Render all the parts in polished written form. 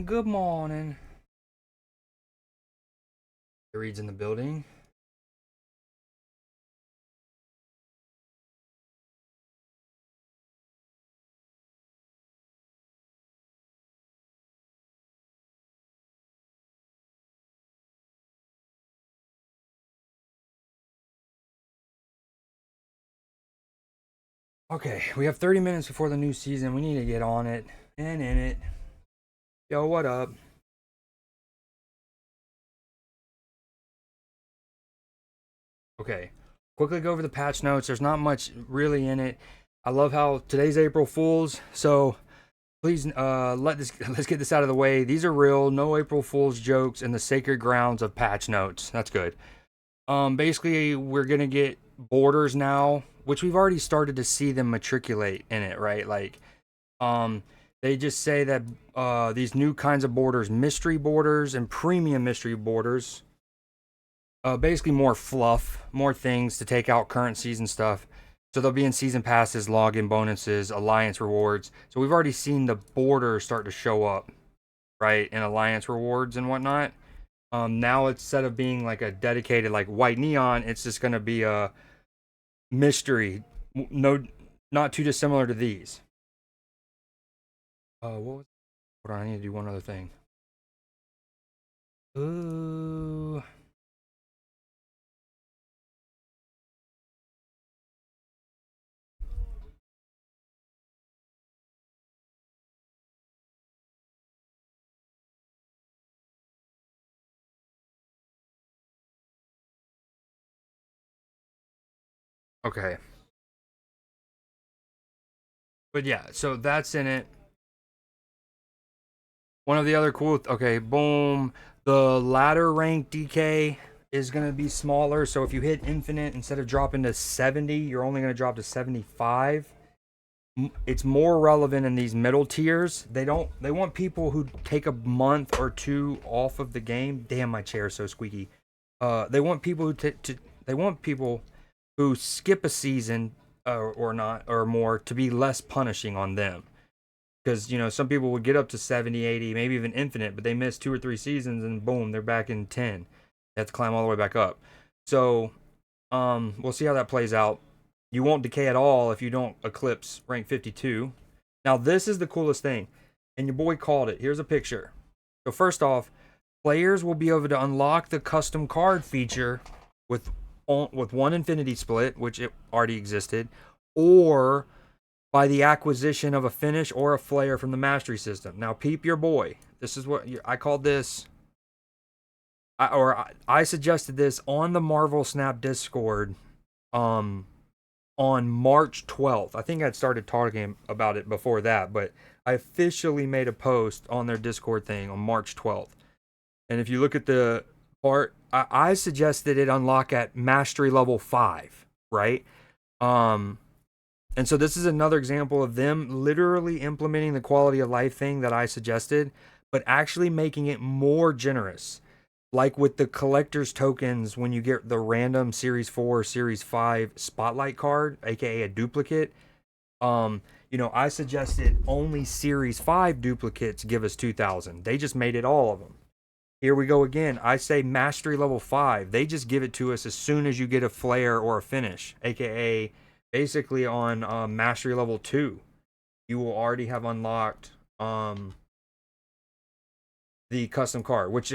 Good morning. It reads in the building. Okay, we have 30 minutes before the new season. We need to get on it and in it. Yo, what up? Okay, quickly go over the patch notes. There's not much really in it. I love how today's April Fools, so please let's get this out of the way. These are real, no April Fools jokes in the sacred grounds of patch notes. That's good. Basically we're gonna get borders now, which we've already started to see them matriculate in it, right? Like Um, they just say that these new kinds of borders, mystery borders and premium mystery borders, basically more fluff, more things to take out current season stuff. So they'll be in season passes, login bonuses, alliance rewards. So we've already seen the borders start to show up, right, in alliance rewards and whatnot. Now instead of being like a dedicated like white neon, it's just gonna be a mystery. No, not too dissimilar to these. What was? Hold on, I need to do one other thing. Ooh. Okay. But yeah, so that's in it. One of the other cool, okay, boom. The ladder rank DK is going to be smaller. So if you hit infinite, instead of dropping to 70, you're only going to drop to 75. It's more relevant in these middle tiers. They want people who take a month or two off of the game. Damn, my chair is so squeaky. They want people they want people who skip a season or not or more to be less punishing on them. Because some people would get up to 70, 80, maybe even infinite, but they miss 2 or 3 seasons and boom, they're back in 10. They have to climb all the way back up. So we'll see how that plays out. You won't decay at all if you don't eclipse rank 52. Now this is the coolest thing, and your boy called it. Here's a picture. So first off, players will be able to unlock the custom card feature with one infinity split, which it already existed, or by the acquisition of a finish or a flare from the mastery system. Now, peep your boy. This is what I called this, I suggested this on the Marvel Snap Discord on March 12th. I think I'd started talking about it before that, but I officially made a post on their Discord thing on March 12th. And if you look at the part, I suggested it unlock at mastery level 5, right? Um, and so this is another example of them literally implementing the quality of life thing that I suggested, but actually making it more generous. Like with the collector's tokens, when you get the random Series 4, Series 5 Spotlight card, aka a duplicate, I suggested only Series 5 duplicates give us 2,000. They just made it all of them. Here we go again. I say mastery level 5. They just give it to us as soon as you get a flare or a finish, aka basically on mastery level 2. You will already have unlocked the custom card, which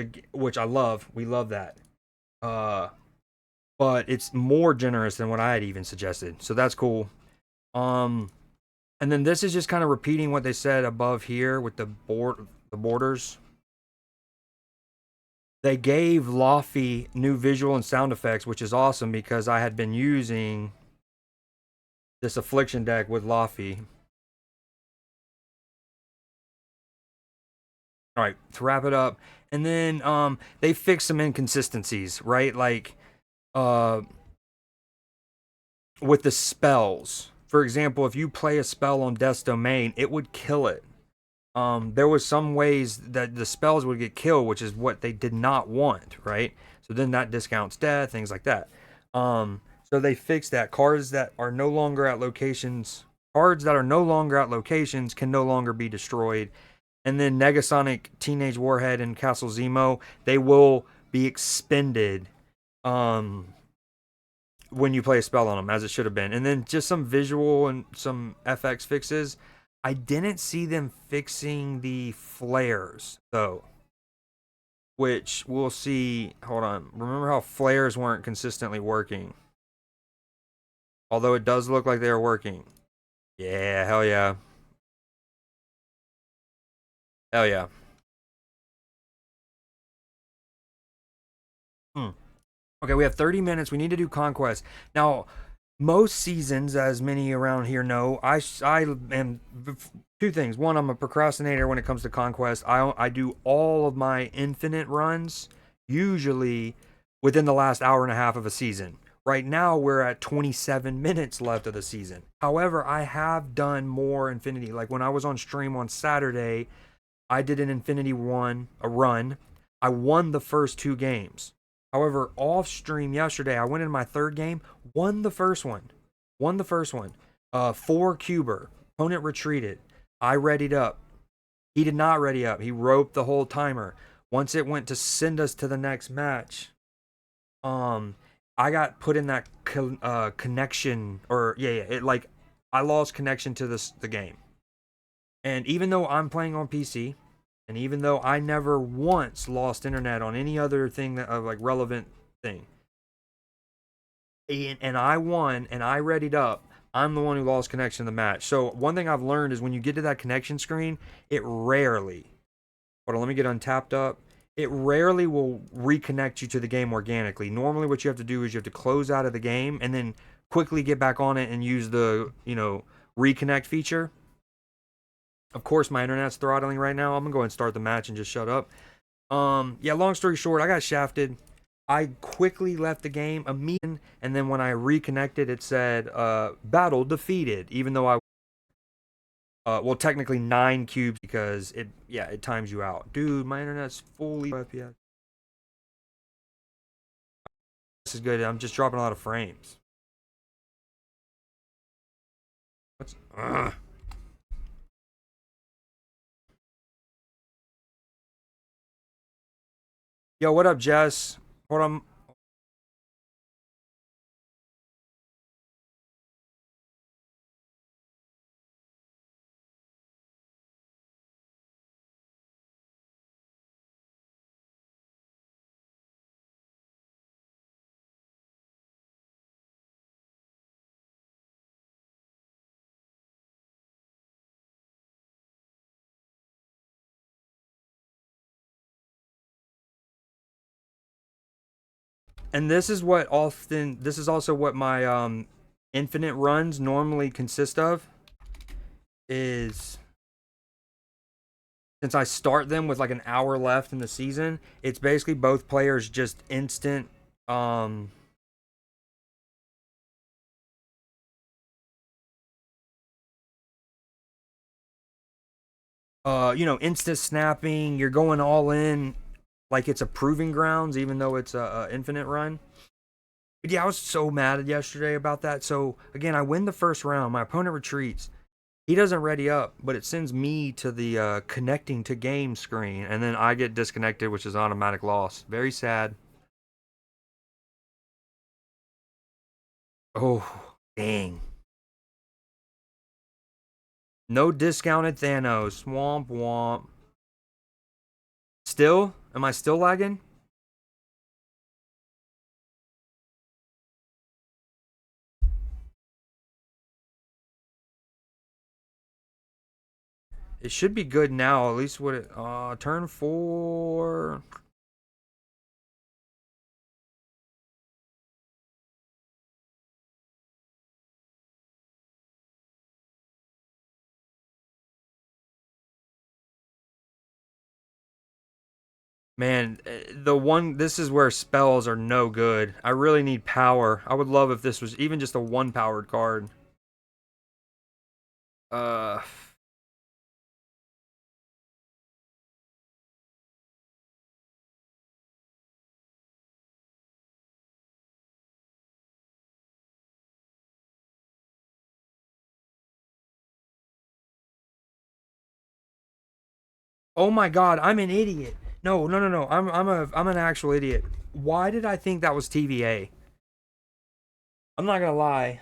I love. We love that. Uh, but it's more generous than what I had even suggested, so that's cool. Um, and then this is just kind of repeating what they said above here with the borders. They gave Lofty new visual and sound effects, which is awesome because I had been using this affliction deck with Lofty. All right, to wrap it up, and then they fixed some inconsistencies, right? Like uh with the spells. For example, if you play a spell on Death's Domain, it would kill it. There was some ways that the spells would get killed, which is what they did not want, right? So then that discounts death, things like that. So they fixed that. Cards that are no longer at locations can no longer be destroyed. And then Negasonic, Teenage Warhead, and Castle Zemo, they will be expended when you play a spell on them, as it should have been. And then just some visual and some FX fixes. I didn't see them fixing the flares, though, which we'll see. Hold on. Remember how flares weren't consistently working? Although it does look like they are working. Yeah, hell yeah. Hell yeah. Hmm. Okay, we have 30 minutes. We need to do Conquest. Now, most seasons, as many around here know, I am two things. One, I'm a procrastinator when it comes to Conquest. I do all of my infinite runs usually within the last hour and a half of a season. Right now, we're at 27 minutes left of the season. However, I have done more Infinity. Like when I was on stream on Saturday, I did an Infinity a run. I won the first two games. However, off stream yesterday, I went in my third game, won the first one. Won the first one. 4 cuber. Opponent retreated. I readied up. He did not ready up. He roped the whole timer. Once it went to send us to the next match, um, I got put in that connection, or yeah, it like I lost connection to the game. And even though I'm playing on PC, and even though I never once lost internet on any other thing that of like relevant thing, and I won and I readied up, I'm the one who lost connection in the match. So one thing I've learned is when you get to that connection screen, it rarely. Hold on, let me get untapped up. It rarely will reconnect you to the game organically. Normally, what you have to do is you have to close out of the game and then quickly get back on it and use the reconnect feature. Of course, my internet's throttling right now. I'm gonna go ahead and start the match and just shut up. Yeah, long story short, I got shafted. I quickly left the game immediately, and then when I reconnected, it said battle defeated, even though I well, technically 9 cubes because it times you out. Dude, my internet's fully FPS. This is good. I'm just dropping a lot of frames. What's Yo, what up, Jess? Hold on. And this is also what my infinite runs normally consist of is since I start them with like an hour left in the season, it's basically both players just instant instant snapping. You're going all in like it's a proving grounds, even though it's a infinite run. But yeah, I was so mad yesterday about that. So again, I win the first round. My opponent retreats. He doesn't ready up, but it sends me to the connecting to game screen, and then I get disconnected, which is automatic loss. Very sad. Oh, dang. No discounted Thanos. Womp womp. Still? Am I still lagging? It should be good now. At least what it turn 4. Man, the one this is where spells are no good. I really need power. I would love if this was even just a one powered card. Uh Oh my god, I'm an idiot. No, no, no, no. I'm an actual idiot. Why did I think that was TVA? I'm not gonna lie.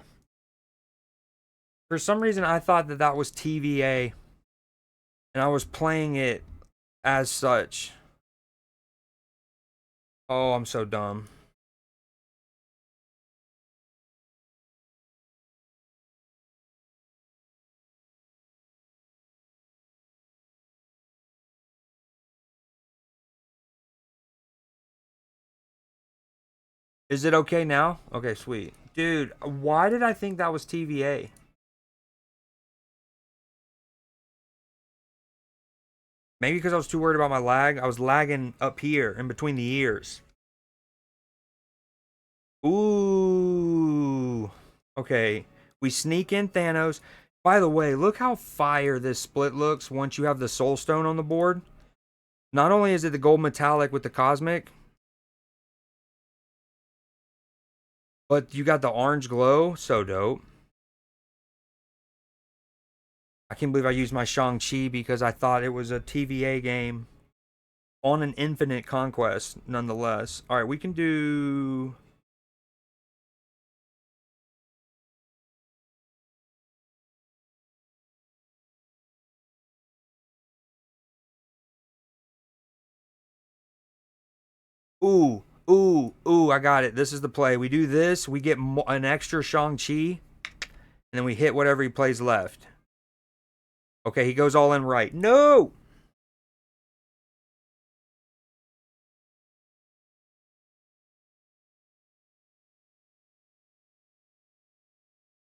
For some reason, I thought that that was TVA, and I was playing it as such. Oh, I'm so dumb. Is it okay now? Okay, sweet. Dude, why did I think that was TVA? Maybe because I was too worried about my lag. I was lagging up here in between the ears. Ooh. Okay. We sneak in Thanos. By the way, look how fire this split looks once you have the Soul Stone on the board. Not only is it the gold metallic with the cosmic, but you got the orange glow. So dope. I can't believe I used my Shang-Chi because I thought it was a TVA game on an infinite conquest, nonetheless. All right, we can do. Ooh, ooh, ooh, I got it. This is the play. We do this, we get an extra Shang-Chi, and then we hit whatever he plays left. Okay, he goes all in right. No!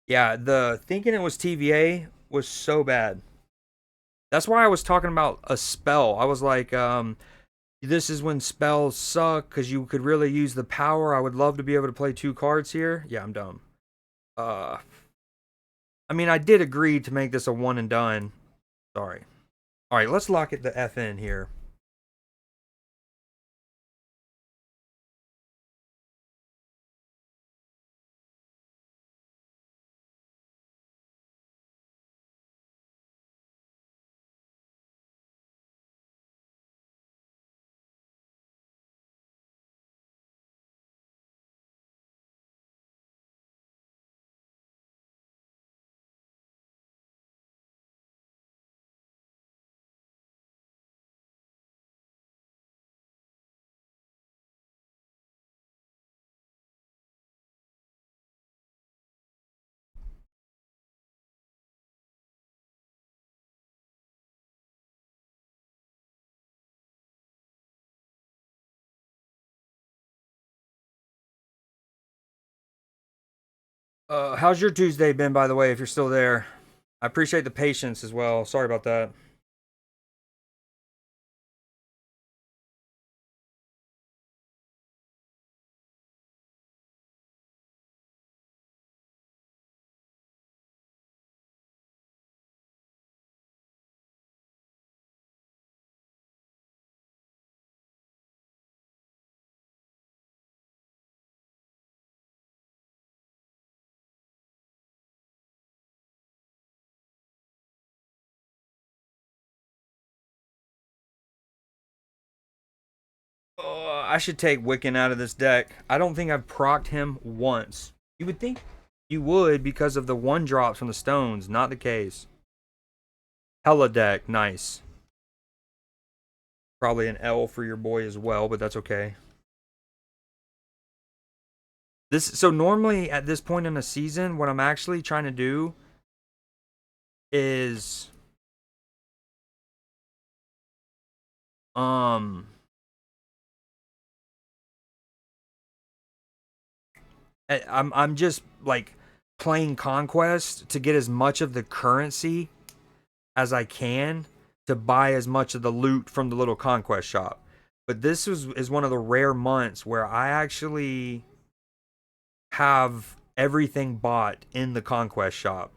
Yeah, the thinking it was TVA was so bad. That's why I was talking about a spell. I was like, this is when spells suck because you could really use the power. I would love to be able to play 2 cards here. Yeah, I'm dumb. Uh, I mean, I did agree to make this a one and done. Sorry. All right, let's lock it the F in here. How's your Tuesday been, by the way, if you're still there? I appreciate the patience as well. Sorry about that. I should take Wiccan out of this deck. I don't think I've procced him once. You would think you would because of the one drops from the stones. Not the case. Hella deck. Nice. Probably an L for your boy as well, but that's okay. So normally at this point in the season, what I'm actually trying to do is um I'm just like playing Conquest to get as much of the currency as I can to buy as much of the loot from the little Conquest shop. But this is one of the rare months where I actually have everything bought in the Conquest shop.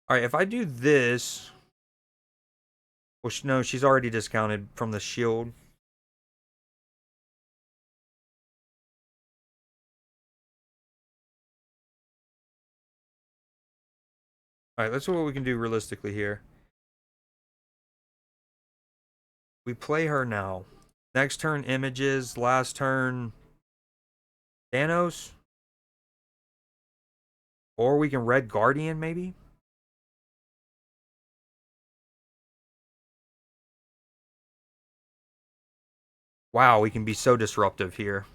All right, if I do this, well, no, she's already discounted from the shield. All right, let's see what we can do realistically here. We play her now. Next turn, images. Last turn, Thanos. Or we can Red Guardian, maybe? Wow, we can be so disruptive here.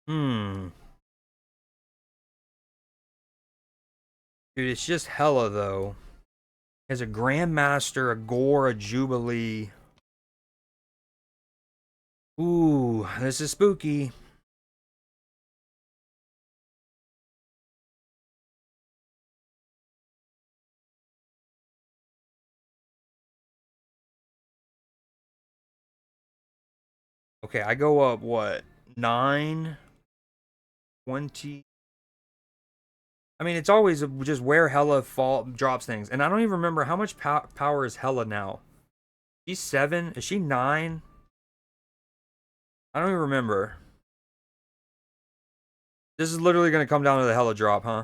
Hmm. Dude, it's just hella, though. As a Grandmaster, a Gore, a Jubilee. Ooh, this is spooky. Okay, I go up, what? 9? 20? I mean, it's always just where Hela drops things. And I don't even remember how much power is Hela now. She's 7? Is she 9? I don't even remember. This is literally going to come down to the Hela drop, huh?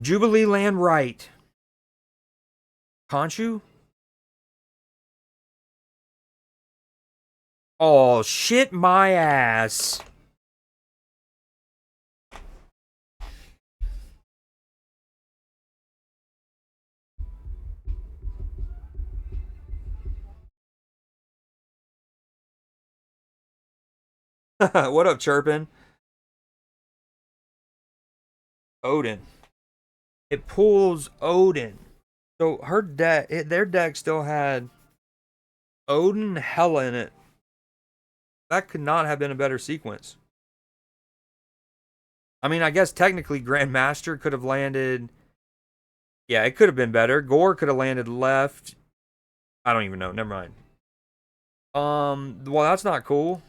Jubilee land right. Conchu? Oh, shit my ass. What up, Chirpin? Odin. It pulls Odin. So her deck, their deck still had Odin, Hela in it. That could not have been a better sequence. I mean, I guess technically Grandmaster could have landed. Yeah, it could have been better. Gore could have landed left. I don't even know. Never mind. Well, that's not cool.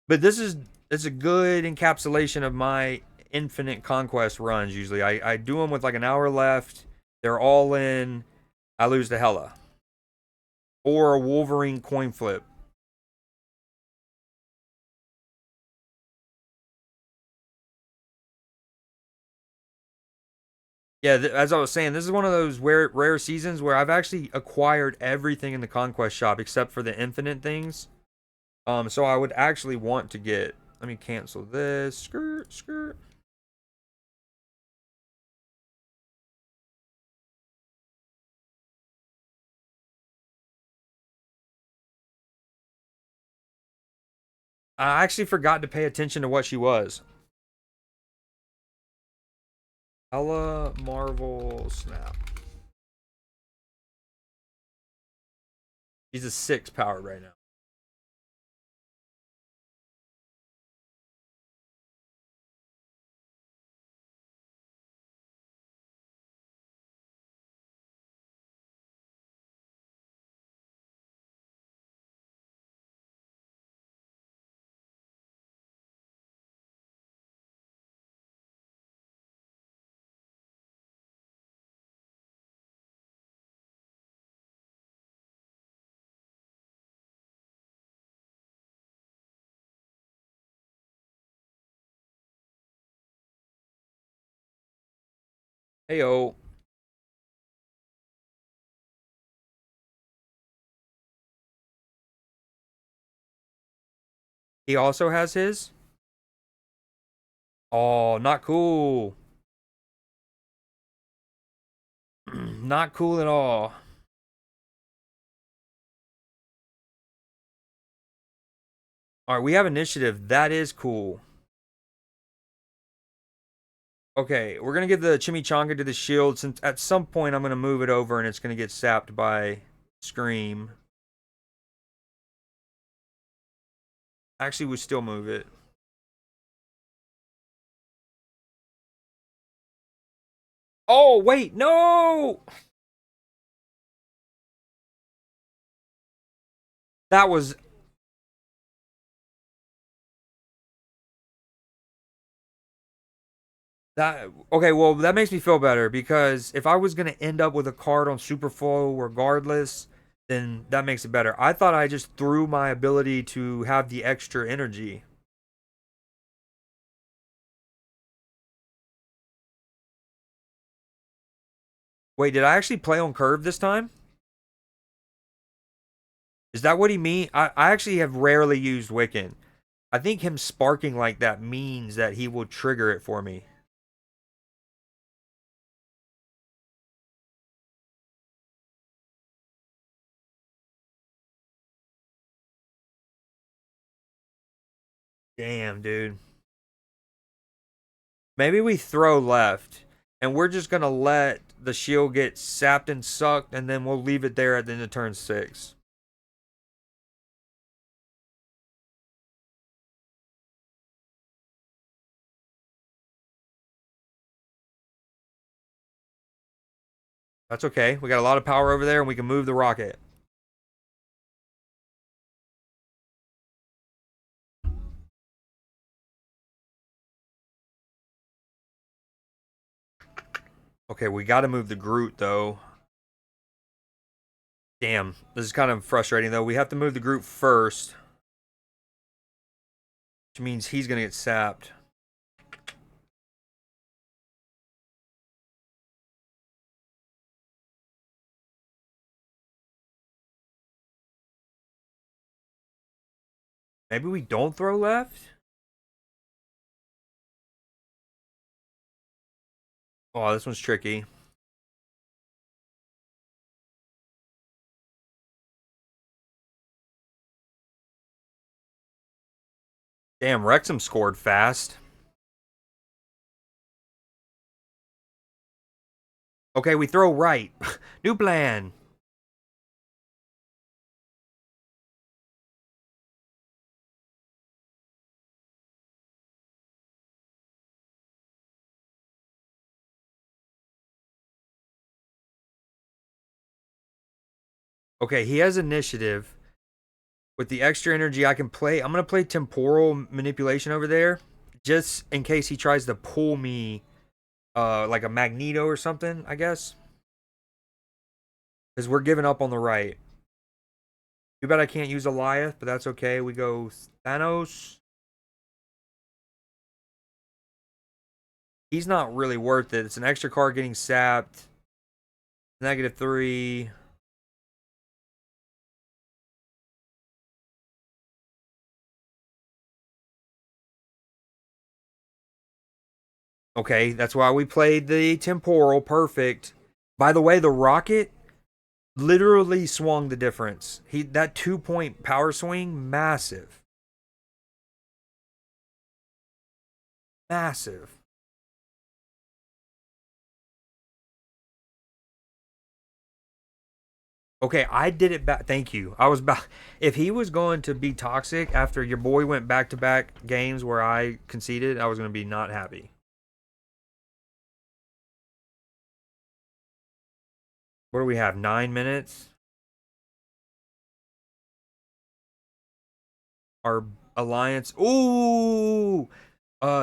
But this is it's a good encapsulation of my infinite conquest runs. Usually, I do them with like an hour left. They're all in. I lose to Hela or a Wolverine coin flip. Yeah, as I was saying, this is one of those rare seasons where I've actually acquired everything in the conquest shop except for the infinite things. So I would actually want to get. Let me cancel this. Skirt, skirt. I actually forgot to pay attention to what she was. Ella Marvel Snap. She's a 6 power right now. Heyo. He also has his. Oh, not cool. Not cool at all. All right, we have initiative. That is cool. Okay, we're gonna give the chimichanga to the shield since at some point I'm gonna move it over and it's gonna get sapped by Scream. Actually, we still move it. Oh, wait, no! That was that okay, well that makes me feel better because if I was gonna end up with a card on Superflow regardless, then that makes it better. I thought I just threw my ability to have the extra energy. Wait, did I actually play on curve this time? Is that what he mean? I actually have rarely used Wiccan. I think him sparking like that means that he will trigger it for me. Damn, dude. Maybe we throw left and we're just gonna let the shield get sapped and sucked and then we'll leave it there at the end of turn 6. That's okay. We got a lot of power over there and we can move the rocket. Okay, we got to move the Groot though. Damn, this is kind of frustrating though. We have to move the Groot first, which means he's going to get sapped. Maybe we don't throw left? Oh, this one's tricky. Damn, Wrexham scored fast. Okay, we throw right. New plan. Okay, he has initiative. With the extra energy I can play, I'm going to play temporal manipulation over there just in case he tries to pull me like a Magneto or something, I guess. Because we're giving up on the right. Too bad I can't use Eliath, but that's okay. We go Thanos. He's not really worth it. It's an extra card getting sapped. -3. Okay, that's why we played the temporal. Perfect. By the way, the rocket literally swung the difference. That 2-point power swing, massive. Massive. Okay, I did it back. Thank you. I was back. If he was going to be toxic after your boy went back to back games where I conceded, I was going to be not happy. What do we have? 9 minutes? Our alliance. Ooh!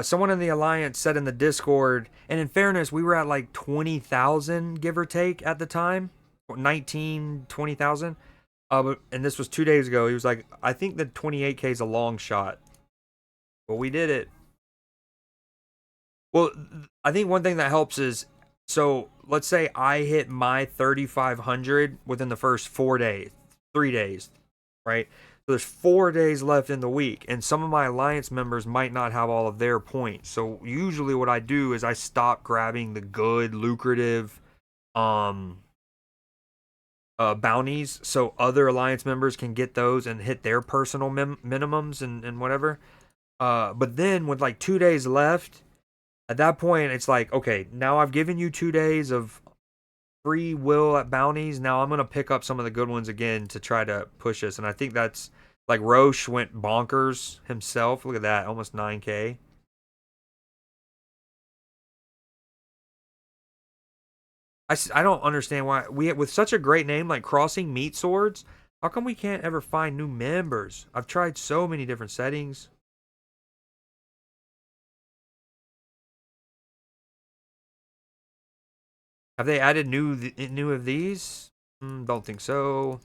Someone in the alliance said in the Discord, and in fairness, we were at like 20,000, give or take, at the time. 19, 20,000. And this was 2 days ago. He was like, I think the 28K is a long shot. But we did it. Well, I think one thing that helps is so let's say I hit my 3,500 within the first 4 days, 3 days, right? So there's 4 days left in the week, and some of my alliance members might not have all of their points. So usually, what I do is I stop grabbing the good, lucrative, um, bounties, so other alliance members can get those and hit their personal minimums and whatever. But then with like 2 days left, at that point it's like, okay, now I've given you 2 days of free will at bounties. Now I'm gonna pick up some of the good ones again to try to push us. And I think that's like Roche went bonkers himself. Look at that, almost 9K. I don't understand why we with such a great name like Crossing Meat Swords. How come we can't ever find new members? I've tried so many different settings. Have they added new of these? Don't think so.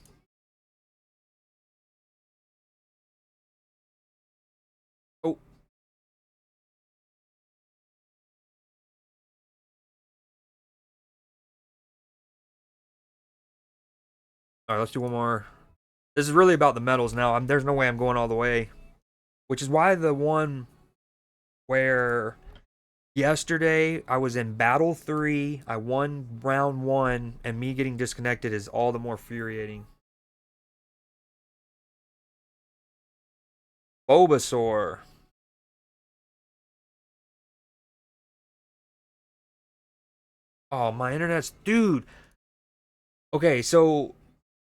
Oh, all right. Let's do one more. This is really about the medals now. There's no way I'm going all the way, which is why the one where yesterday I was in battle 3, I won round 1, and me getting disconnected is all the more infuriating. Bulbasaur. Oh, my internet's dude. Okay, so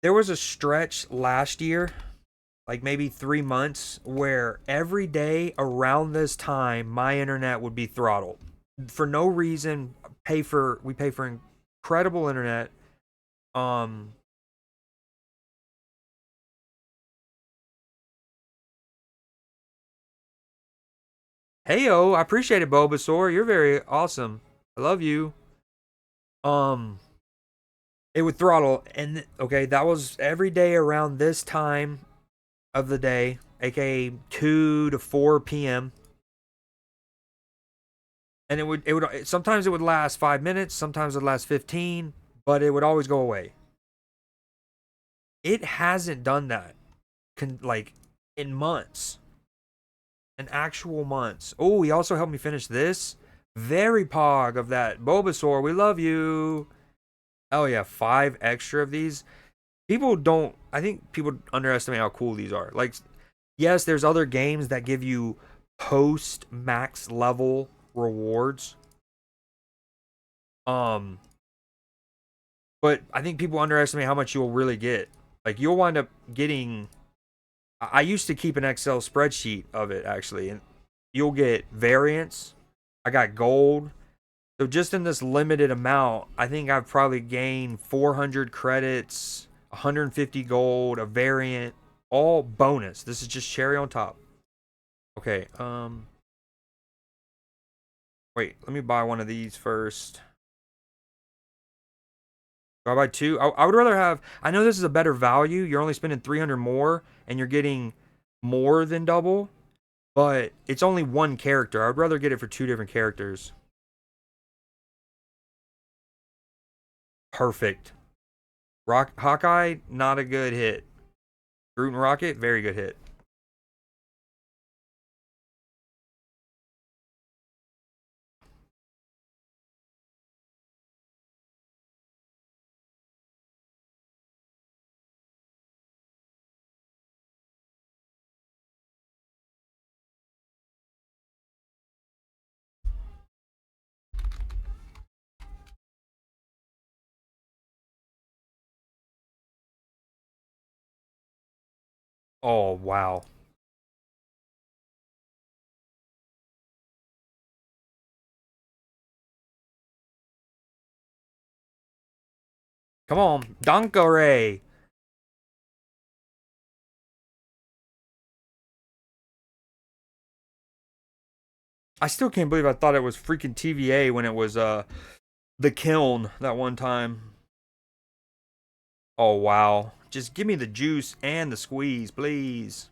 there was a stretch last year, like maybe 3 months, where every day around this time my internet would be throttled for no reason. We pay for incredible internet. Um, Heyo, I appreciate it, Bulbasaur. You're very awesome. I love you. Um, it would throttle, and okay, that was every day around this time of the day, aka 2 to 4 p.m. And it would sometimes it would last 5 minutes, sometimes it would last 15, but it would always go away. It hasn't done that, like in months, in actual months. Oh, he also helped me finish this. Very pog of that Bulbasaur. We love you. Oh yeah, 5 extra of these. People don't. I think people underestimate how cool these are. Like, yes, there's other games that give you post max level rewards. Um, but I think people underestimate how much you'll really get. Like, you'll wind up getting. I used to keep an Excel spreadsheet of it actually, and you'll get variants. I got gold. So just in this limited amount, I think I've probably gained 400 credits, 150 gold, a variant, all bonus. This is just cherry on top. Okay, wait, let me buy one of these first. Do I buy two? I would rather have. I know this is a better value. You're only spending 300 more, and you're getting more than double, but it's only one character. I would rather get it for two different characters. Perfect. Hawkeye, not a good hit. Groot and Rocket, very good hit. Oh wow. Come on, Donkere. I still can't believe I thought it was freaking TVA when it was the kiln that one time. Oh wow. Just give me the juice and the squeeze, please.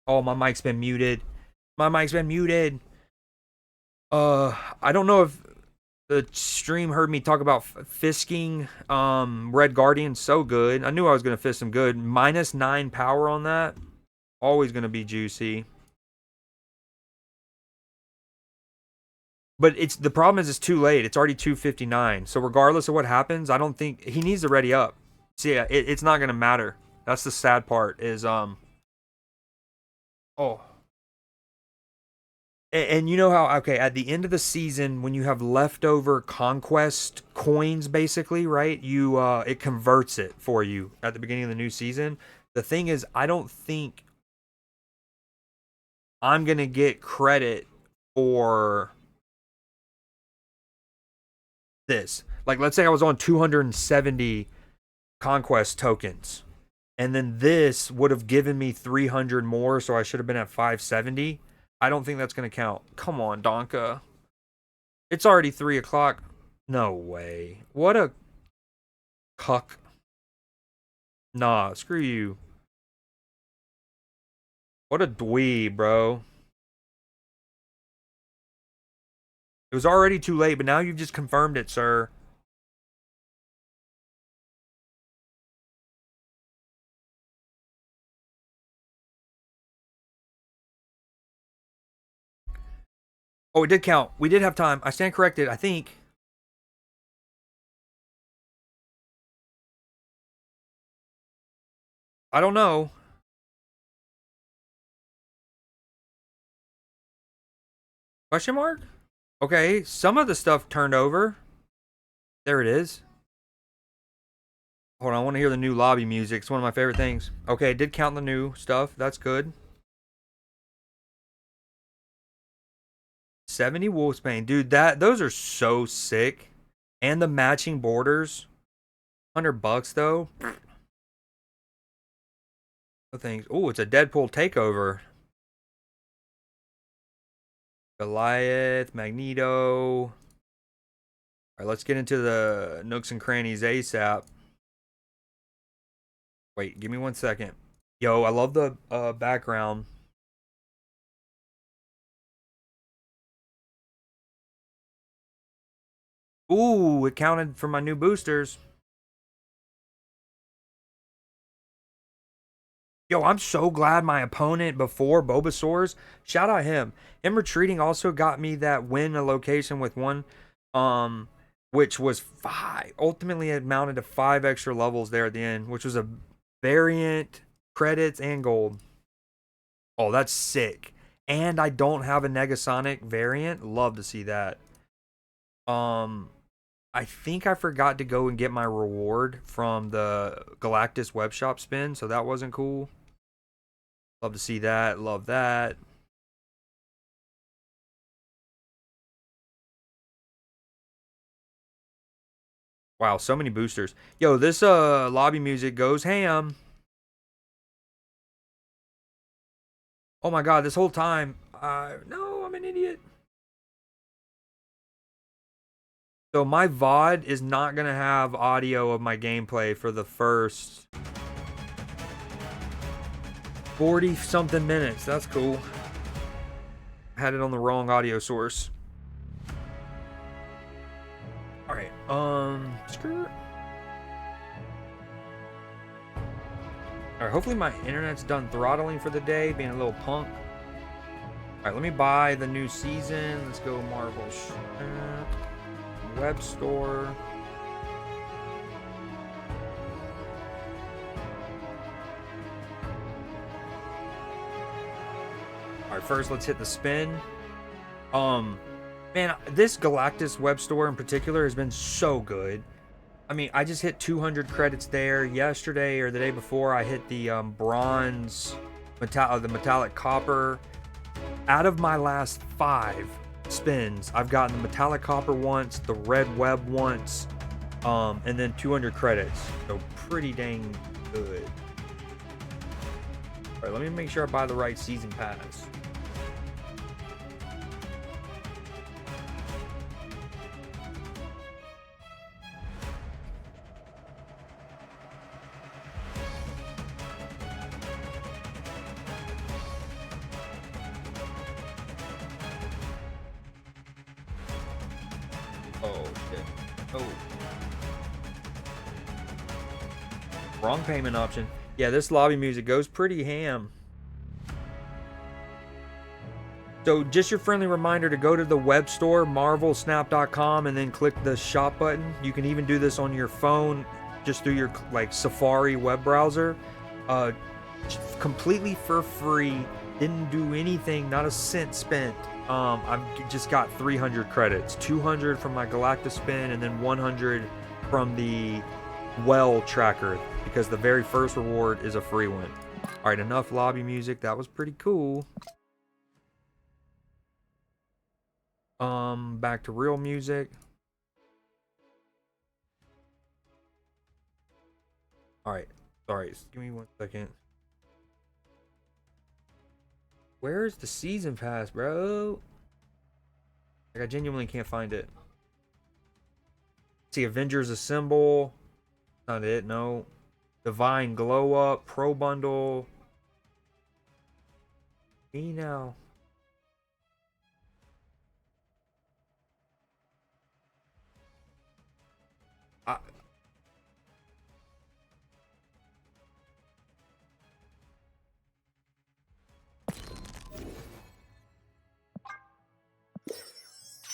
Oh, my mic's been muted. My mic's been muted. I don't know if the stream heard me talk about fisking Red Guardian. So good. I knew I was gonna fish some good. -9 power on that. Always gonna be juicy. But it's the problem is it's too late. It's already 2:59. So regardless of what happens, I don't think he needs to ready up. So yeah, it's not gonna matter. That's the sad part. Is oh, and you know how, okay, at the end of the season, when you have leftover conquest coins, basically, right? You it converts it for you at the beginning of the new season. The thing is, I don't think I'm gonna get credit for this. Like, let's say I was on 270 conquest tokens, and then this would have given me 300 more, so I should have been at 570. I don't think that's gonna count. Come on, Donka. It's already 3 o'clock. No way. What a cuck. Nah, screw you. What a dweeb, bro. It was already too late, but now you've just confirmed it, sir. Oh, it did count. We did have time. I stand corrected, I think. I don't know. Question mark? Okay, some of the stuff turned over. There it is. Hold on, I want to hear the new lobby music. It's one of my favorite things. Okay, it did count the new stuff. That's good. 70 Wolfsbane. Dude, those are so sick. And the matching borders. $100 though. No things. Oh, it's a Deadpool takeover. Goliath, Magneto. All right, let's get into the nooks and crannies ASAP. Wait, give me 1 second. Yo, I love the background. Ooh, it counted for my new boosters. Yo, I'm so glad my opponent before Bulbasaur's, shout out him. Him retreating also got me that win a location with one, which was 5. Ultimately, it mounted to 5 extra levels there at the end, which was a variant, credits, and gold. Oh, that's sick. And I don't have a Negasonic variant. Love to see that. I think I forgot to go and get my reward from the Galactus web shop spin, so that wasn't cool. Love to see that. Love that. Wow, so many boosters. Yo, this lobby music goes ham. Oh my god, this whole time. No, I'm an idiot. So my VOD is not gonna have audio of my gameplay for the first 40 something minutes. That's cool. I had it on the wrong audio source. Alright, screw. Alright, hopefully my internet's done throttling for the day, being a little punk. Alright, let me buy the new season. Let's go Marvel web store. Alright, first let's hit the spin. Man, this Galactus web store in particular has been so good. I mean, I just hit 200 credits there yesterday or the day before. I hit the bronze, the metallic copper. Out of my last 5 spins, I've gotten the metallic copper once, the red web once, and then 200 credits. So pretty dang good. All right, let me make sure I buy the right season pass. Oh shit. Oh. Wrong payment option. Yeah, this lobby music goes pretty ham. So just your friendly reminder to go to the web store, marvelsnap.com, and then click the shop button. You can even do this on your phone just through your like Safari web browser. Uh, completely for free. Didn't do anything, not a cent spent. I've just got 300 credits, 200 from my Galactus spin, and then 100 from the well tracker, because the very first reward is a free one. All right, enough lobby music. That was pretty cool. Back to real music. All right, sorry, give me 1 second. Where's the season pass, bro? Like, I genuinely can't find it. See, Avengers Assemble. Not it, no. Divine Glow Up, Pro Bundle. Me now. I,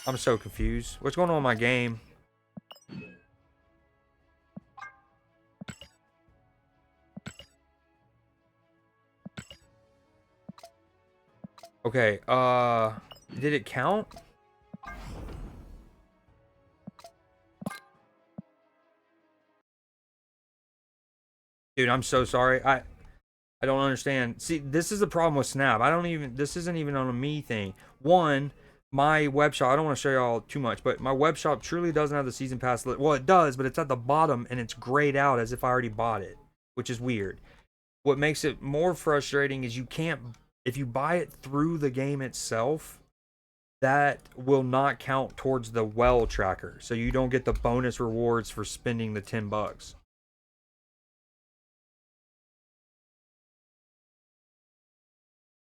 I'm so confused. What's going on in my game? Okay, did it count? Dude, I'm so sorry. I don't understand. See, this is the problem with Snap. I don't even, this isn't even on a me thing. One, my web shop, I don't want to show y'all too much, but my web shop truly doesn't have the season pass. Well, it does, but it's at the bottom and it's grayed out as if I already bought it, which is weird. What makes it more frustrating is you can't, if you buy it through the game itself, that will not count towards the well tracker. So you don't get the bonus rewards for spending the 10 bucks.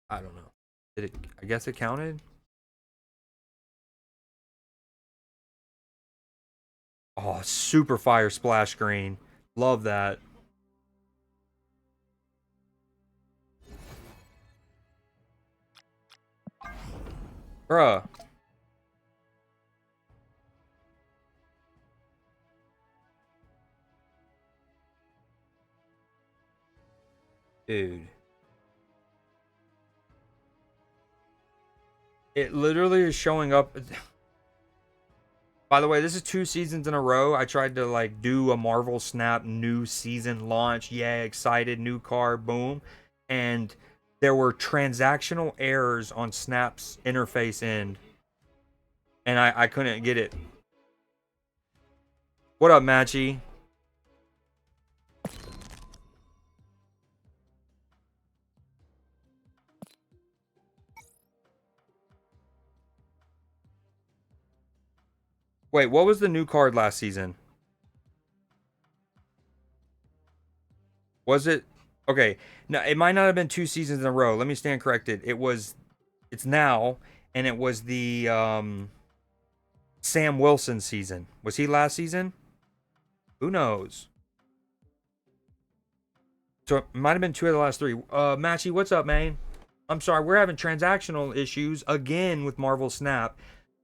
I don't know. Did it, I guess it counted? Oh, super fire splash screen. Love that. Bruh. Dude. It literally is showing up. By the way, this is 2 seasons in a row. I tried to like do a Marvel Snap new season launch. Yeah, excited, new card, boom. And there were transactional errors on Snap's interface end. And I couldn't get it. What up, Matchy? Wait, what was the new card last season? Was it okay? No, it might not have been 2 seasons in a row. Let me stand corrected. It was. It's now, and it was the Sam Wilson season. Was he last season? Who knows? So it might have been 2 of the last 3. Matchy, what's up, man? I'm sorry, we're having transactional issues again with Marvel Snap.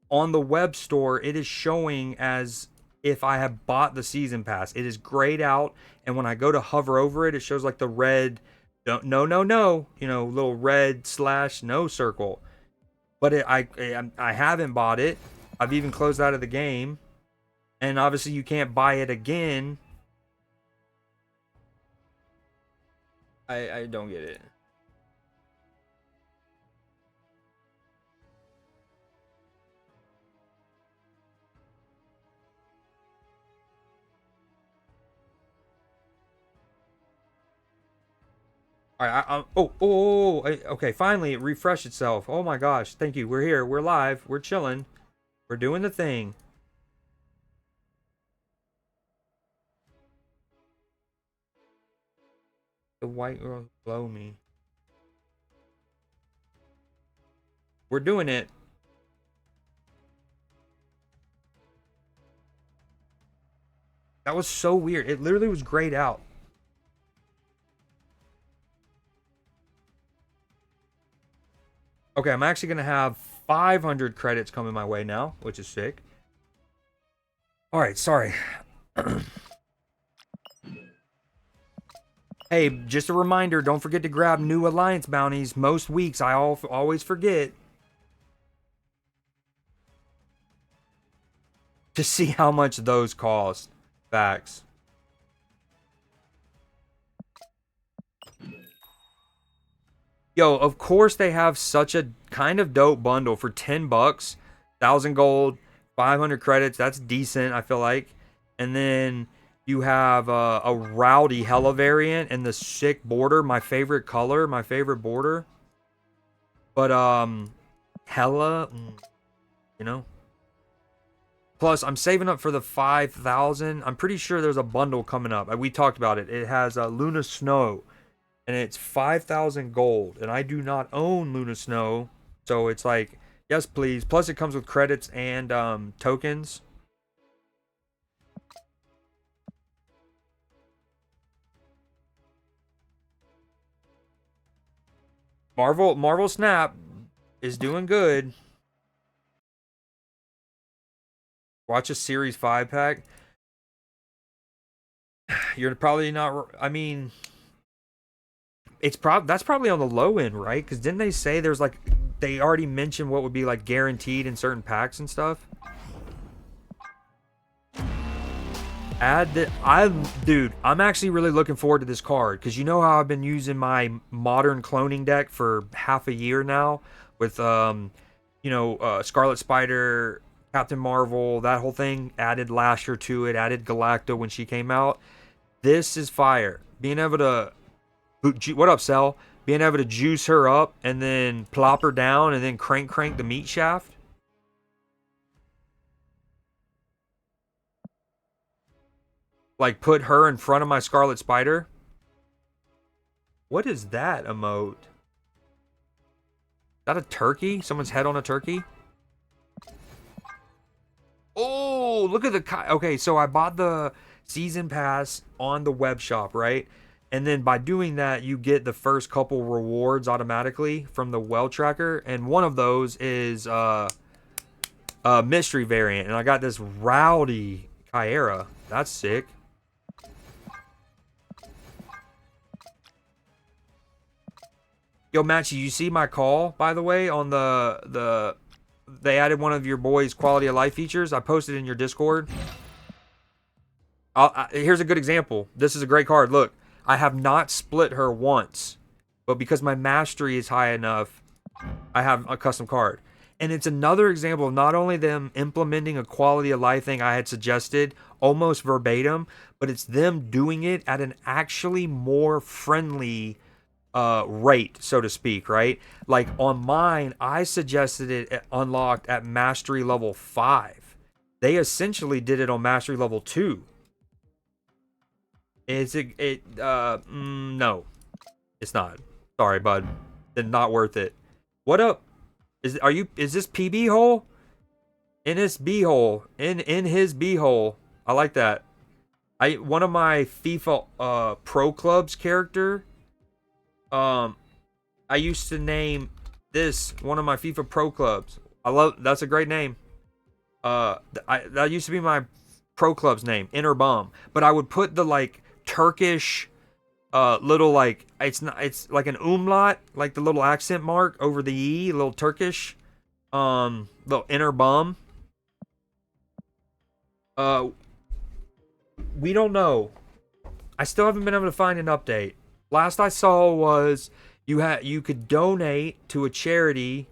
On the web store, it is showing as if I have bought the season pass. It is grayed out, and when I go to hover over it, it shows like the red, no, little red / no circle. But I haven't bought it. I've even closed out of the game, and obviously you can't buy it again. I don't get it. All right, okay, finally it refreshed itself. Oh my gosh, thank you. We're here. We're live. We're chilling. We're doing the thing. The white girl below me. We're doing it. That was so weird. It literally was grayed out. Okay, I'm actually going to have 500 credits coming my way now, which is sick. All right, sorry. Hey, just a reminder, don't forget to grab new alliance bounties. Most weeks, I always forget to see how much those cost. Facts. Yo, of course they have such a kind of dope bundle for 10 bucks, 1,000 gold, 500 credits. That's decent, I feel like. And then you have a rowdy Hella variant and the sick border, my favorite color, my favorite border. But Hella, you know. Plus, I'm saving up for the 5,000. I'm pretty sure there's a bundle coming up. We talked about it. It has Luna Snow, and it's 5,000 gold. And I do not own Luna Snow, so it's like, yes, please. Plus, it comes with credits and tokens. Marvel Snap is doing good. Watch a Series 5 pack. You're probably not. I mean, that's probably on the low end, right? Because didn't they say there's like they already mentioned what would be like guaranteed in certain packs and stuff? Dude, I'm actually really looking forward to this card because you know how I've been using my modern cloning deck for half a year now with Scarlet Spider, Captain Marvel, that whole thing. Added Lasher to it, added Galacta when she came out. This is fire. Being able to what up, Cell? Being able to juice her up and then plop her down and then crank the meat shaft. Like put her in front of my Scarlet Spider. What is that emote? Is that a turkey? Someone's head on a turkey? Oh, look at the... Okay, so I bought the season pass on the web shop, right? And then by doing that, you get the first couple rewards automatically from the well tracker. And one of those is a mystery variant. And I got this rowdy Kyra. That's sick. Yo, Matchy, you see my call, by the way, on they added one of your boys' quality of life features. I posted in your Discord. Here's a good example. This is a great card. Look, I have not split her once, but because my mastery is high enough, I have a custom card. And it's another example of not only them implementing a quality of life thing I had suggested almost verbatim, but it's them doing it at an actually more friendly rate, so to speak, right? Like on mine, I suggested it unlocked at mastery level 5. They essentially did it on mastery level 2. No, it's not. Sorry, bud. It's not worth it. What up? Is this PB hole? In his B hole. In his B hole. I like that. One of my FIFA Pro Clubs character. I used to name this one of my FIFA Pro Clubs. That's a great name. That used to be my Pro Club's name, Inner Bum. But I would put the like Turkish little like it's like an umlaut, like the little accent mark over the E, little Turkish little Inner Bum. We don't know. I still haven't been able to find an update. Last I saw was you could donate to a charity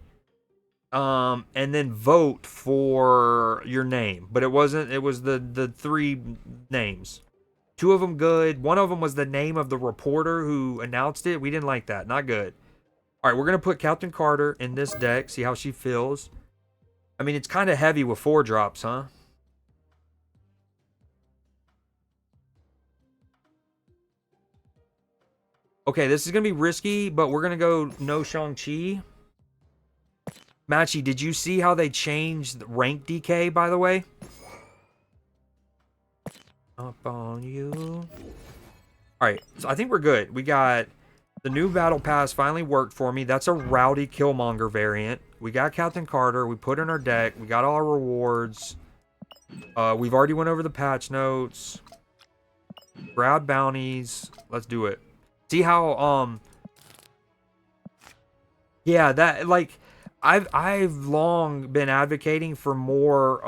and then vote for your name. But it was the 3 names. 2 of them good. One of them was the name of the reporter who announced it. We didn't like that. Not good. All right, we're going to put Captain Carter in this deck, see how she feels. I mean, it's kind of heavy with 4 drops, huh? Okay, this is going to be risky, but we're going to go no Shang-Chi. Matchy, did you see how they changed rank DK, by the way? Up on you. Alright, so I think we're good. We got the new battle pass finally worked for me. That's a Rowdy Killmonger variant. We got Captain Carter. We put in our deck. We got all our rewards. We've already went over the patch notes. Grab bounties. Let's do it. See how, yeah, that, like, I've long been advocating for more,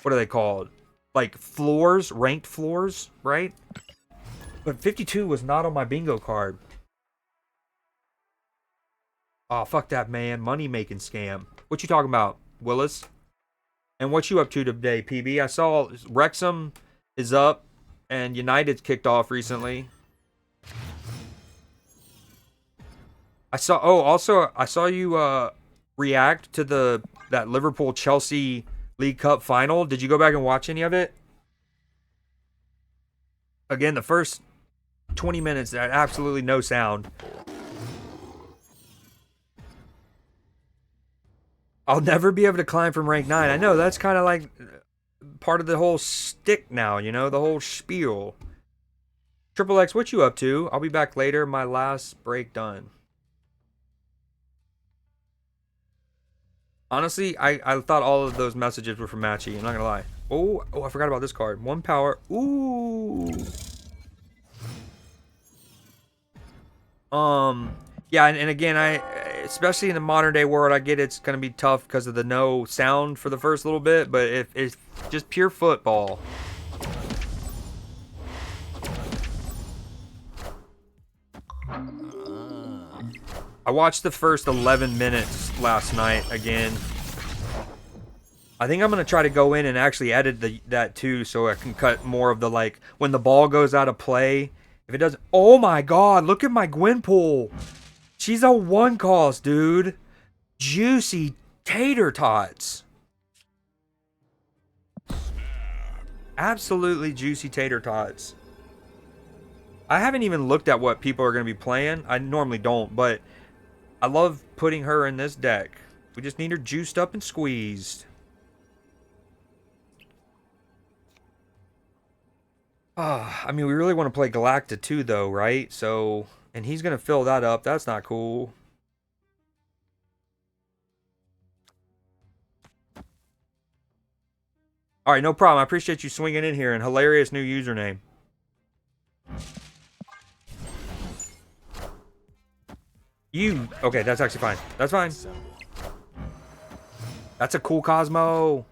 what are they called? Like, floors, ranked floors, right? But 52 was not on my bingo card. Oh, fuck that, man. Money-making scam. What you talking about, Willis? And what you up to today, PB? I saw Wrexham is up, and United's kicked off recently. I saw. Oh, also, I saw you react to that Liverpool Chelsea League Cup final. Did you go back and watch any of it? Again, the first 20 minutes, there had absolutely no sound. I'll never be able to climb from rank 9. I know, that's kind of like part of the whole stick now, you know, the whole spiel. Triple X, what you up to? I'll be back later. My last break done. Honestly, I thought all of those messages were from Matchy. I'm not gonna lie. Oh, I forgot about this card. 1 power. Ooh. Yeah, and again, especially in the modern day world, I get it's gonna be tough because of the no sound for the first little bit, but if it's just pure football. I watched the first 11 minutes last night again. I think I'm going to try to go in and actually edit that too, so I can cut more of the, like, when the ball goes out of play. If it doesn't... Oh my god, look at my Gwenpool. She's a 1 cost, dude. Juicy tater tots. Absolutely juicy tater tots. I haven't even looked at what people are going to be playing. I normally don't, but I love putting her in this deck. We just need her juiced up and squeezed. I mean, we really want to play Galacta too, though, right? So, and he's going to fill that up. That's not cool. All right, no problem. I appreciate you swinging in here and hilarious new username. Okay, that's actually fine. That's fine. That's a cool Cosmo.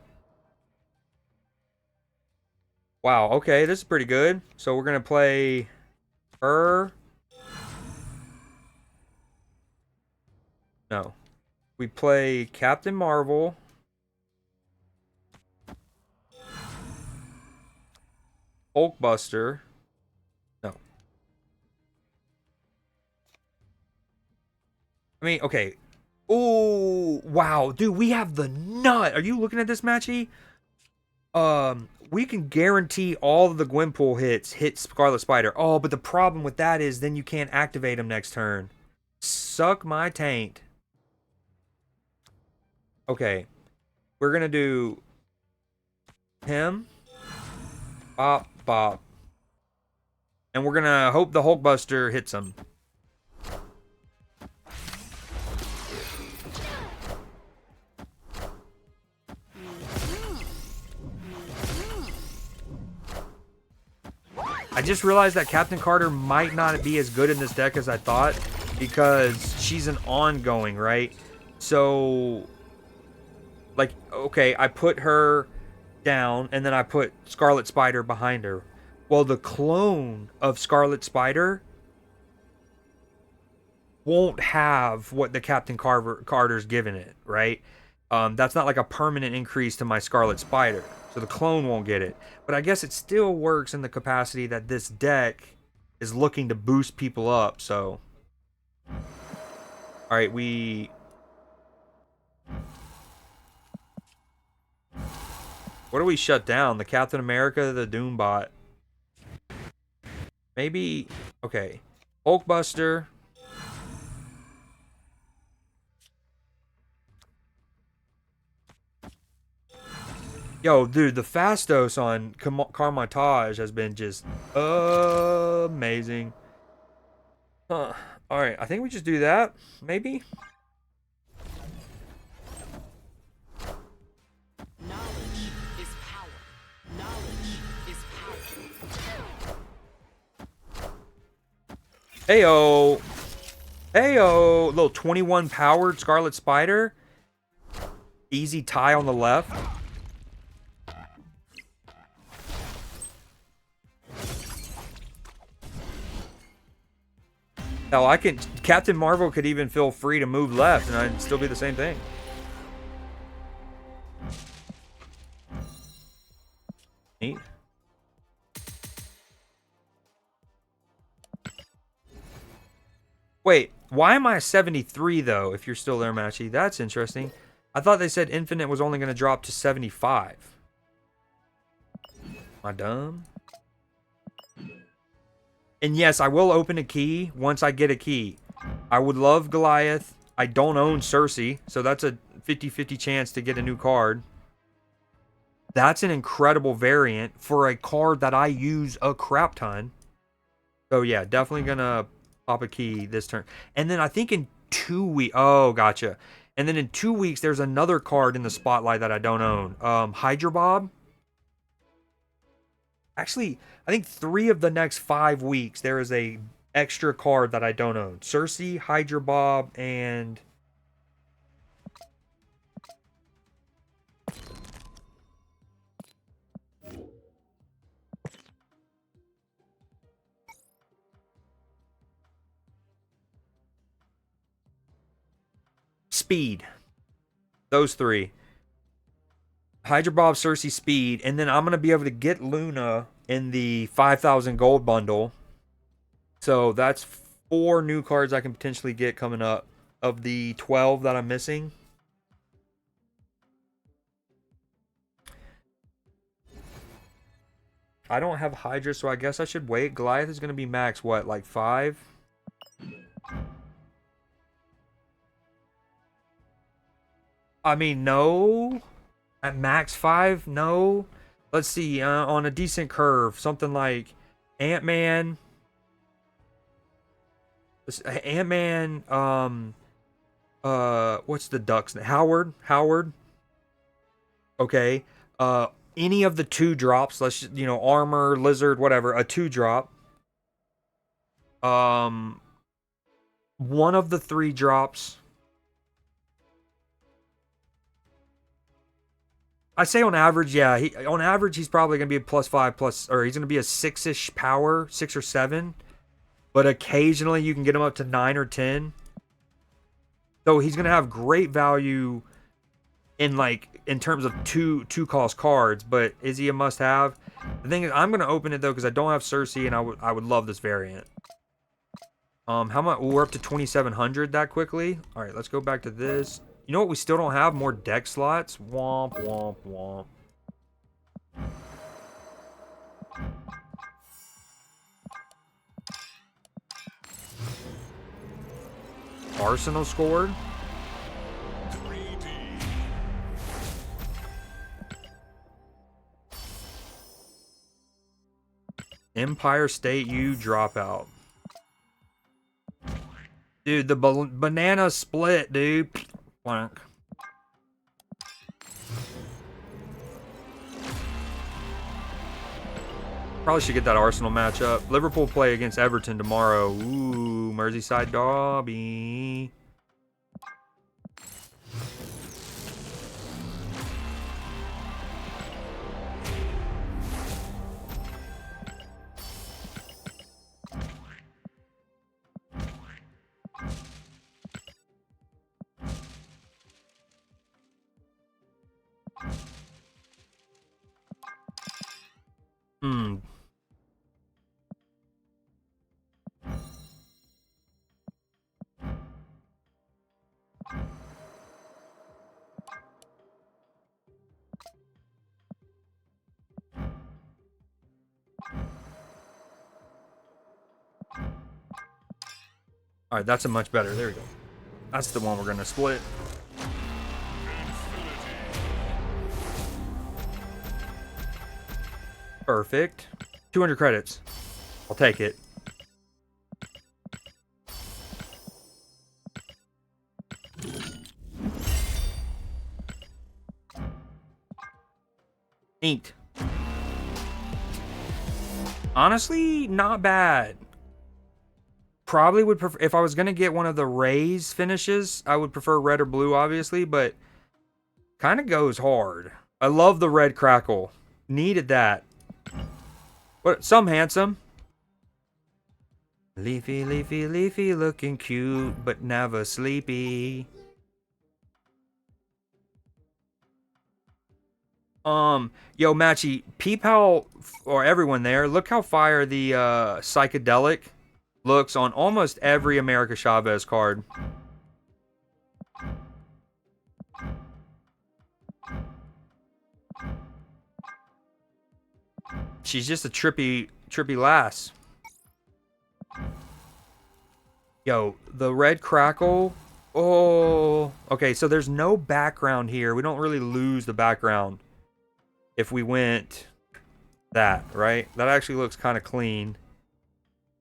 Wow, okay, this is pretty good. So we're going to play her. No. We play Captain Marvel. Hulkbuster. No. I mean, okay. Oh, wow. Dude, we have the nut. Are you looking at this, Matchy? We can guarantee all of the Gwenpool hit Scarlet Spider. Oh, but the problem with that is then you can't activate him next turn. Suck my taint. Okay. We're going to do him. Bop, bop. And we're going to hope the Hulkbuster hits him. I just realized that Captain Carter might not be as good in this deck as I thought because she's an ongoing, right? So, like, okay, I put her down and then I put Scarlet Spider behind her. Well, the clone of Scarlet Spider won't have what the Captain Carter's given it, right? That's not like a permanent increase to my Scarlet Spider. So the clone won't get it. But I guess it still works in the capacity that this deck is looking to boost people up, so... Alright, what do we shut down? The Captain America, the Doombot. Maybe... Okay. Hulkbuster. Yo, dude, the Fastos on Carmontage has been just amazing. Huh. All right, I think we just do that, maybe. Knowledge is power. Knowledge is power. Heyo. Heyo. Little 21 powered Scarlet Spider. Easy tie on the left. Hell, I can. Captain Marvel could even feel free to move left, and I'd still be the same thing. Neat. Wait, why am I 73 though? If you're still there, Matchy, that's interesting. I thought they said Infinite was only going to drop to 75. Am I dumb? And yes, I will open a key once I get a key. I would love Goliath. I don't own Cersei, so that's a 50-50 chance to get a new card. That's an incredible variant for a card that I use a crap ton. So yeah, definitely gonna pop a key this turn. And then I think in 2 weeks, oh, gotcha. And then in 2 weeks, there's another card in the spotlight that I don't own. Hydra Bob. Actually, I think 3 of the next 5 weeks, there is a extra card that I don't own. Cersei, Hydra Bob, and... Speed. Those 3. Hydra Bob, Cersei, Speed, and then I'm going to be able to get Luna in the 5,000 gold bundle. So that's 4 new cards I can potentially get coming up of the 12 that I'm missing. I don't have Hydra, so I guess I should wait. Goliath is going to be max, what, like 5? I mean, no. At max 5, no. Let's see, on a decent curve, something like Ant-Man. Ant-Man, what's the duck's name? Howard. Okay. Any of the 2 drops, let's, armor, lizard, whatever, a 2 drop. One of the 3 drops. I say on average, yeah. On average, he's probably going to be a +5 or he's going to be a 6-ish power, 6 or 7. But occasionally you can get him up to 9 or 10. So he's going to have great value in terms of two cost cards. But is he a must have? The thing is, I'm going to open it though because I don't have Cersei, and I would love this variant. How much? We're up to 2,700 that quickly. All right, let's go back to this. You know what? We still don't have more deck slots. Womp, womp, womp. Arsenal scored. Empire State U dropout. Dude, the banana split, dude. Blank. Probably should get that Arsenal matchup. Liverpool play against Everton tomorrow. Ooh, Merseyside derby. All right, that's a much better. There we go. That's the one we're going to split. Perfect. 200 credits. I'll take it. Inked. Honestly, not bad. Probably would prefer, if I was going to get one of the raise finishes, I would prefer red or blue, obviously, but kind of goes hard. I love the red crackle. Needed that. But some handsome. Leafy, leafy, leafy, looking cute, but never sleepy. Yo, Matchy, peep how, or everyone there, look how fire the psychedelic looks on almost every America Chavez card. She's just a trippy lass. Yo, the red crackle. Oh, okay, so there's no background here. We don't really lose the background if we went that, right? That actually looks kind of clean.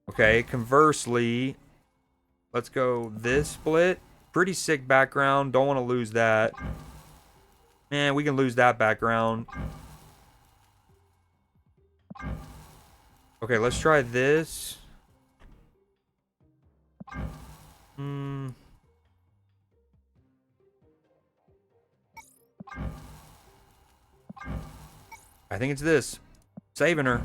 Okay, conversely, let's go this split. Pretty sick background. Don't want to lose that. Man, we can lose that background. Okay, let's try this. I think it's this. Saving her.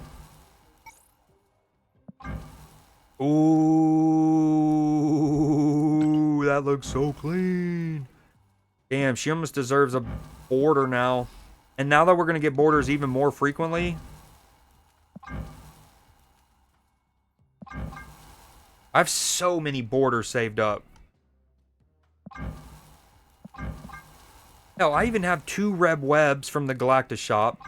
Ooh, that looks so clean. Damn, she almost deserves a border now. And now that we're going to get borders even more frequently, I have so many borders saved up. Hell, I even have 2 Reb Webs from the Galactus shop.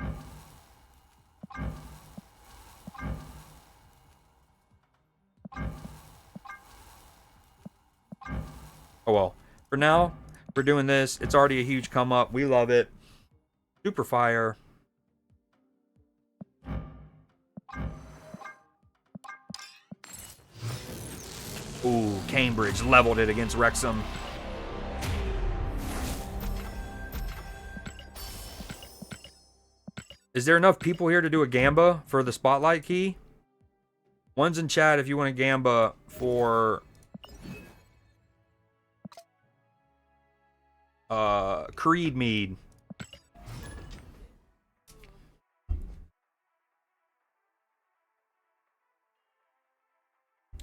Oh well. For now, we're doing this. It's already a huge come up. We love it. Super fire. Ooh, Cambridge leveled it against Wrexham. Is there enough people here to do a gamba for the spotlight key? One's in chat if you want a gamba for Creed Mead.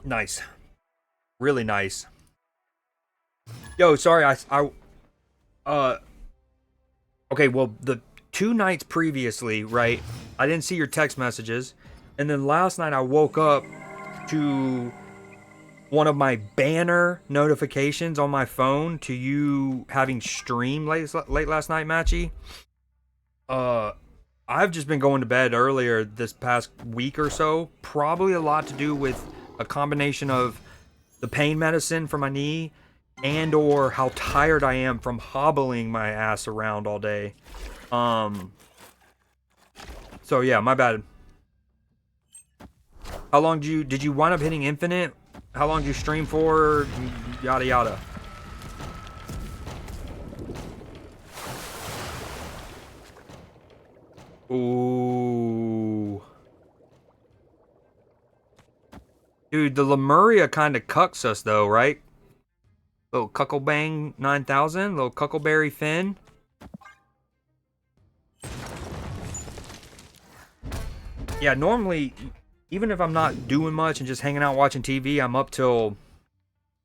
Nice. Really nice. Yo, sorry, okay, well, the 2 nights previously, right, I didn't see your text messages, and then last night I woke up to one of my banner notifications on my phone to you having streamed late last night, Matchy. I've just been going to bed earlier this past week or so, probably a lot to do with a combination of the pain medicine for my knee and or how tired I am from hobbling my ass around all day. So yeah, my bad. How long did you wind up hitting infinite? How long did you stream for? Yada yada. Ooh. Dude, the Lemuria kind of cucks us though, right? Little Cucklebang 9000, little Cuckleberry Finn. Yeah, normally, even if I'm not doing much and just hanging out watching TV, I'm up till...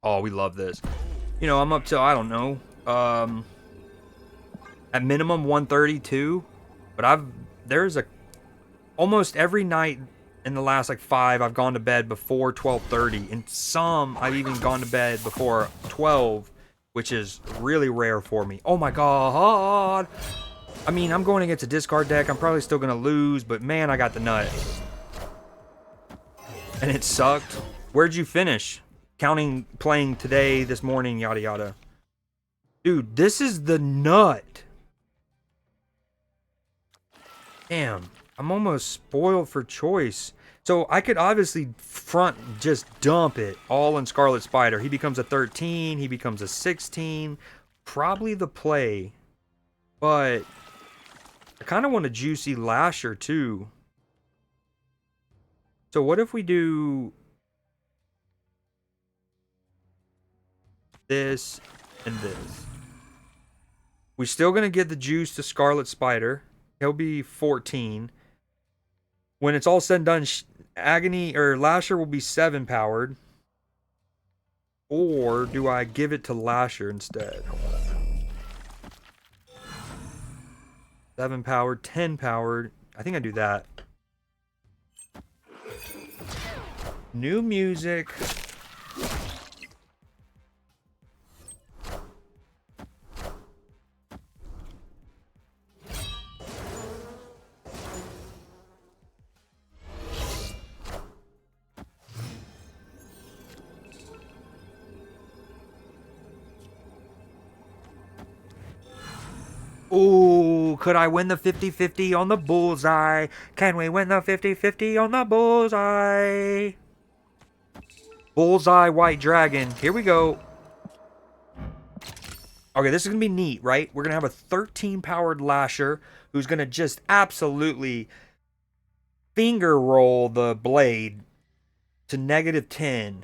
Oh, we love this. You know, I'm up till, I don't know, at minimum 1:32. But there's almost every night in the last like 5, I've gone to bed before 12:30. And some, I've even gone to bed before 12, which is really rare for me. Oh my god! I mean, I'm going against a discard deck. I'm probably still going to lose, but man, I got the nut. And it sucked. Where'd you finish? Counting, playing today, this morning, yada yada. Dude, this is the nut. Damn. I'm almost spoiled for choice. So I could obviously front just dump it all in Scarlet Spider. He becomes a 13, he becomes a 16. Probably the play. But I kind of want a juicy Lasher too. So what if we do this and this? We're still going to get the juice to Scarlet Spider. He'll be 14. When it's all said and done, Agony or Lasher will be 7 powered. Or do I give it to Lasher instead? 7 powered, 10 powered. I think I do that. New music. Ooh, could I win the 50-50 on the bullseye? Can we win the 50-50 on the bullseye? Bullseye White Dragon. Here we go. Okay, this is going to be neat, right? We're going to have a 13 powered Lasher who's going to just absolutely finger roll the blade to -10.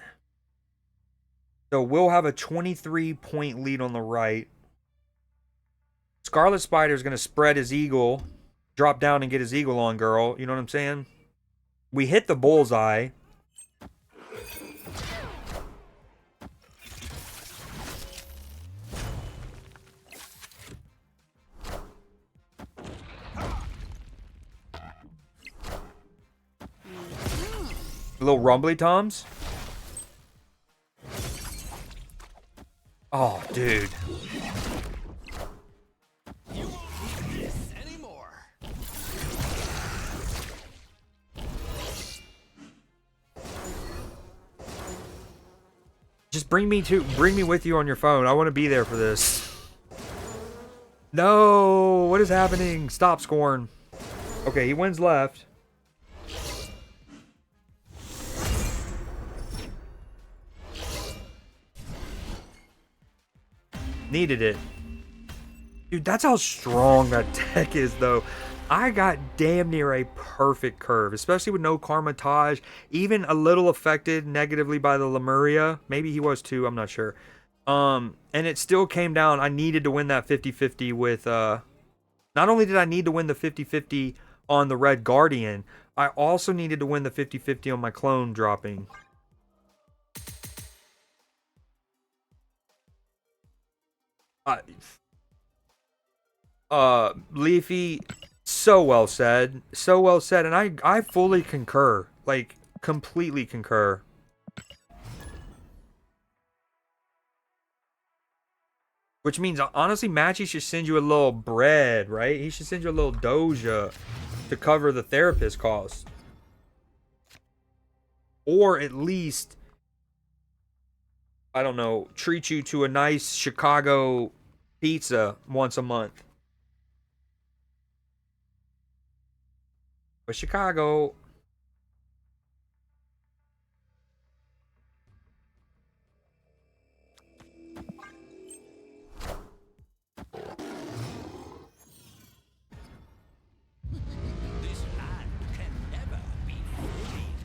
So we'll have a 23-point lead on the right. Scarlet Spider is going to spread his eagle, drop down and get his eagle on, girl. You know what I'm saying? We hit the bullseye. Little rumbly toms. Oh, dude. You won't need this anymore. Just bring me with you on your phone. I want to be there for this. No, what is happening? Stop, Scorn. Okay, he wins left. Needed it. Dude, that's how strong that deck is, though. I got damn near a perfect curve, especially with no Karmatage, even a little affected negatively by the Lemuria. Maybe he was too, I'm not sure. And it still came down. I needed to win that 50-50 with, not only did I need to win the 50-50 on the Red Guardian, I also needed to win the 50-50 on my clone dropping. Leafy, so well said. So well said. And I fully concur. Like, completely concur. Which means, honestly, Matchy should send you a little bread, right? He should send you a little doja to cover the therapist costs. Or at least, I don't know, treat you to a nice Chicago pizza once a month. But Chicago...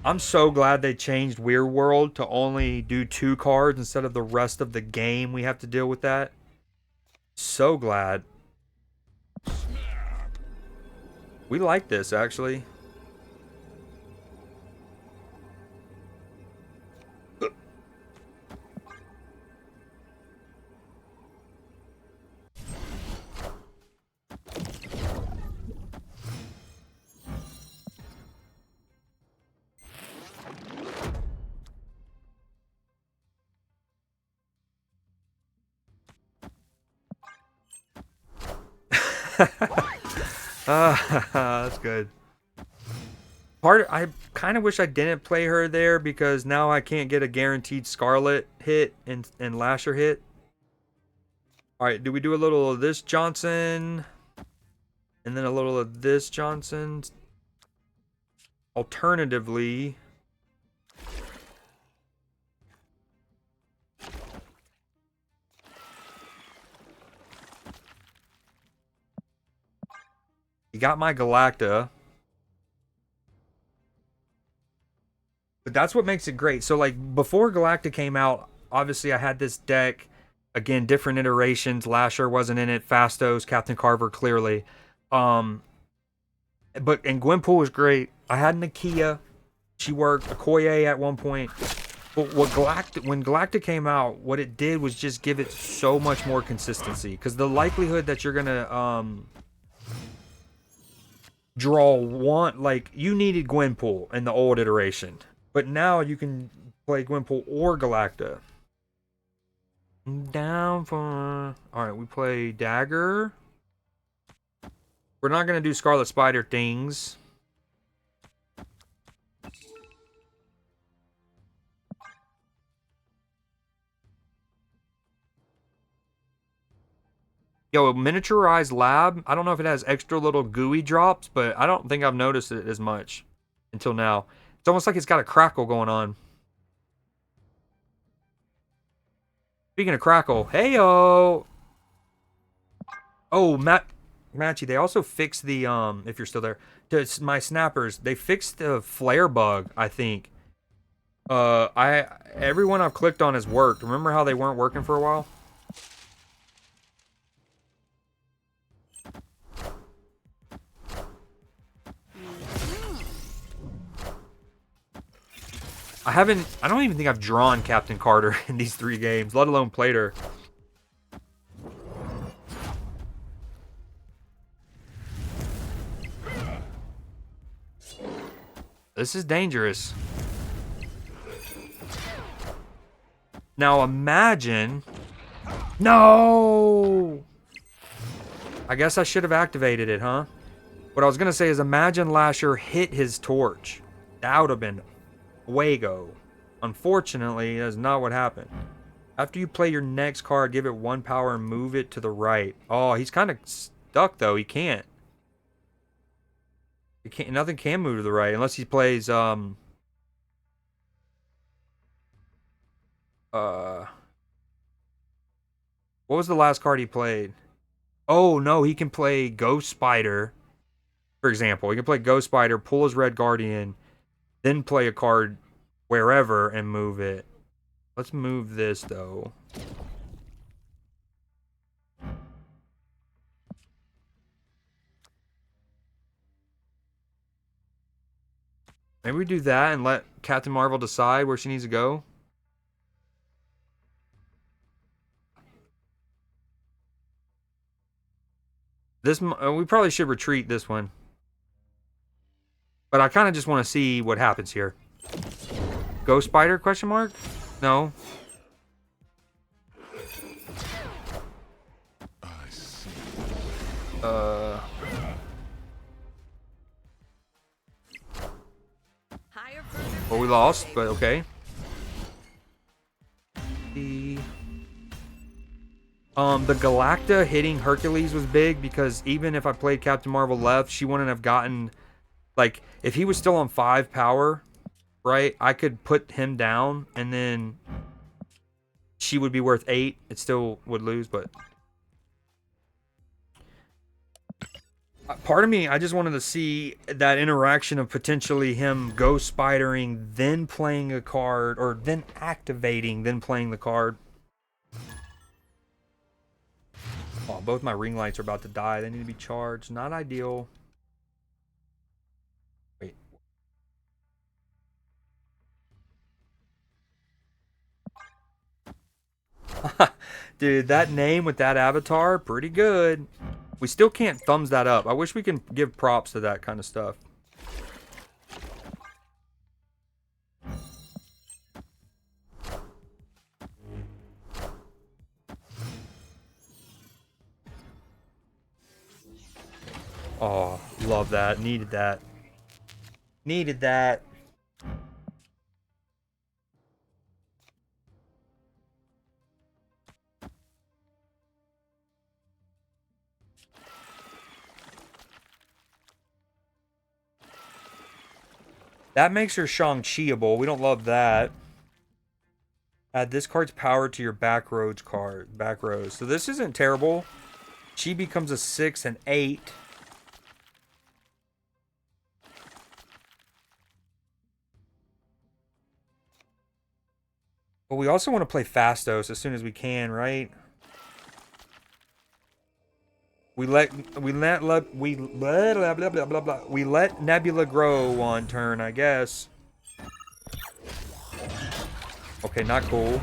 I'm so glad they changed Weird World to only do 2 cards instead of the rest of the game we have to deal with that. So glad. We like this, actually. That's good. I kind of wish I didn't play her there because now I can't get a guaranteed Scarlet hit and Lasher hit. Alright, do we do a little of this Johnson? And then a little of this Johnson? Alternatively, you got my Galacta. But that's what makes it great. So like before Galacta came out, obviously I had this deck. Again, different iterations. Lasher wasn't in it. Fastos, Captain Carver, clearly. Um, and Gwenpool was great. I had Nakia. She worked. Okoye at one point. But when Galacta came out, what it did was just give it so much more consistency. Because the likelihood that you're gonna draw one, like you needed Gwenpool in the old iteration, but now you can play Gwenpool or Galacta. Down for. Alright, we play Dagger. We're not going to do Scarlet Spider things. Yo, a miniaturized lab. I don't know if it has extra little gooey drops, but I don't think I've noticed it as much until now. It's almost like it's got a crackle going on. Speaking of crackle, hey-o! Oh, Matchy, they also fixed the, if you're still there, my snappers, they fixed the flare bug, I think. Everyone I've clicked on has worked. Remember how they weren't working for a while? I don't even think I've drawn Captain Carter in these 3 games, let alone played her. This is dangerous. Now imagine... No! I guess I should have activated it, huh? What I was going to say is imagine Lasher hit his torch. That would have been Wago. Unfortunately, that's not what happened. After you play your next card, give it 1 power and move it to the right. Oh, he's kind of stuck, though. He can't. Nothing can move to the right unless he plays, what was the last card he played? Oh, no, he can play Ghost Spider, for example. He can play Ghost Spider, pull his Red Guardian, then play a card wherever and move it. Let's move this, though. Maybe we do that and let Captain Marvel decide where she needs to go. We probably should retreat this one. But I kind of just want to see what happens here. Ghost Spider, question mark? No. Well, we lost, but okay. The Galacta hitting Hercules was big because even if I played Captain Marvel left, she wouldn't have gotten, like, if he was still on 5 power, right, I could put him down and then she would be worth 8. It still would lose, but part of me, I just wanted to see that interaction of potentially him ghost spidering, then playing a card, or then activating, then playing the card. Oh, both my ring lights are about to die. They need to be charged. Not ideal. Wait. Dude, that name with that avatar, pretty good. We still can't thumbs that up. I wish we can give props to that kind of stuff. Oh, love that. Needed that. Needed that. That makes her Shang-Chi-able. We don't love that. Add this card's power to your back rows card. Back rows. So this isn't terrible. She becomes a 6 and 8. But we also want to play Fastos as soon as we can, right? We let Nebula grow one turn, I guess. Okay, not cool.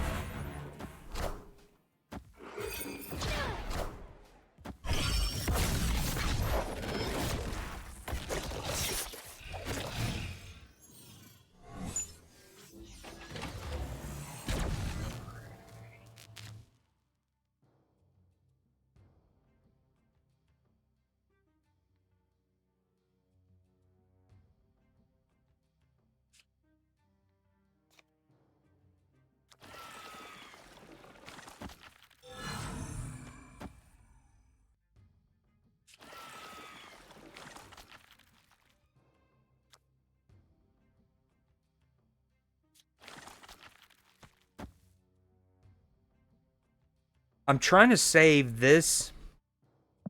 I'm trying to save this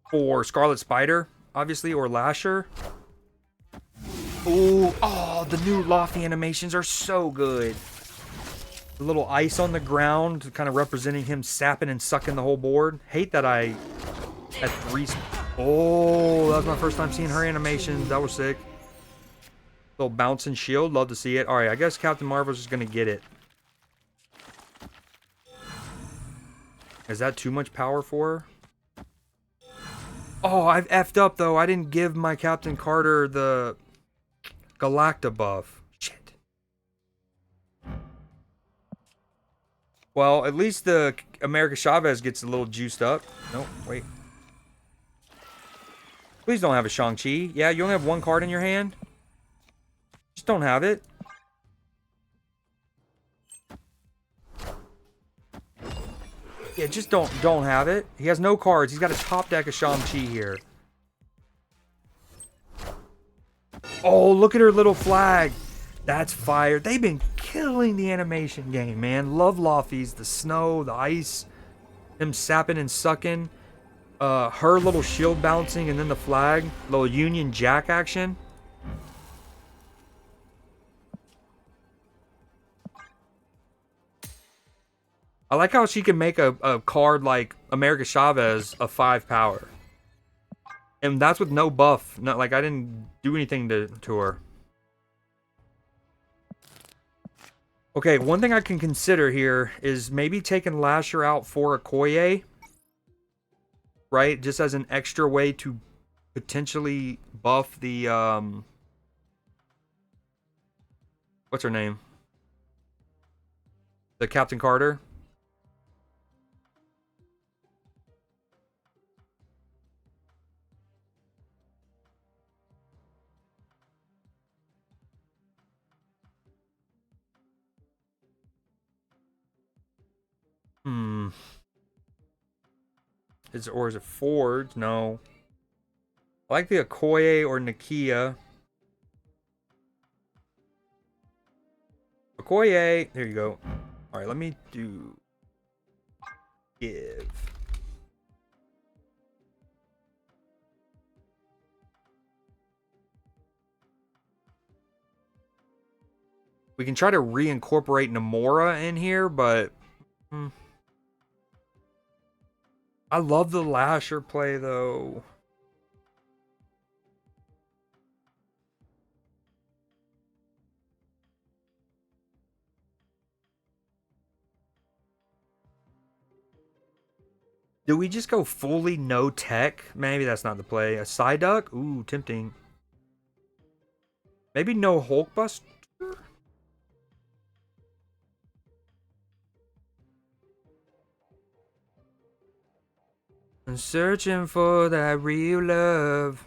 for Scarlet Spider, obviously, or Lasher. Ooh, oh, the new Lofty animations are so good. The little ice on the ground, kind of representing him sapping and sucking the whole board. Hate that I had 3... Oh, that was my first time seeing her animations. That was sick. Little bouncing shield. Love to see it. Alright, I guess Captain Marvel's just going to get it. Is that too much power for her? Oh, I've effed up, though. I didn't give my Captain Carter the Galacta buff. Shit. Well, at least the America Chavez gets a little juiced up. Nope, wait. Please don't have a Shang-Chi. Yeah, you only have one card in your hand? Just don't have it. Yeah, just don't have it. He has no cards. He's got a top deck of Shang-Chi here. Oh, look at her little flag. That's fire. They've been killing the animation game, man. Love Lofties, the snow, the ice, him sapping and sucking. Her little shield bouncing, and then the flag. Little Union Jack action. I like how she can make a card like America Chavez a 5 power. And that's with no buff. Not like I didn't do anything to her. Okay, one thing I can consider here is maybe taking Lasher out for Okoye. Right? Just as an extra way to potentially buff the what's her name? The Captain Carter. Hmm. Or is it Ford? No. I like the Okoye or Nakia. Okoye. There you go. Alright, let me do... Give. We can try to reincorporate Namora in here, but... I love the Lasher play, though. Do we just go fully no tech? Maybe that's not the play. A Psyduck? Ooh, tempting. Maybe no Hulkbuster? I'm searching for that real love.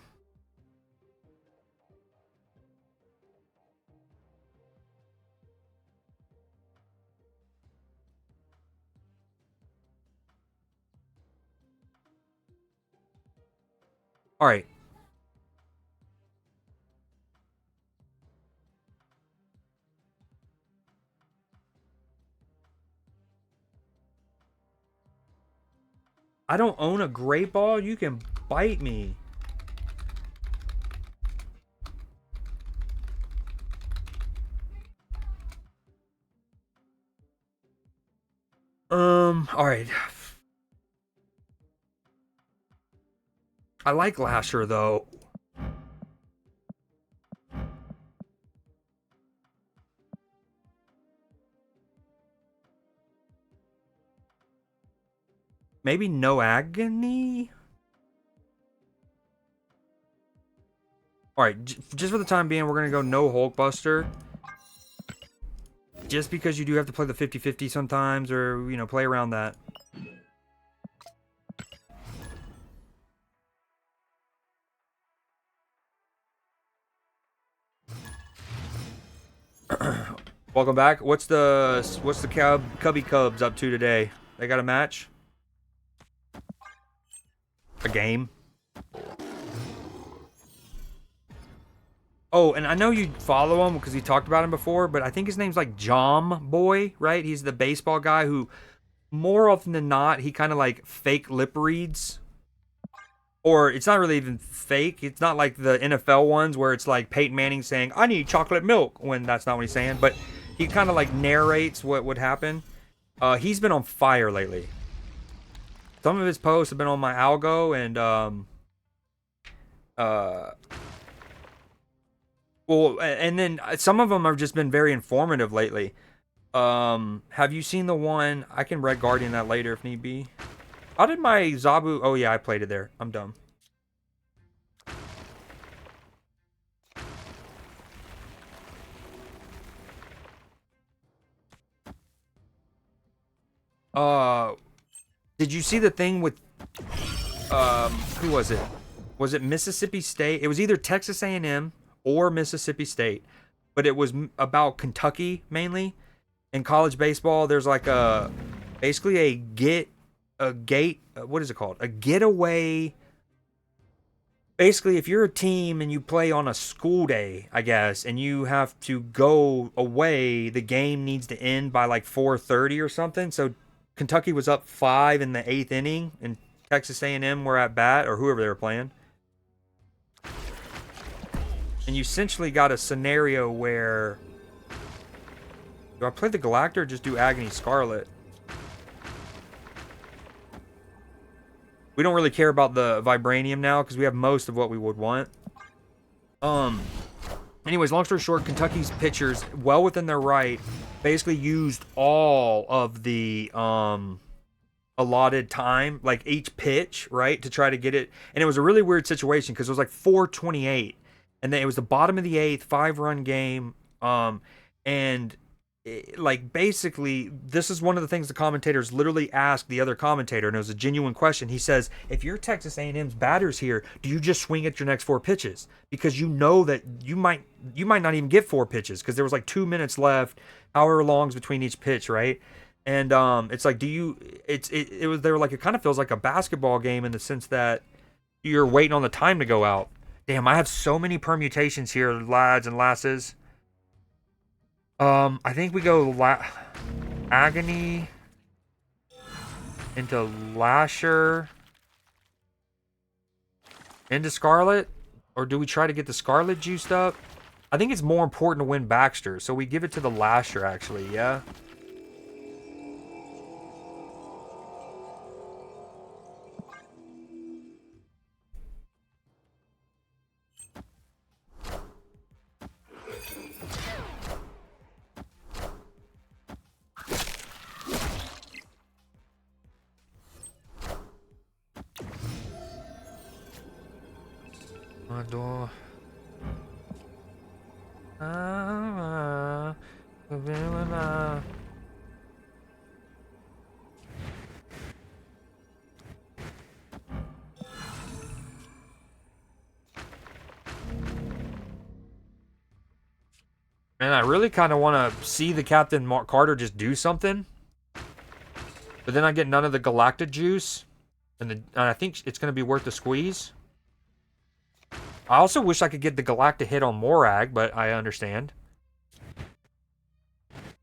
Alright. I don't own a great ball. You can bite me. All right. I like Lasher though. Maybe no agony. All right, just for the time being, we're gonna go no Hulkbuster. Just because you do have to play the 50-50 sometimes, or you know, play around that. Welcome back. What's the Cubby Cubs up to today? They got a match? A game? Oh, and I know you follow him because he talked about him before, but I think his name's like Jom Boy, right? He's the baseball guy who, more often than not, he kind of like fake lip reads. Or it's not really even fake. It's not like the NFL ones where it's like Peyton Manning saying, I need chocolate milk, when that's not what he's saying. But he kind of like narrates what would happen. He's been on fire lately. Some of his posts have been on my algo, and well, and then some of them have just been very informative lately. Have you seen the one? I can Red Guardian that later if need be. How did my Zabu? Oh yeah, I played it there. I'm dumb. Did you see the thing with who was it? Was it Mississippi State? It was either Texas A&M or Mississippi State, but it was about Kentucky mainly. In college baseball, there's like a basically what is it called? A getaway. Basically, if you're a team and you play on a school day, I guess, and you have to go away, the game needs to end by like 4:30 or something. So Kentucky was up 5 in the 8th inning, and Texas A&M were at bat, or whoever they were playing. And you essentially got a scenario where, do I play the Galactor or just do Agony Scarlet? We don't really care about the Vibranium now because we have most of what we would want. Anyways, long story short, Kentucky's pitchers, well within their right, basically used all of the allotted time, like each pitch, right, to try to get it. And it was a really weird situation because it was like 4:28, and then it was the bottom of the 8th, 5-run game, and like basically this is one of the things the commentators literally asked the other commentator, and it was a genuine question. He says, if you're Texas A&M's batters here, do you just swing at your next 4 pitches, because you know that you might not even get 4 pitches because there was like 2 minutes left, however long's between each pitch, right? And it's like, it was, they were like, it kind of feels like a basketball game in the sense that you're waiting on the time to go out. Damn, I have so many permutations here, lads and lasses. I think we go Agony into Lasher into Scarlet, or do we try to get the Scarlet juiced up? I think it's more important to win Baxter, so we give it to the Lasher actually, yeah? Door. Man, I really kind of want to see the Captain Mark Carter just do something. But then I get none of the Galactic juice. And I think it's going to be worth the squeeze. I also wish I could get the Galactic hit on Morag, but I understand.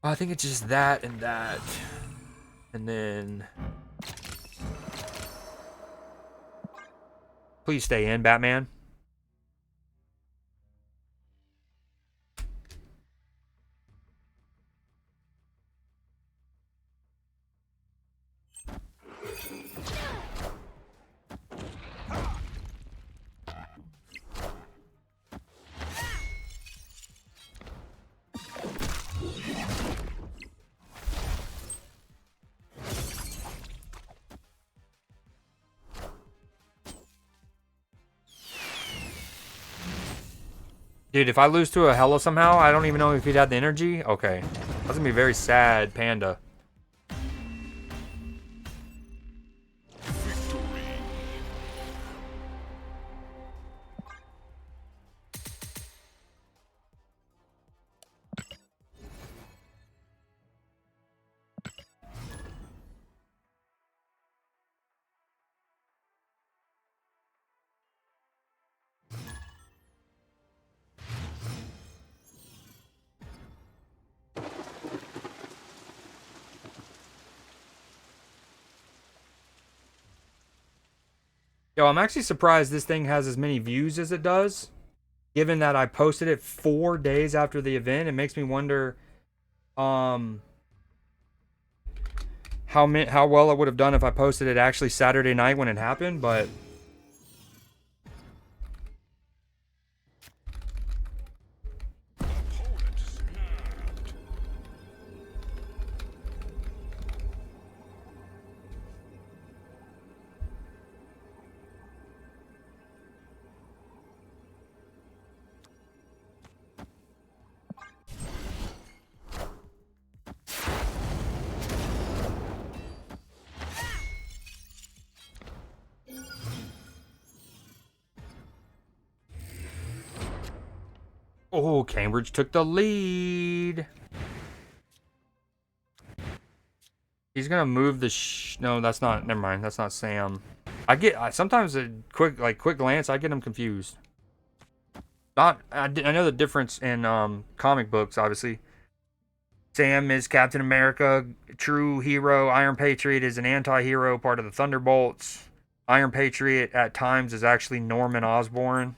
I think it's just that and that. And then... Please stay in, Batman. Dude, if I lose to a Hella somehow, I don't even know if he'd have the energy. Okay. That's gonna be very sad, Panda. Yo, I'm actually surprised this thing has as many views as it does. Given that I posted it 4 days after the event, it makes me wonder how well it would have done if I posted it actually Saturday night when it happened, but oh, Cambridge took the lead. He's gonna move the no, that's not. Never mind. That's not Sam. Sometimes a quick glance, I get him confused. I know the difference in comic books. Obviously, Sam is Captain America, true hero. Iron Patriot is an anti-hero, part of the Thunderbolts. Iron Patriot at times is actually Norman Osborn.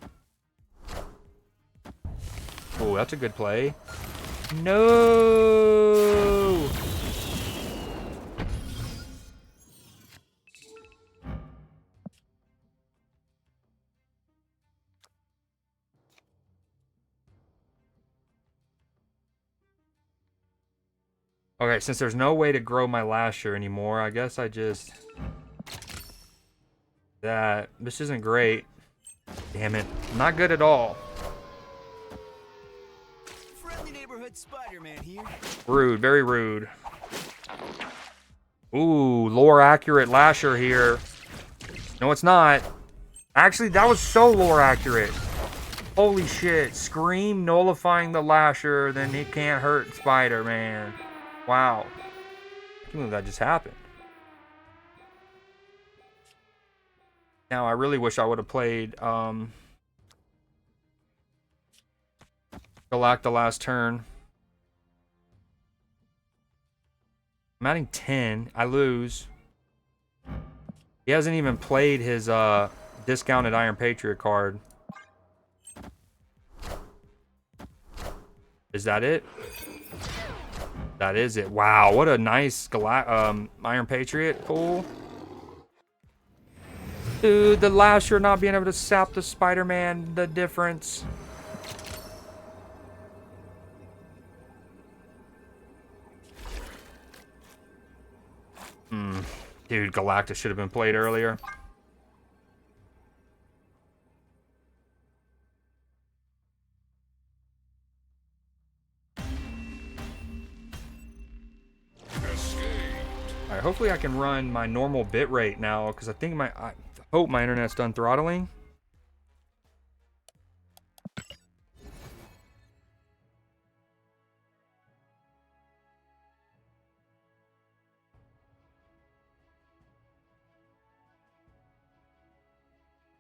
Oh, that's a good play. No. Okay, since there's no way to grow my lasher anymore, I guess I just... This isn't great. Damn it. Not good at all. Friendly neighborhood Spider-Man here. Rude, very rude. Ooh, lore accurate lasher here. No, it's not. Actually, that was so lore accurate. Holy shit. Scream nullifying the lasher, then it can't hurt Spider-Man. Wow. I can't believe that just happened. Now, I really wish I would have played Galacta last turn. I'm adding 10. I lose. He hasn't even played his discounted Iron Patriot card. Is that it? That is it. Wow, what a nice Iron Patriot pull. Dude, the lasher not being able to sap the Spider-Man, the difference. Dude, Galacta should have been played earlier. Alright, hopefully I can run my normal bitrate now, because I hope my internet's done throttling.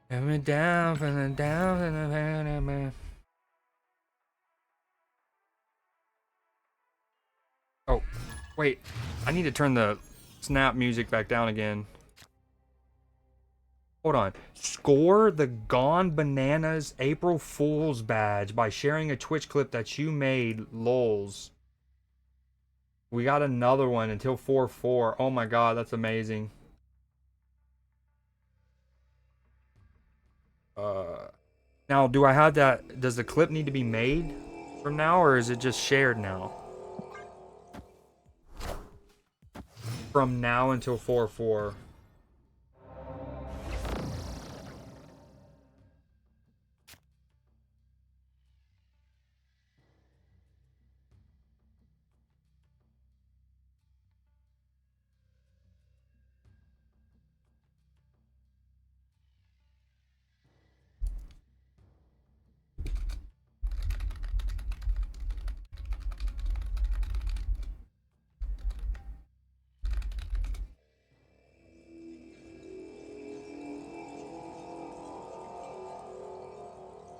Coming down from the down from the man. Oh, wait. I need to turn the snap music back down again. Hold on. Score the Gone Bananas April Fool's badge by sharing a Twitch clip that you made. Lols. We got another one until 4-4. Oh my god, that's amazing. Now, do I have that? Does the clip need to be made from now, or is it just shared now? From now until 4-4.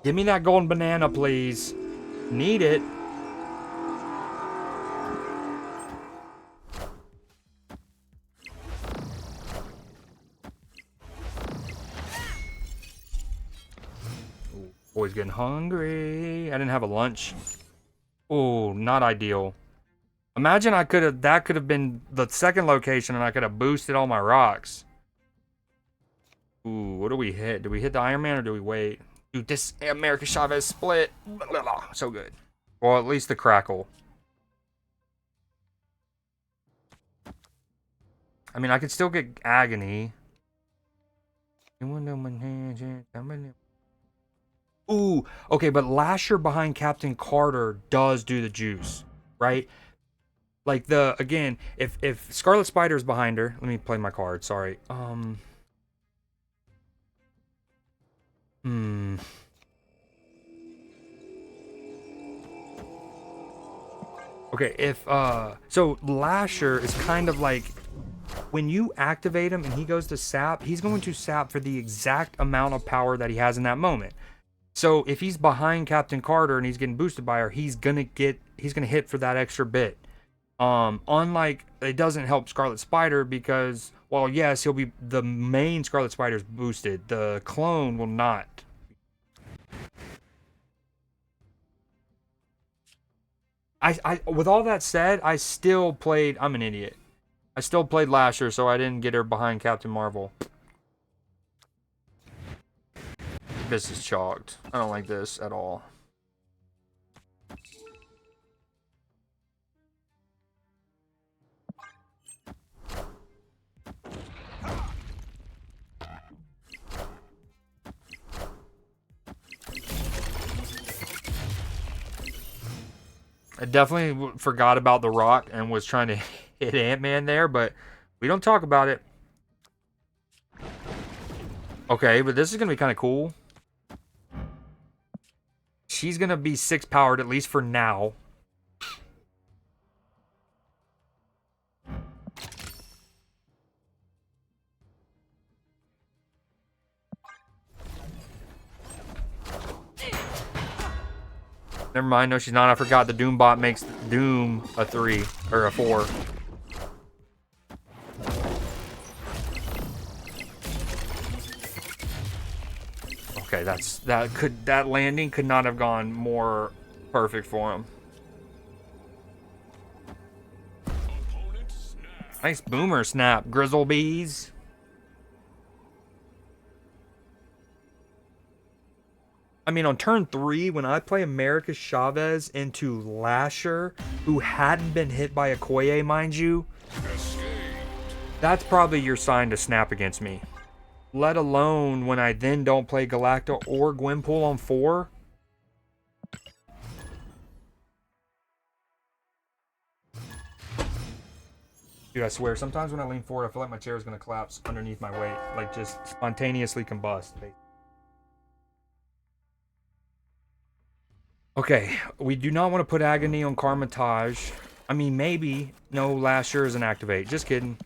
Give me that golden banana, please. Need it. Ooh, boy's getting hungry. I didn't have a lunch. Oh, not ideal. Imagine that could have been the second location and I could have boosted all my rocks. Ooh, what do we hit? Do we hit the Iron Man or do we wait? Dude, this America Chavez split. So good. Well, at least the crackle. I mean, I could still get agony. Ooh, okay, but Lasher behind Captain Carter does do the juice, right? Like again, if Scarlet Spider's behind her, let me play my card, sorry. Okay, so Lasher is kind of like when you activate him and he goes to sap, he's going to sap for the exact amount of power that he has in that moment. So if he's behind Captain Carter and he's getting boosted by her, he's gonna hit for that extra bit. Unlike, it doesn't help Scarlet Spider because, well, yes, he'll be the main Scarlet Spider's boosted. The clone will not. I with all that said, I still played. I'm an idiot. I still played Lasher, so I didn't get her behind Captain Marvel. This is chalked. I don't like this at all. I definitely forgot about the rock and was trying to hit Ant-Man there, but we don't talk about it. Okay, but this is going to be kind of cool. She's going to be 6 powered, at least for now. Never mind, no, she's not. I forgot the Doombot makes Doom a 3 or a 4. Okay, that landing could not have gone more perfect for him. Nice boomer snap, Grizzlebees. I mean, on turn 3, when I play America Chavez into Lasher, who hadn't been hit by a Koye, mind you, that's probably your sign to snap against me. Let alone when I then don't play Galacta or Gwenpool on 4. Dude, I swear, sometimes when I lean forward, I feel like my chair is going to collapse underneath my weight. Like, just spontaneously combust. Okay, we do not want to put Agony on Carmitage. I mean, maybe. No, Lasher is an activate. Just kidding.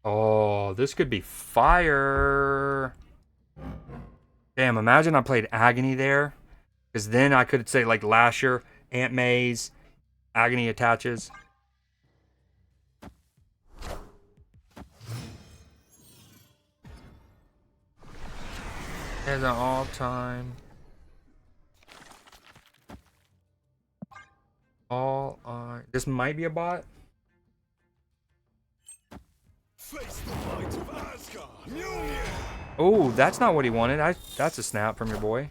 Oh, this could be fire. Damn, imagine I played Agony there. Because then I could say like Lasher, Aunt May's, Agony attaches. As an all-time. All on. This might be a bot. Face the might of Asgard. Oh, that's not what he wanted. That's a snap from your boy.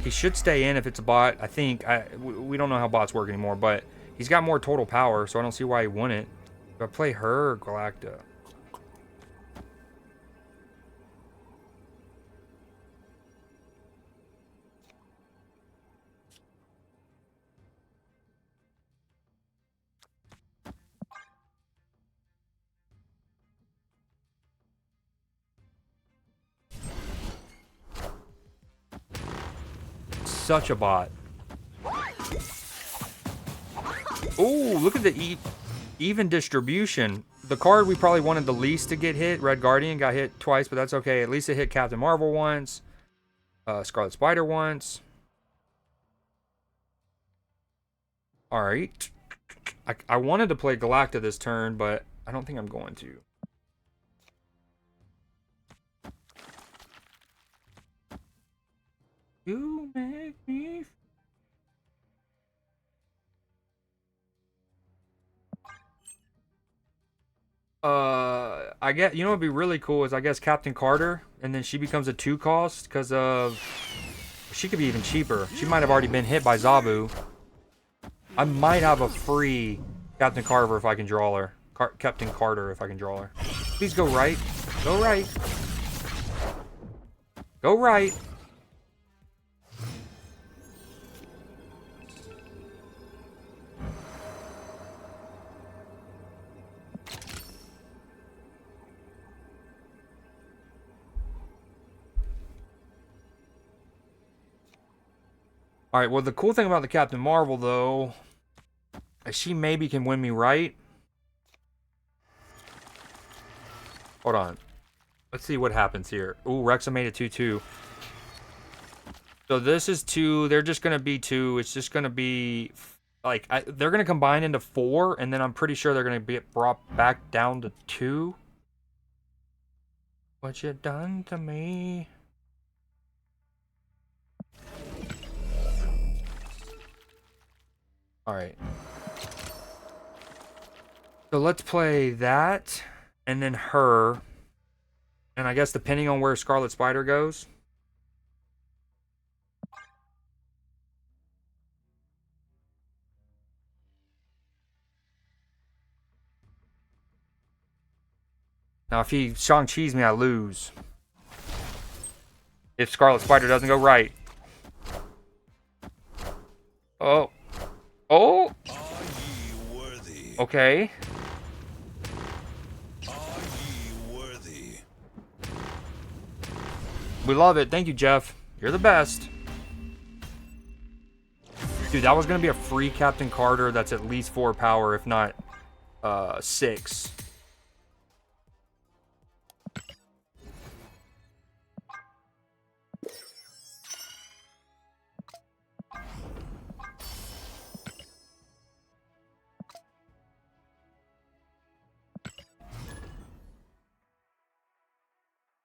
He should stay in if it's a bot. I think. We don't know how bots work anymore, but he's got more total power, so I don't see why he wouldn't. Do I play her or Galacta? Such a bot. Oh, look at the even distribution. The card we probably wanted the least to get hit, Red Guardian, got hit twice, but that's okay. At least it hit Captain Marvel once, Scarlet Spider once. All right. I wanted to play Galacta this turn, but I don't think I'm going to. You make me. I get. You know what'd be really cool is I guess Captain Carter, and then she becomes a 2 cost because of. She could be even cheaper. She might have already been hit by Zabu. I might have a free Captain Carver if I can draw her. Captain Carter if I can draw her. Please go right. Go right. Go right. Alright, well the cool thing about the Captain Marvel though is she maybe can win me right. Hold on. Let's see what happens here. Ooh, Rexa made it 2-2. So this is 2. They're just going to be 2. It's just going to be... Like, they're going to combine into 4. And then I'm pretty sure they're going to be brought back down to 2. What you done to me? Alright. So let's play that. And then her. And I guess depending on where Scarlet Spider goes. Now if he Shang-Chi's me, I lose. If Scarlet Spider doesn't go right. Oh. Oh! Okay. We love it. Thank you, Jeff. You're the best. Dude, that was going to be a free Captain Carter that's at least 4 power, if not 6.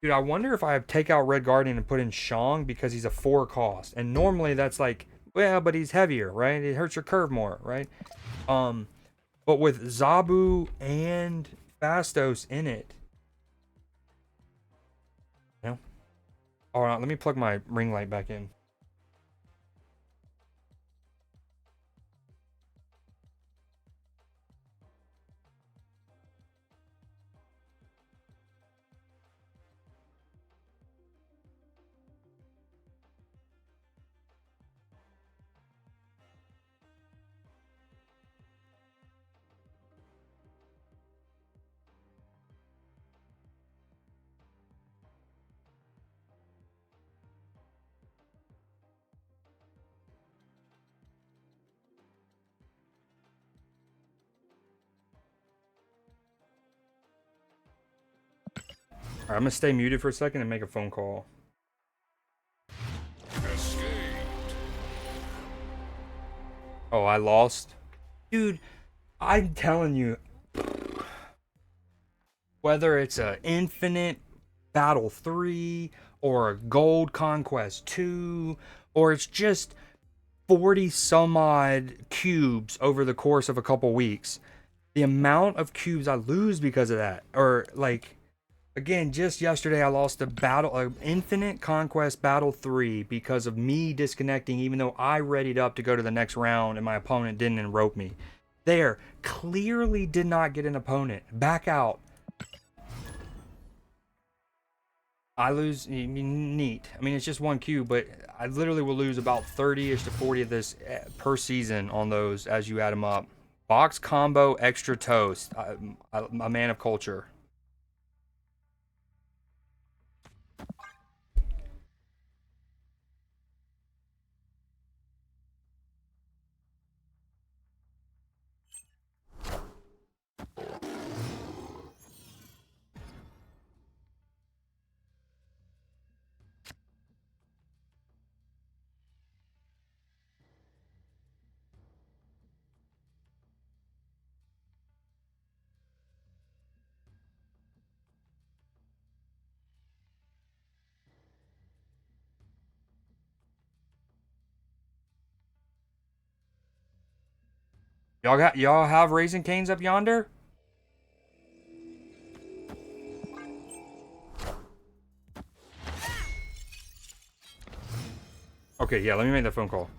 Dude, I wonder if I take out Red Guardian and put in Shang because he's a 4 cost. And normally that's like, well, but he's heavier, right? It hurts your curve more, right? But with Zabu and Fastos in it. You know? All right, let me plug my ring light back in. All right, I'm going to stay muted for a second and make a phone call. Oh, I lost. Dude, I'm telling you, whether it's a Infinite Battle 3 or a Gold Conquest 2 or it's just 40 some odd cubes over the course of a couple weeks, the amount of cubes I lose because of that, or like, again, just yesterday I lost Infinite Conquest Battle 3 because of me disconnecting even though I readied up to go to the next round and my opponent didn't enrope me. There, clearly did not get an opponent. Back out. I lose, neat. I mean, it's just one cube, but I literally will lose about 30-ish to 40 of this per season on those as you add them up. Box combo extra toast. I'm a man of culture. Y'all have Raising Canes up yonder? Okay, yeah, let me make that phone call.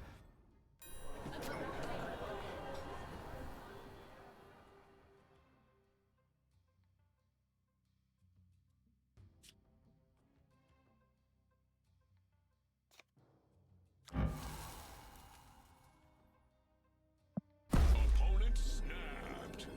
Opponent snapped.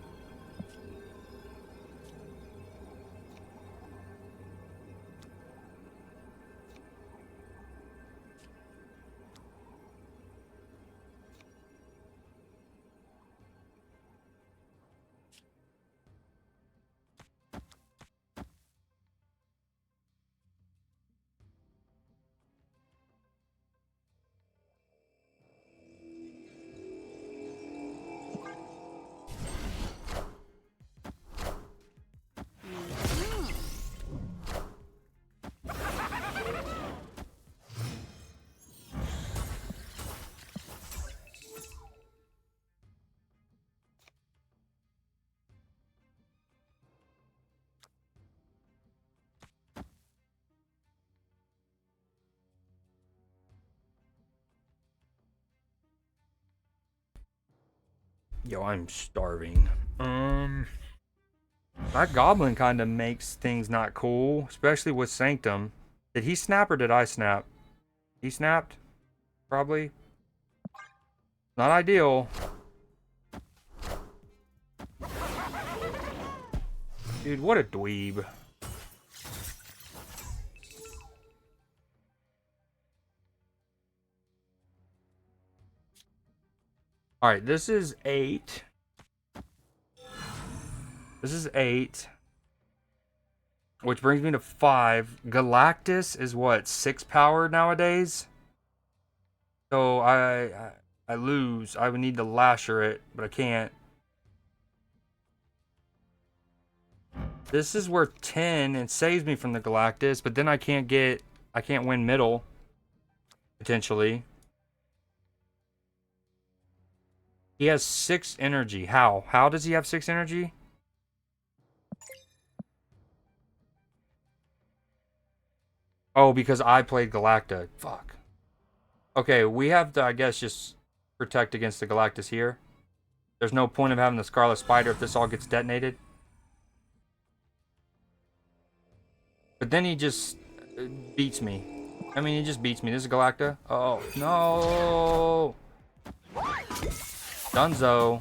Yo, I'm starving. That goblin kind of makes things not cool, especially with Sanctum. Did he snap or did I snap? He snapped? Probably. Not ideal. Dude, what a dweeb. Alright, this is 8. This is 8. Which brings me to 5. Galactus is what, 6 powered nowadays? So I lose. I would need to lasher it, but I can't. This is worth 10 and saves me from the Galactus, but then I can't win middle. Potentially. He has 6 energy. How? How does he have 6 energy? Oh, because I played Galacta. Fuck. Okay, we have to, I guess, just protect against the Galactus here. There's no point of having the Scarlet Spider if this all gets detonated. But then he just beats me. I mean, he just beats me. This is Galacta. Oh, no. Dunzo.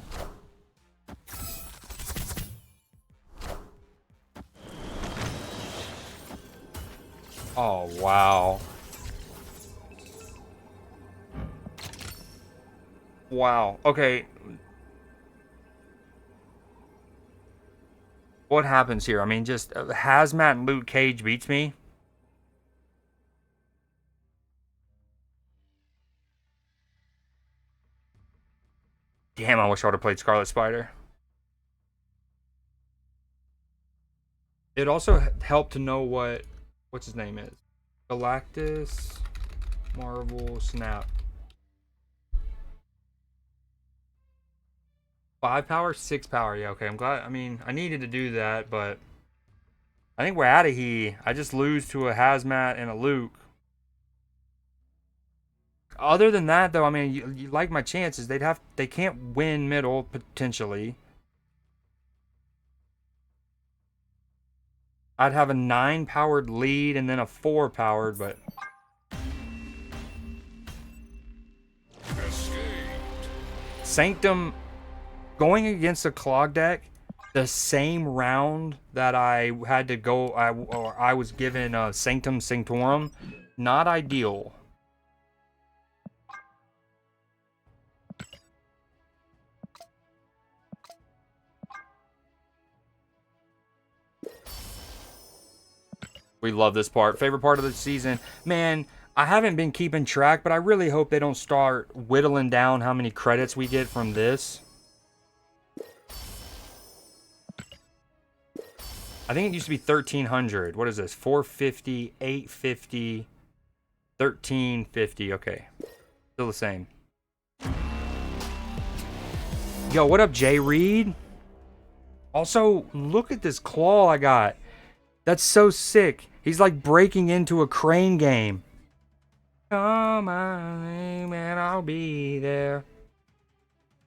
Oh, wow. Wow. Okay. What happens here? I mean, just Hazmat and Luke Cage beats me. Damn, I wish I would have played Scarlet Spider. It also helped to know what's his name is. Galactus, Marvel, Snap. 5 power, 6 power. Yeah, okay. I'm glad. I mean, I needed to do that, but I think we're out of here. I just lose to a Hazmat and a Luke. Other than that, though, I mean, you like my chances. They can't win middle potentially. I'd have a 9 powered lead and then a 4 powered, but Escaped. Sanctum going against a clog deck, the same round that I had to go, I was given Sanctum Sanctorum, not ideal. We love this part. Favorite part of the season. Man, I haven't been keeping track, but I really hope they don't start whittling down how many credits we get from this. I think it used to be 1,300. What is this? 450, 850, 1,350. Okay. Still the same. Yo, what up, Jay Reed? Also, look at this claw I got. That's so sick. He's like breaking into a crane game. Come on, man, I'll be there.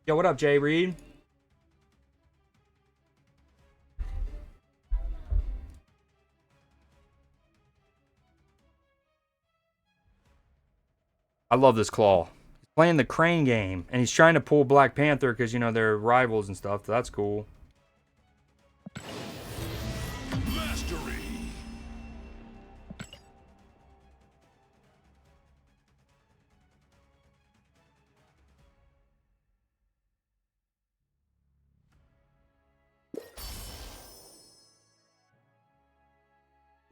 Yo, what up, Jay Reed? I love this claw. He's playing the crane game, and he's trying to pull Black Panther because, you know, they're rivals and stuff. So that's cool. Mastery.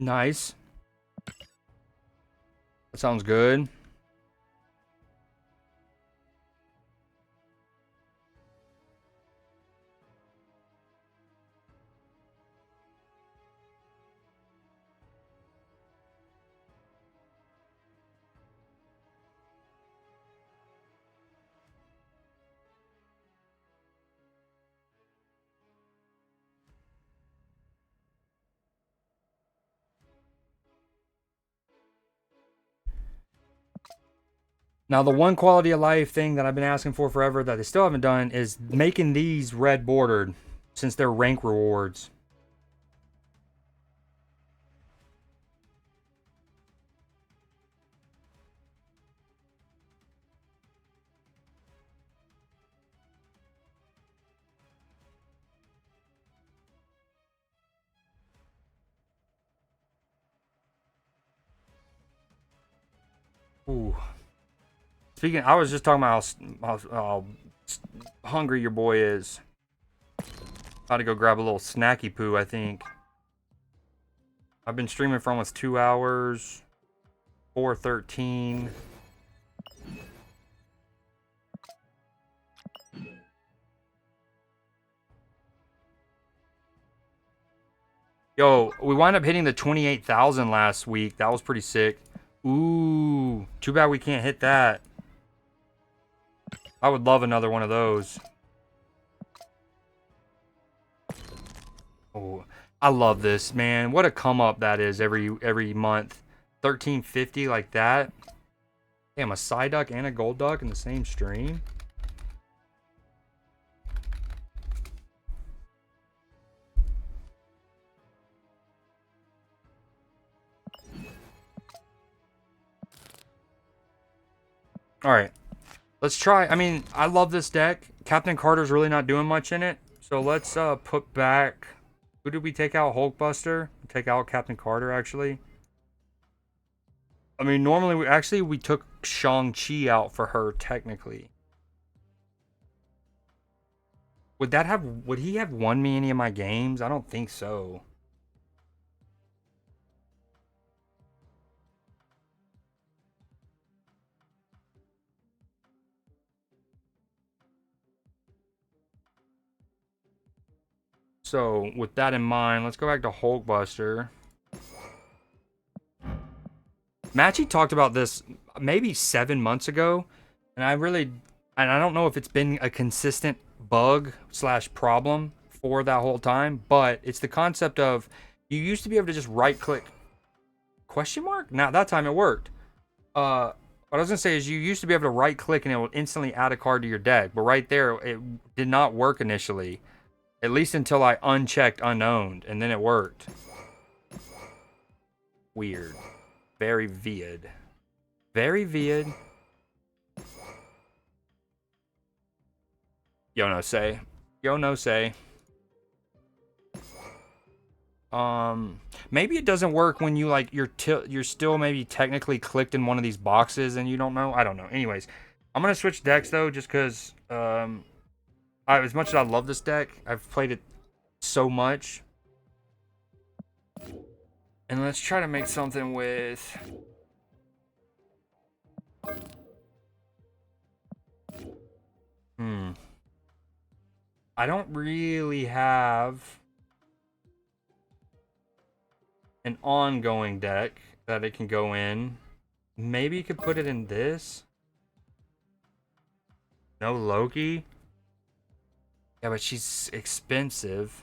Nice. That sounds good. Now, the one quality of life thing that I've been asking for forever that they still haven't done is making these red bordered since they're rank rewards. Ooh. Speaking, I was just talking about how hungry your boy is. About to go grab a little snacky poo, I think. I've been streaming for almost 2 hours. 4:13. Yo, we wound up hitting the 28,000 last week. That was pretty sick. Ooh, too bad we can't hit that. I would love another one of those. Oh, I love this, man. What a come up that is every month. 1,350 like that. Damn, a Psyduck and a Golduck in the same stream. All right, let's try. I mean, I love this deck. Captain Carter's really not doing much in it. So let's put back. Who did we take out? Hulkbuster. Take out Captain Carter, actually. I mean, normally we took Shang-Chi out for her, technically. Would he have won me any of my games? I don't think so. So with that in mind, let's go back to Hulkbuster. Matchy talked about this maybe 7 months ago, and I don't know if it's been a consistent bug slash problem for that whole time, but it's the concept of you used to be able to just right click question mark. Now that time it worked. What I was gonna say is you used to be able to right click and it will instantly add a card to your deck, but right there it did not work initially, at least until I unchecked unowned, and then it worked. Weird. Very weird. Very weird. Yo no say. Yo no say. Maybe it doesn't work when you like you're still maybe technically clicked in one of these boxes and you don't know. I don't know. Anyways, I'm gonna switch decks though, just because as much as I love this deck, I've played it so much. And let's try to make something with I don't really have an ongoing deck that it can go in. Maybe you could put it in this. No Loki. Yeah, but she's expensive.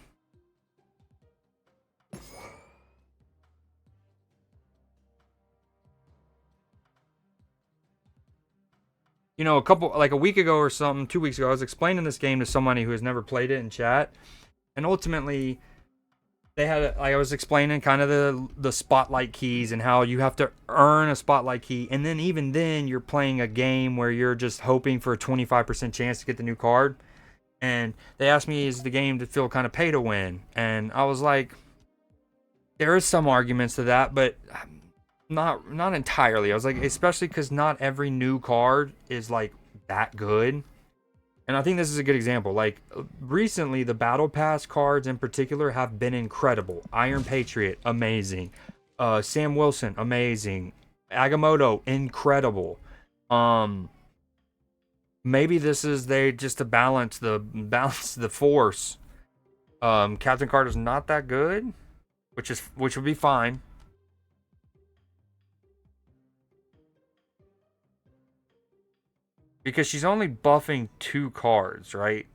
You know, a week ago or something, 2 weeks ago, I was explaining this game to somebody who has never played it in chat. And ultimately, they had, like, I was explaining kind of the spotlight keys and how you have to earn a spotlight key. And then even then, you're playing a game where you're just hoping for a 25% chance to get the new card. And they asked me, is the game to feel kind of pay to win? And I was like, there is some arguments to that, but not entirely. I was like, especially because not every new card is like that good. And I think this is a good example. Like recently, the Battle Pass cards in particular have been incredible. Iron Patriot, amazing. Sam Wilson, amazing. Agamotto, incredible. Maybe this is they just to balance the force. Captain Carter's not that good, which would be fine. Because she's only buffing 2 cards, right?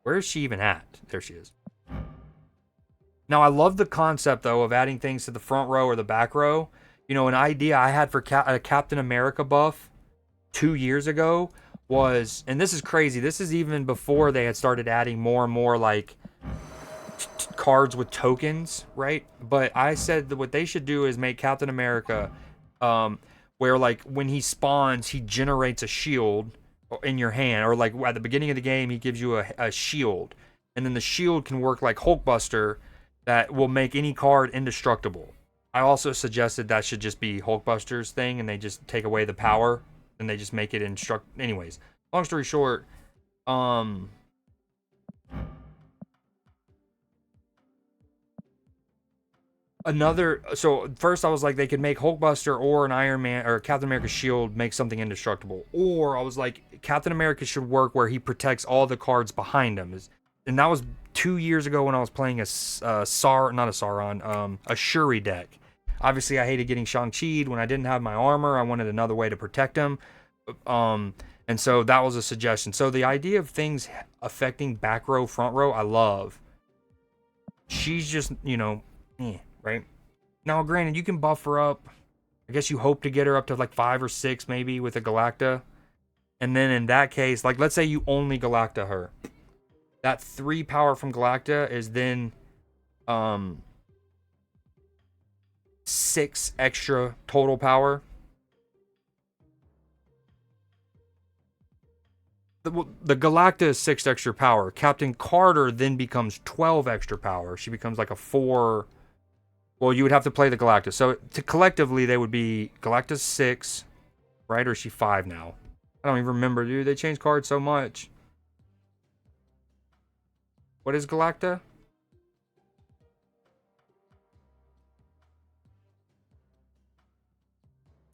Where is she even at? There she is. Now, I love the concept, though, of adding things to the front row or the back row. You know, an idea I had for a Captain America buff 2 years ago was, and this is crazy, this is even before they had started adding more and more, like, cards with tokens, right? But I said that what they should do is make Captain America... where like when he spawns, he generates a shield in your hand, or like at the beginning of the game, he gives you a shield, and then the shield can work like Hulkbuster, that will make any card indestructible. I also suggested that should just be Hulkbuster's thing, and they just take away the power, and they just make it Anyways, long story short, so first I was like they could make Hulkbuster or an Iron Man or Captain America shield make something indestructible, or I was like Captain America should work where he protects all the cards behind him. And that was 2 years ago when I was playing a Shuri deck. Obviously I hated getting Shang-Chi'd when I didn't have my armor. I wanted another way to protect him, and so that was a suggestion. So the idea of things affecting back row, front row, I love. She's just, right? Now, granted, you can buff her up. I guess you hope to get her up to like 5 or 6 maybe with a Galacta. And then in that case, like let's say you only Galacta her. That 3 power from Galacta is then 6 extra total power. The Galacta is 6 extra power. Captain Carter then becomes 12 extra power. She becomes like a 4... Well, you would have to play the Galactus. So collectively, they would be Galactus 6, right? Or is she 5 now? I don't even remember, dude. They changed cards so much. What is Galacta?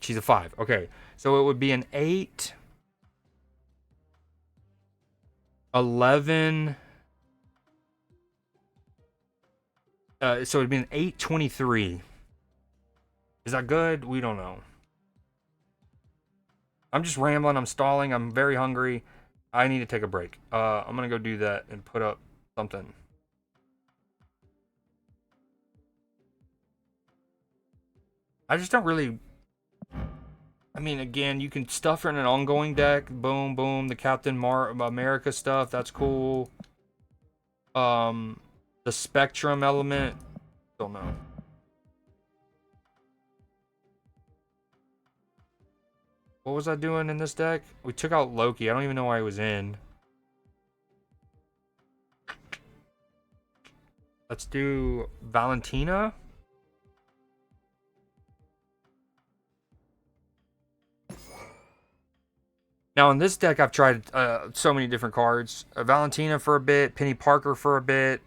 She's a 5. Okay. So it would be an 8, 11. So it'd be an 823. Is that good? We don't know. I'm just rambling. I'm stalling. I'm very hungry. I need to take a break. I'm gonna go do that and put up something. I just don't really. I mean, again, you can stuff her in an ongoing deck. Boom, boom. The Captain America stuff. That's cool. The Spectrum element. Don't know. What was I doing in this deck? We took out Loki. I don't even know why he was in. Let's do Valentina. Now in this deck, I've tried so many different cards. Valentina for a bit, Penny Parker for a bit,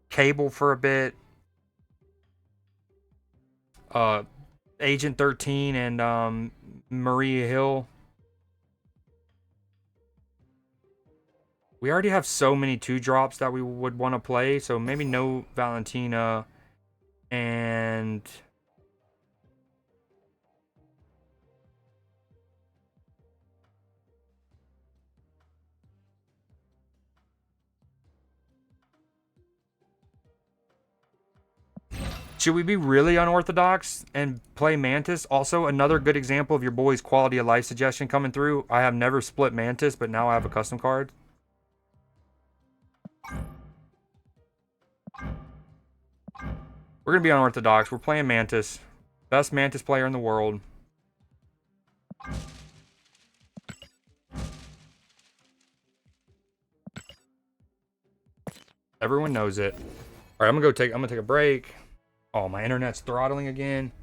Cable for a bit, uh, Agent 13 and Maria Hill. We already have so many 2-drops that we would want to play, so maybe no Valentina and... Should we be really unorthodox and play Mantis? Also, another good example of your boy's quality of life suggestion coming through. I have never split Mantis, but now I have a custom card. We're going to be unorthodox. We're playing Mantis. Best Mantis player in the world. Everyone knows it. All right, I'm going to take a break. Oh, my internet's throttling again.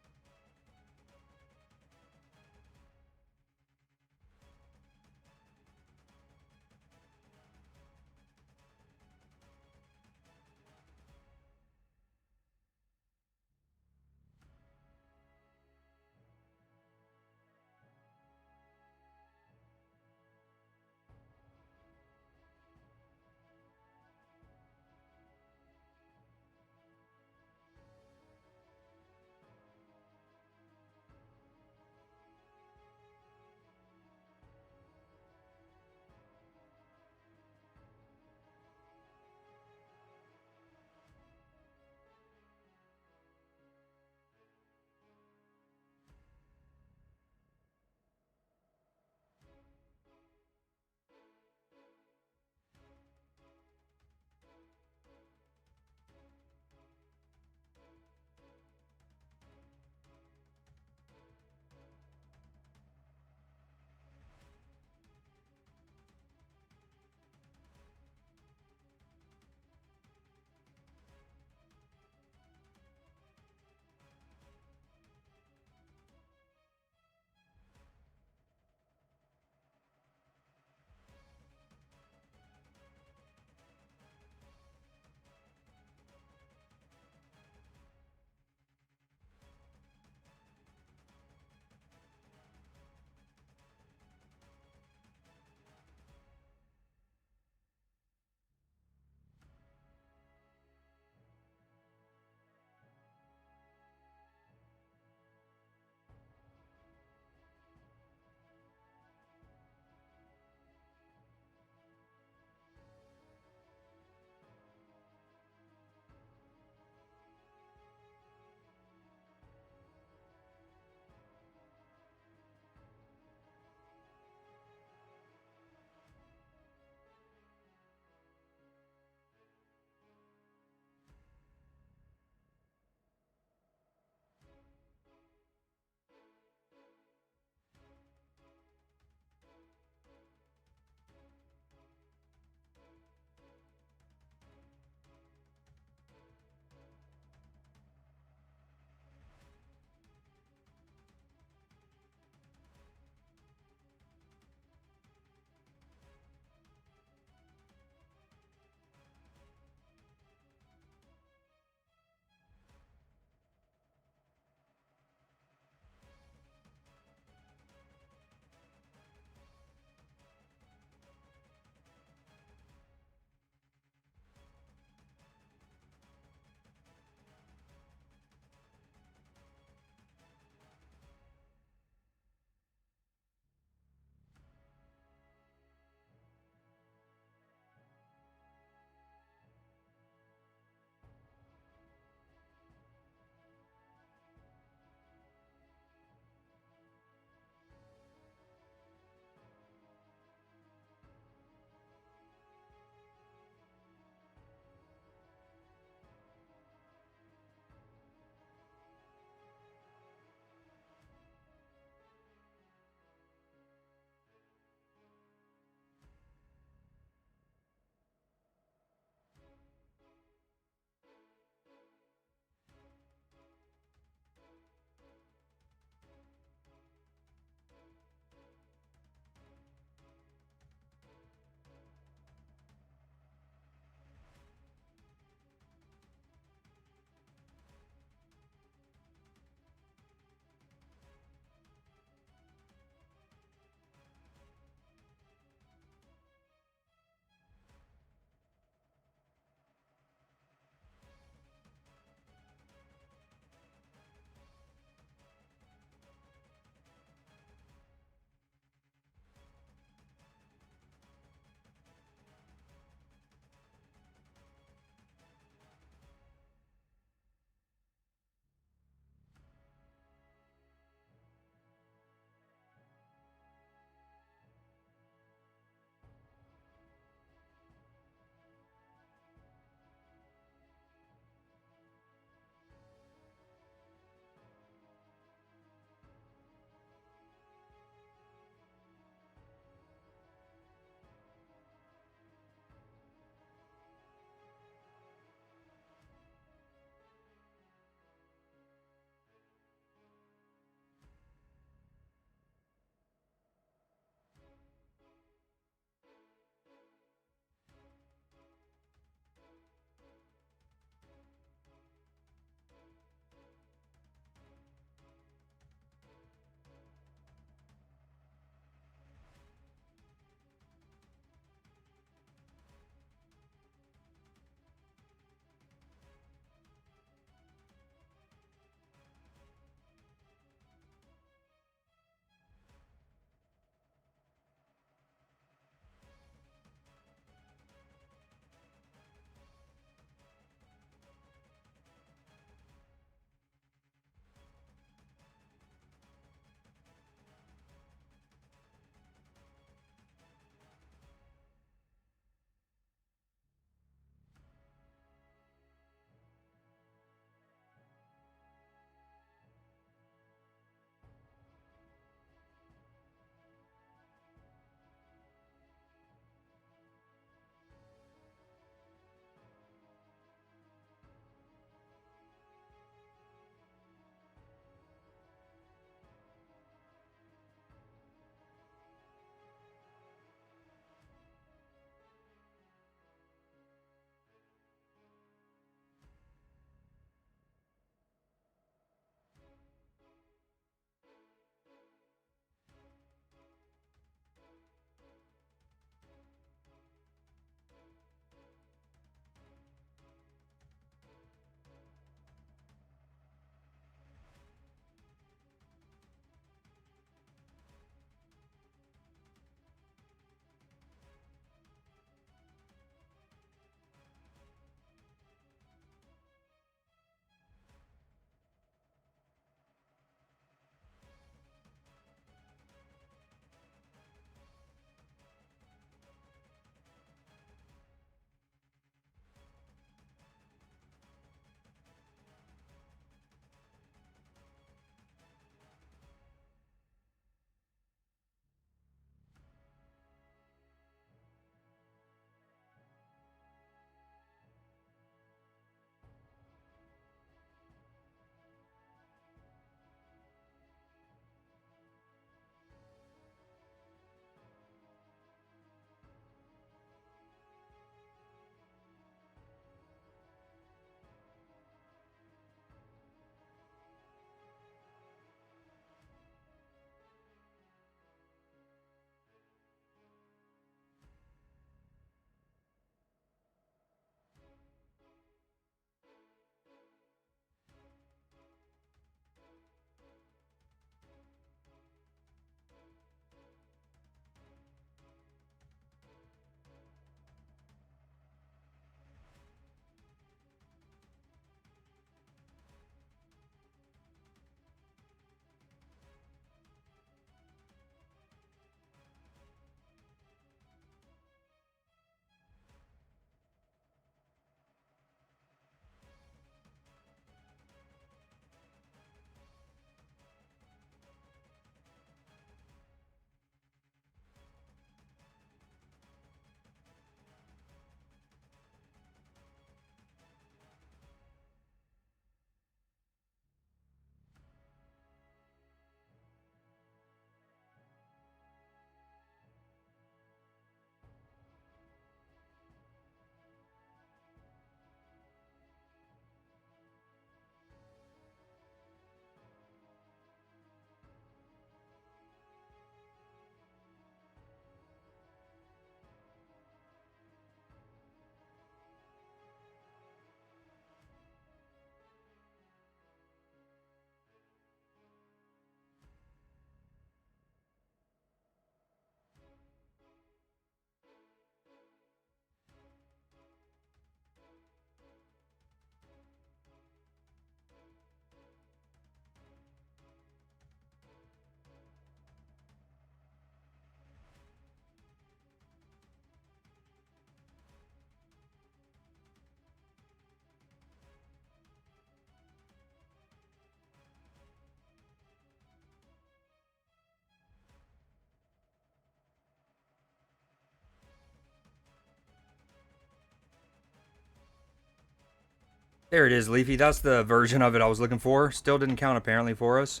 There it is, Leafy. That's the version of it I was looking for. Still didn't count apparently for us.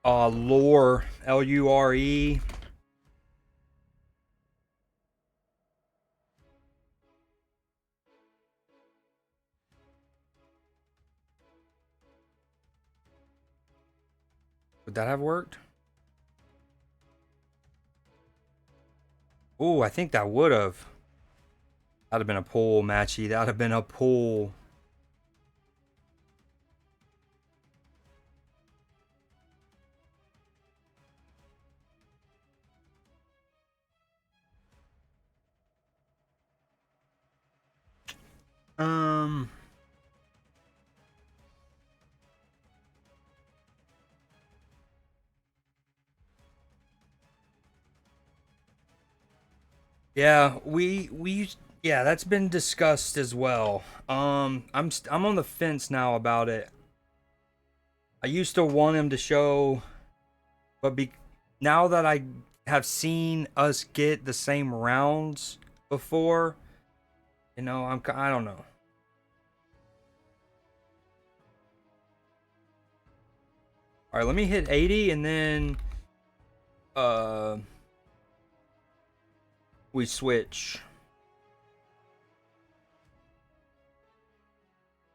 Lure. Lure. Would that have worked? Ooh, I think that would have. That'd have been a pull, Matchy. That'd have been a pull. Um. Yeah, yeah, that's been discussed as well. I'm on the fence now about it. I used to want him to show, but now that I have seen us get the same rounds before, I don't know. All right, let me hit 80 and then uh we switch.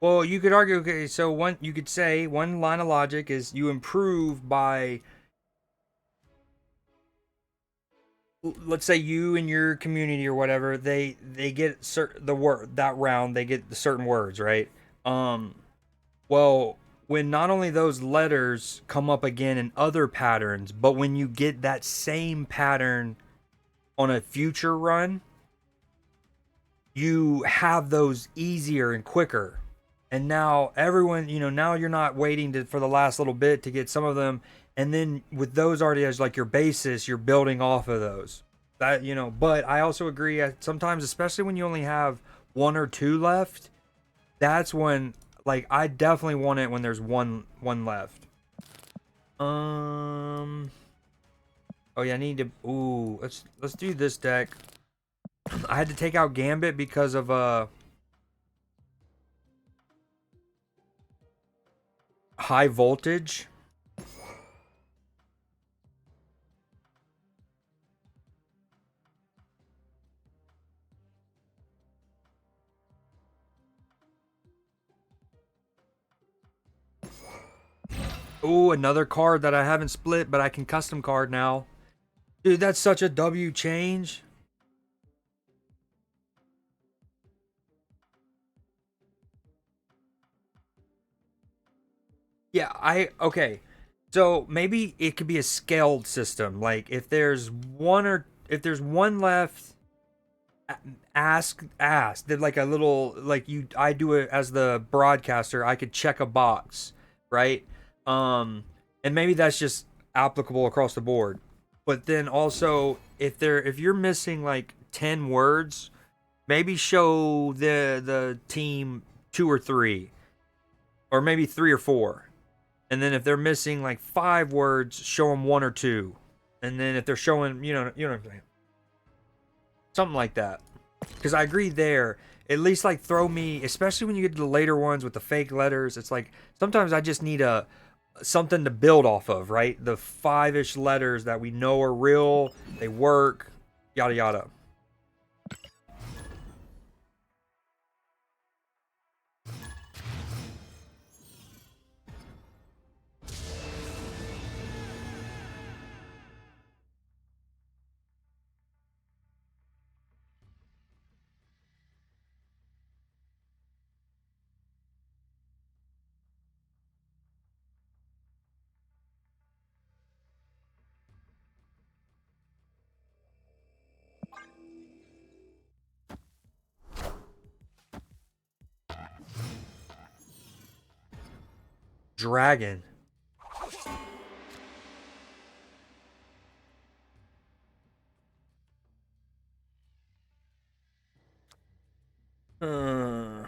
Well, you could argue, okay, so you could say one line of logic is you improve by, let's say you and your community or whatever, they get the word that round, they get the certain words, right? Um well, when not only those letters come up again in other patterns, but when you get that same pattern on a future run, you have those easier and quicker. And now everyone, now you're not waiting for the last little bit to get some of them. And then with those already as like your basis, you're building off of those. But I also agree sometimes, especially when you only have one or two left, that's when, like, I definitely want it when there's one left. Um. Oh yeah, I need to. Ooh, let's do this deck. I had to take out Gambit because of high voltage. Ooh, another card that I haven't split, but I can custom card now. Dude, that's such a W change. Yeah, okay. So maybe it could be a scaled system. Like if there's one left, ask. Did like a little like I do it as the broadcaster. I could check a box, right? Um, and maybe that's just applicable across the board. But then also, if you're missing like 10 words, maybe show the team two or three, or maybe three or four. And then if they're missing like 5 words, show them one or two. And then if they're showing, what I'm saying, something like that. Because I agree there. At least like throw me, especially when you get to the later ones with the fake letters. It's like sometimes I just need a something to build off of, right? The five-ish letters that we know are real, they work, yada yada. Dragon. Uh,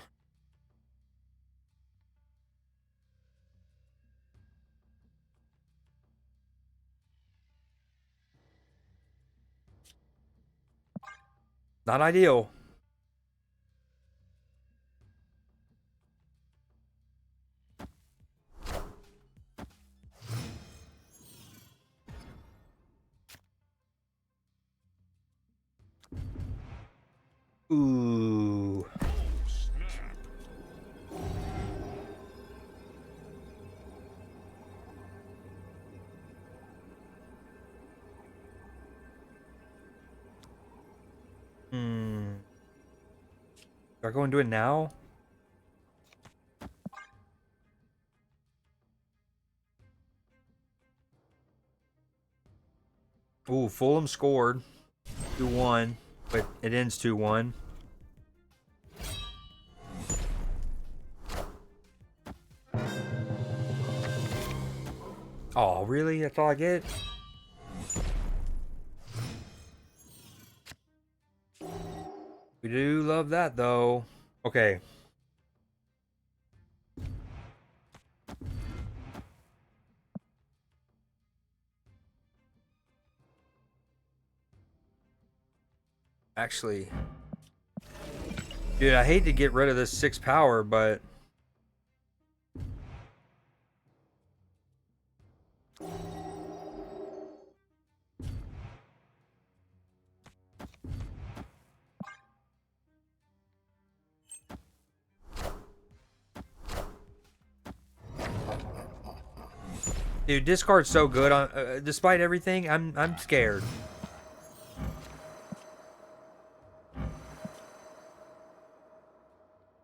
Not ideal. Ooh. Hmm. Do I go and do it now? Ooh, Fulham scored 2-1, but it ends 2-1. Oh, really? That's all I get? We do love that, though. Okay. Actually, dude, I hate to get rid of this 6 power, but dude, discard's so good. Despite everything, I'm scared.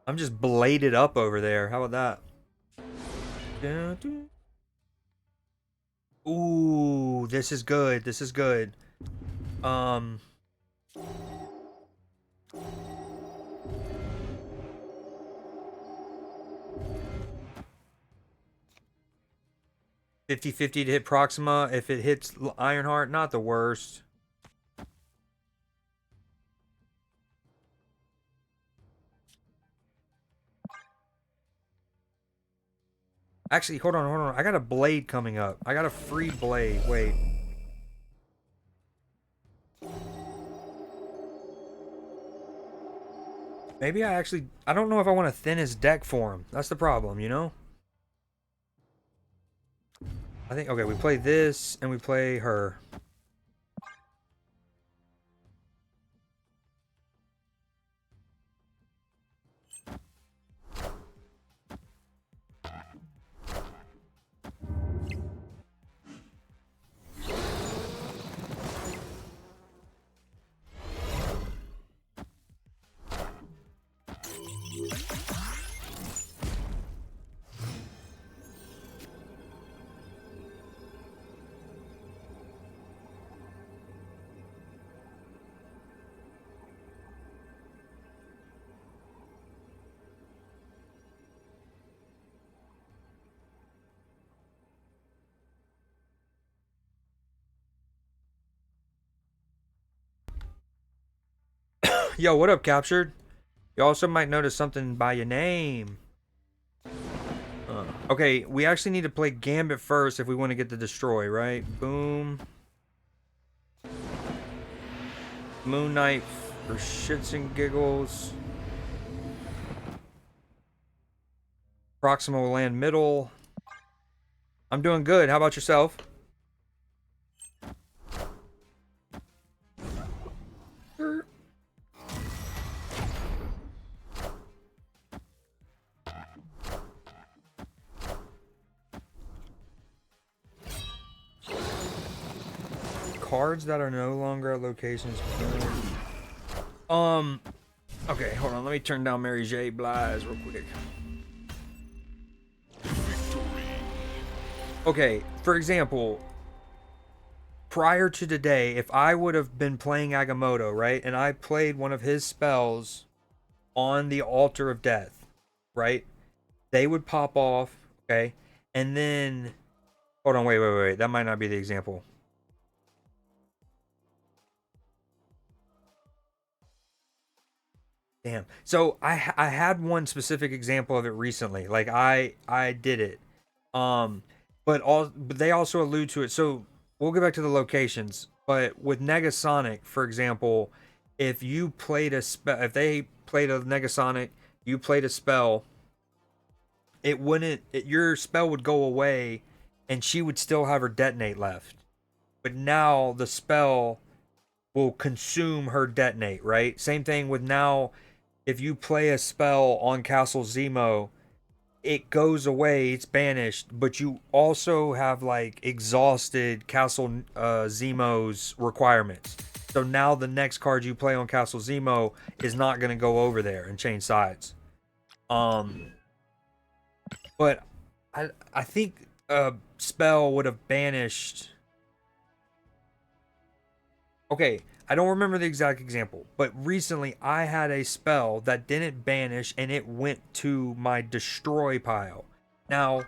I'm just bladed up over there. How about that? Ooh, this is good. This is good. Um, 50-50 to hit Proxima. If it hits Ironheart, not the worst. Actually, hold on, hold on. I got a blade coming up. I got a free blade. Wait. Maybe I don't know if I want to thin his deck for him. That's the problem, you know? I think, okay, we play this and we play her. Yo, what up, Captured? You also might notice something by your name. Okay, we actually need to play Gambit first if we want to get the Destroy, right? Boom. Moon Knight for shits and giggles. Proxima will land middle. I'm doing good. How about yourself? Cards that are no longer at locations. Okay, hold on. Let me turn down Mary J. Blige real quick. Okay, for example, prior to today, if I would have been playing Agamotto, right, and I played one of his spells on the Altar of Death, right, they would pop off, okay, And then, hold on, wait. That might not be the example. Damn. So I had one specific example of it recently. Like I did it. Um, but they also allude to it. So we'll get back to the locations. But with Negasonic, for example, if you played a spell, if they played a Negasonic, you played a spell, it wouldn't. Your spell would go away, and she would still have her detonate left. But now the spell will consume her detonate. Right. Same thing with now. If you play a spell on Castle Zemo, it goes away, it's banished, but you also have like exhausted Castle Zemo's requirements. So now the next card you play on Castle Zemo is not going to go over there and change sides. Um, but I think a spell would have banished. Okay, I don't remember the exact example, but recently I had a spell that didn't banish and it went to my destroy pile. Now,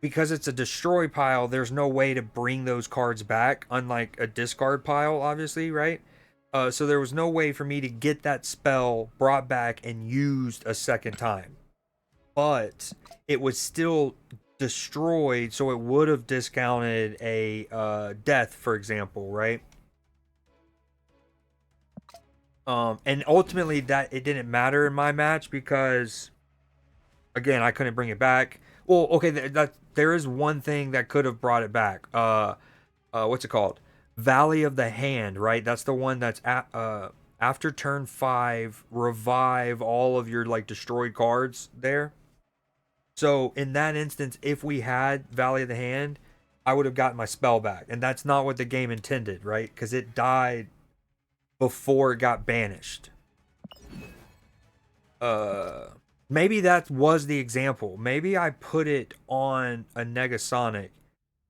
because it's a destroy pile, there's no way to bring those cards back, unlike a discard pile, obviously, right? So there was no way for me to get that spell brought back and used a second time. But it was still destroyed, so it would have discounted a death, for example, right? And ultimately that it didn't matter in my match because again I couldn't bring it back. Well, okay, that there is one thing that could have brought it back. What's it called? Valley of the Hand, right? That's the one that's after turn 5, revive all of your like destroyed cards there. So in that instance, if we had Valley of the Hand, I would have gotten my spell back, and that's not what the game intended, right? Because it died before it got banished. Uh, Maybe that was the example. Maybe I put it on a Negasonic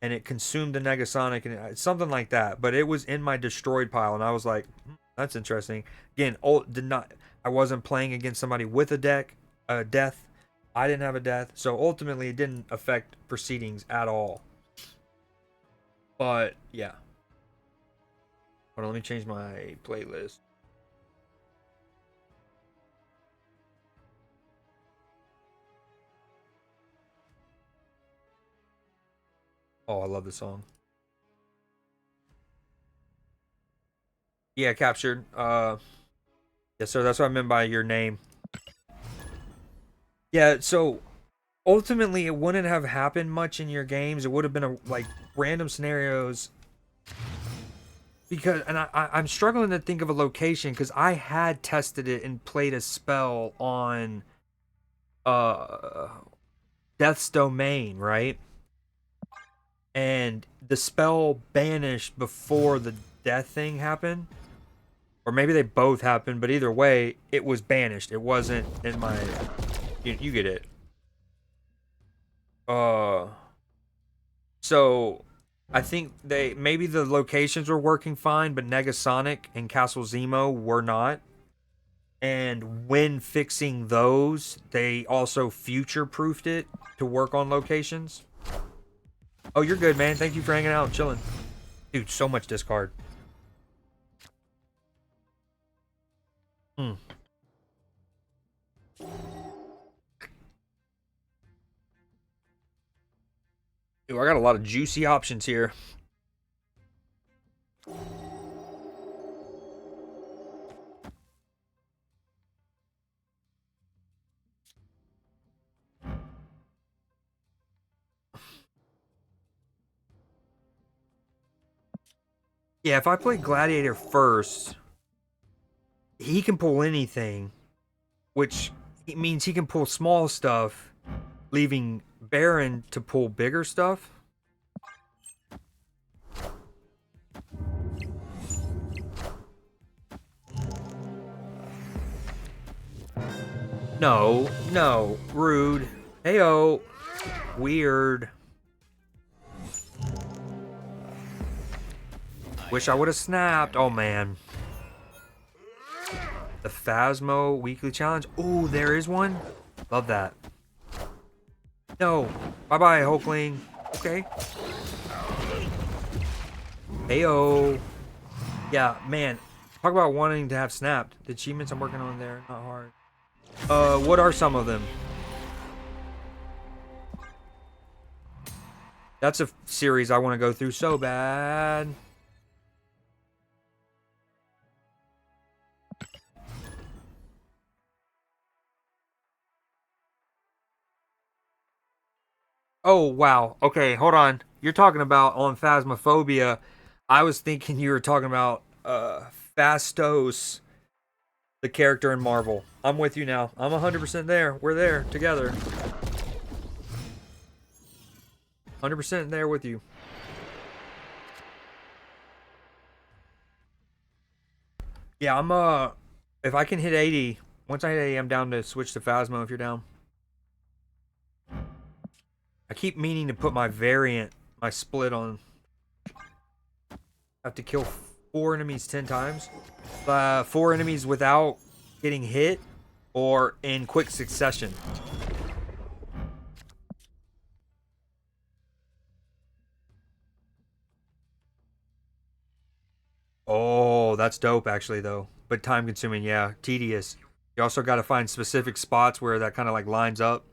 and it consumed the Negasonic and something like that. But it was in my destroyed pile, and I was like, "That's interesting." Again, did not. I wasn't playing against somebody with a death. I didn't have a death, so ultimately it didn't affect proceedings at all. But yeah, hold on, let me change my playlist. Oh, I love this song. Yeah, captured. Yes, sir. That's what I meant by your name. Yeah. So ultimately, it wouldn't have happened much in your games. It would have been like random scenarios. Because, and I'm struggling to think of a location because I had tested it and played a spell on uh Death's Domain, right? And the spell banished before the death thing happened. Or maybe they both happened, but either way, it was banished. It wasn't in my. You get it. Uh, so I think they maybe the locations were working fine, but Negasonic and Castle Zemo were not. And when fixing those, they also future proofed it to work on locations. Oh, you're good, man. Thank you for hanging out and chilling. Dude, so much discard. Hmm. Dude, I got a lot of juicy options here. Yeah, if I play Gladiator first, he can pull anything, which means he can pull small stuff, leaving Baron to pull bigger stuff. No, no, rude. Heyo, weird. Wish I would have snapped. Oh man. The Phasmo weekly challenge. Ooh, there is one. Love that. No. Bye-bye, Hulkling. Okay. Heyo. Yeah, man. Talk about wanting to have snapped. The achievements I'm working on there, not hard. What are some of them? That's a series I want to go through so bad. Oh, wow. Okay, hold on. You're talking about on Phasmophobia. I was thinking you were talking about Fastos, the character in Marvel. I'm with you now. I'm 100% there. We're there together. 100% there with you. Yeah, I'm if I can hit 80, once I hit 80, I'm down to switch to Phasmo if you're down. I keep meaning to put my variant, my split on. I have to kill 4 enemies 10 times. 4 enemies without getting hit or in quick succession. Oh, that's dope actually though. But time consuming, yeah, tedious. You also got to find specific spots where that kind of like lines up.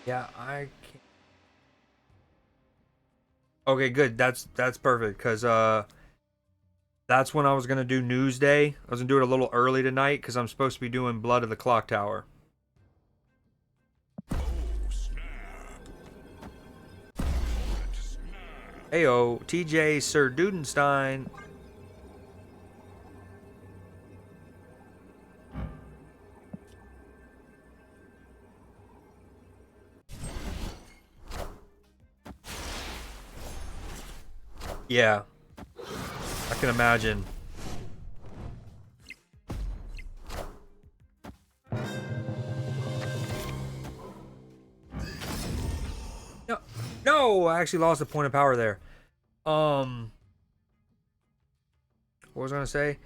Yeah, I can't. Okay, good. That's perfect cuz that's when I was going to do Newsday. I was going to do it a little early tonight cuz I'm supposed to be doing Blood of the Clock Tower. Oh, snap. Heyo, TJ Sir Dudenstein. Yeah, I can imagine. No, no, I actually lost a point of power there. What was I gonna say?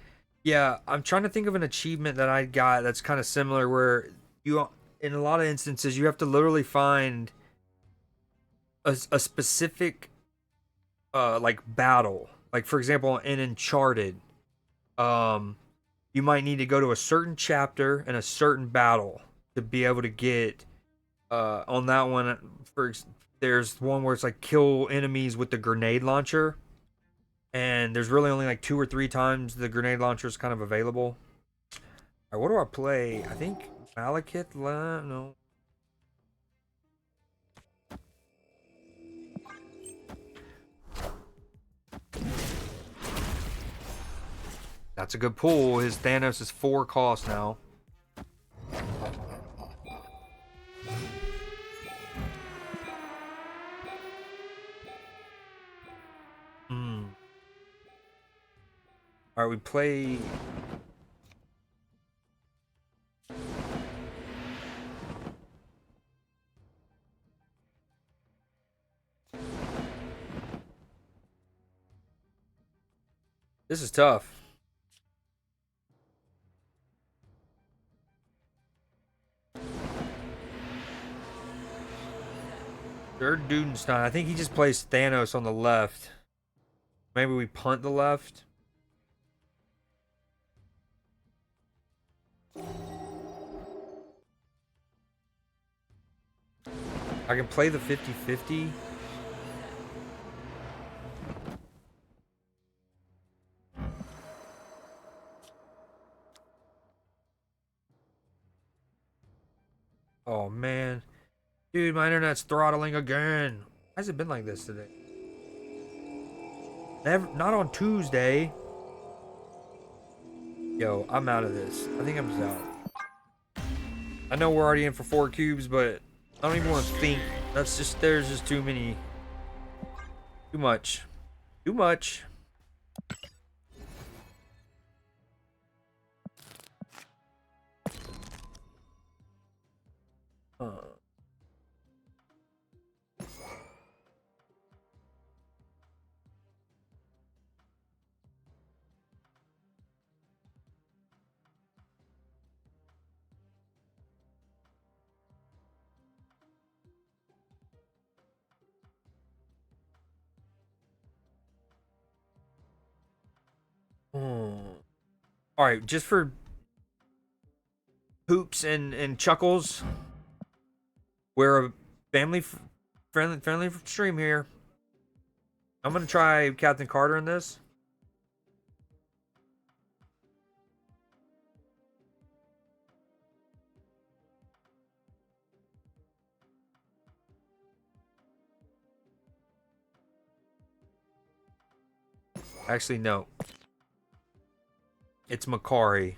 Yeah, I'm trying to think of an achievement that I got that's kind of similar, where you, in a lot of instances, you have to literally find a specific, like battle. Like for example, in Uncharted, um, you might need to go to a certain chapter and a certain battle to be able to get, on that one. There's one where it's like kill enemies with the grenade launcher, and there's really only like 2 or 3 times the grenade launcher is kind of available. All right, what do I play? I think Malekith. No, that's a good pull. His Thanos is 4 cost now. Hmm. All right, we play. This is tough. Third Dudenstein. I think he just plays Thanos on the left. Maybe we punt the left. I can play the 50-50. Oh man. Dude, my internet's throttling again. Why has it been like this today? Never, not on Tuesday. Yo, I'm out of this. I think I'm just out. I know we're already in for 4 cubes, but I don't even want to think. That's just, there's just too many. Too much. Too much. All right, just for hoops and chuckles, we're a friendly stream here. I'm gonna try Captain Carter in this. Actually, no. It's Makari.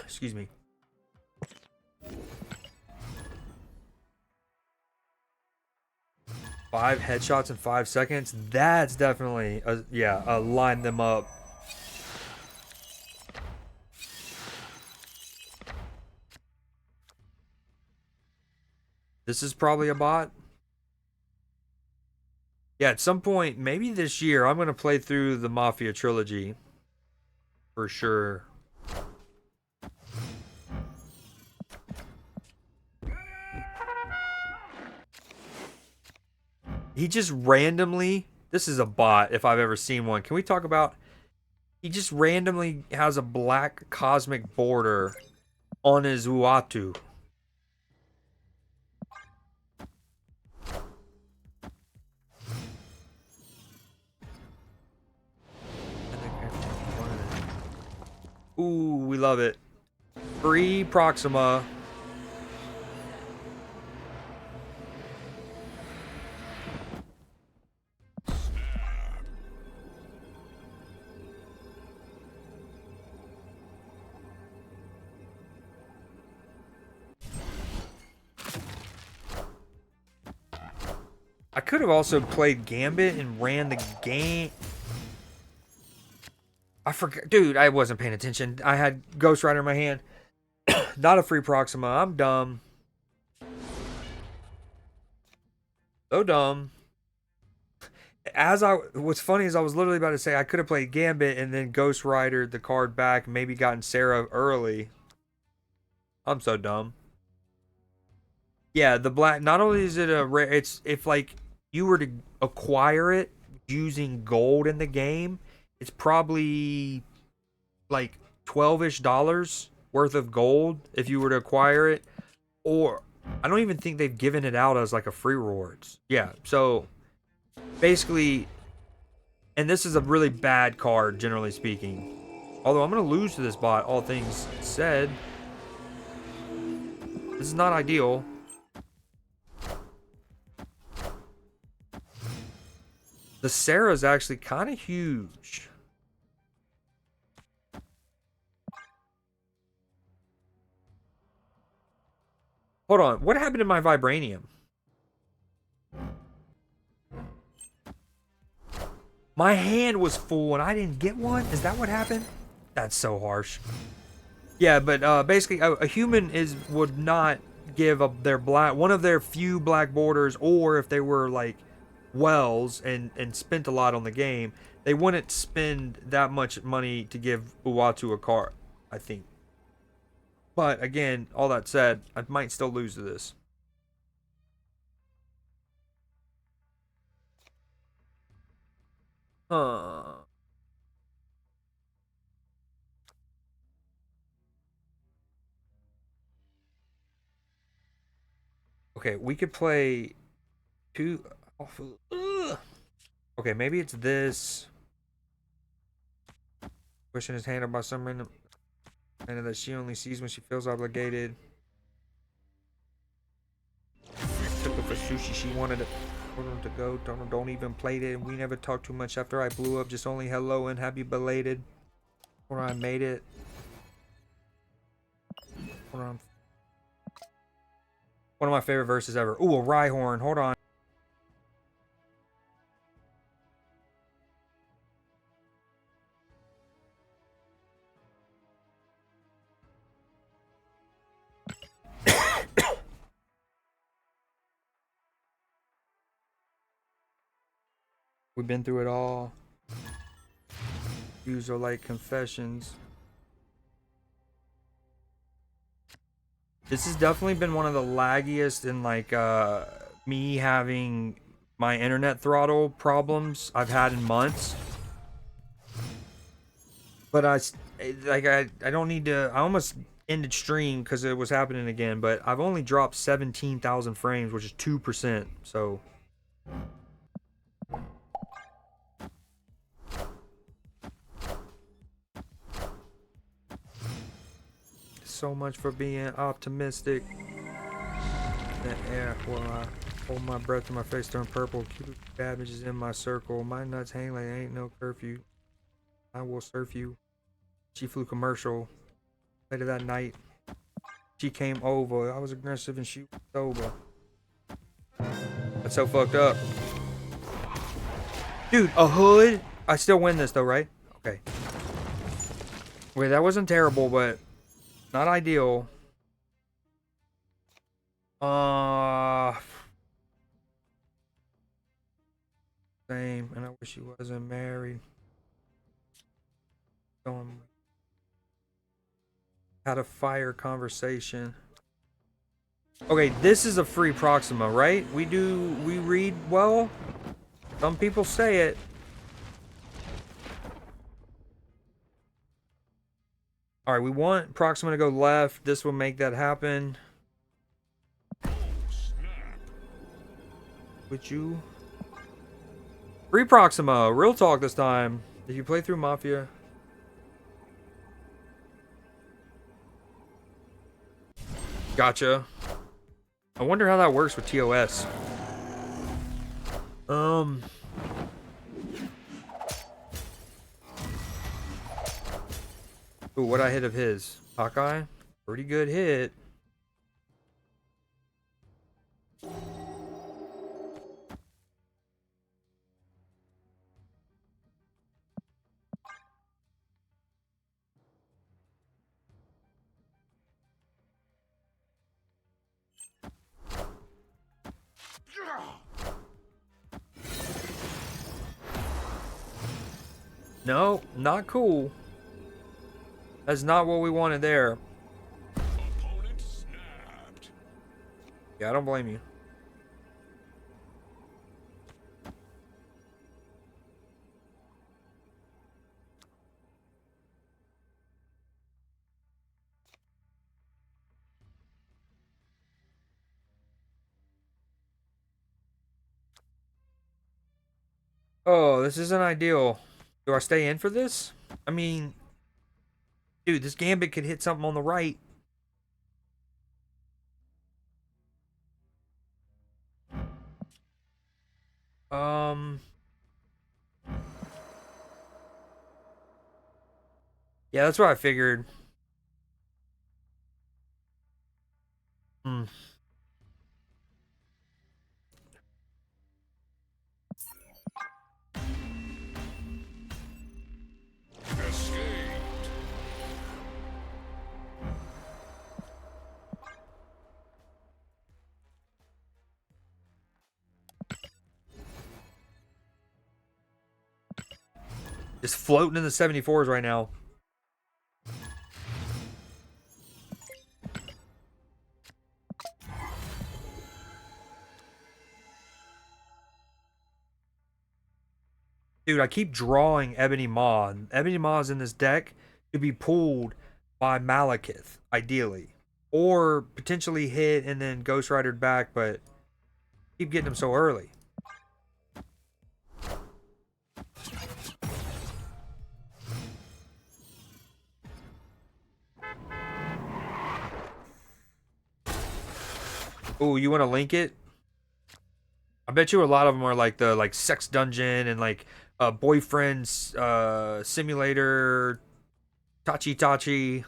Excuse me. Five headshots in 5 seconds. That's definitely line them up. This is probably a bot. Yeah, at some point, maybe this year, I'm gonna play through the Mafia trilogy for sure. He just randomly, this is a bot if I've ever seen one. Can we talk about, he just randomly has a black cosmic border on his Uatu. Ooh, we love it. Free Proxima. I could have also played Gambit and ran the game. I forgot. Dude, I wasn't paying attention. I had Ghost Rider in my hand. Not a free Proxima. I'm dumb. So dumb. What's funny is I was literally about to say I could have played Gambit and then Ghost Rider the card back, maybe gotten Sarah early. I'm so dumb. Yeah, the black. Not only is it a rare, it's if like you were to acquire it using gold in the game, it's probably like $12-ish worth of gold if you were to acquire it. Or I don't even think they've given it out as like a free rewards. Yeah, so basically, and this is a really bad card generally speaking. Although I'm gonna lose to this bot, all things said. This is not ideal. The Sarah's actually kind of huge. Hold on, what happened to my vibranium? My hand was full and I didn't get one? Is that what happened? That's so harsh. Yeah, but basically a human would not give up their black, one of their few black borders, or if they were like wells and spent a lot on the game, they wouldn't spend that much money to give Uatu a card, I think. But again, all that said, I might still lose to this. Huh. Okay, we could play two. Okay, maybe it's this. Pushing his hand up by some random and that she only sees when she feels obligated. Took her for sushi. She wanted him to go. Don't even play it. We never talked too much after I blew up. Just only hello and happy belated. When I made it. One of my favorite verses ever. Ooh, a Rhyhorn. Hold on. We've been through it all. Views are like confessions. This has definitely been one of the laggiest in like me having my internet throttle problems I've had in months. But I don't need to. I almost ended stream because it was happening again. But I've only dropped 17,000 frames, which is 2%. So so much for being optimistic. The air while I hold my breath and my face turn purple. Cute cabbage is in my circle. My nuts hang like ain't no curfew. I will surf you. She flew commercial. Later that night, she came over. I was aggressive and she was sober. That's so fucked up. Dude, a hood? I still win this though, right? Okay. Wait, that wasn't terrible, but not ideal. Same. And I wish he wasn't married. Had a fire conversation. Okay, this is a free Proxima, right? We read well? Some people say it. Alright, we want Proxima to go left. This will make that happen. Would you? Free Proxima, real talk this time. Did you play through Mafia? Gotcha. I wonder how that works with TOS. Ooh, what I hit of his? Hawkeye? Pretty good hit. No, not cool. That's not what we wanted there. Opponent snapped. Yeah, I don't blame you. Oh, this isn't ideal. Do I stay in for this? I mean, dude, this Gambit could hit something on the right. Um, yeah, that's what I figured. Hmm. Escaped. Just floating in the 74s right now. Dude, I keep drawing Ebony Maw. Ebony Maw's in this deck to be pulled by Malekith, ideally. Or potentially hit and then Ghost Ridered back, but keep getting him so early. Oh, you want to link it? I bet you a lot of them are like the sex dungeon and like boyfriend's simulator, Tachi Tachi.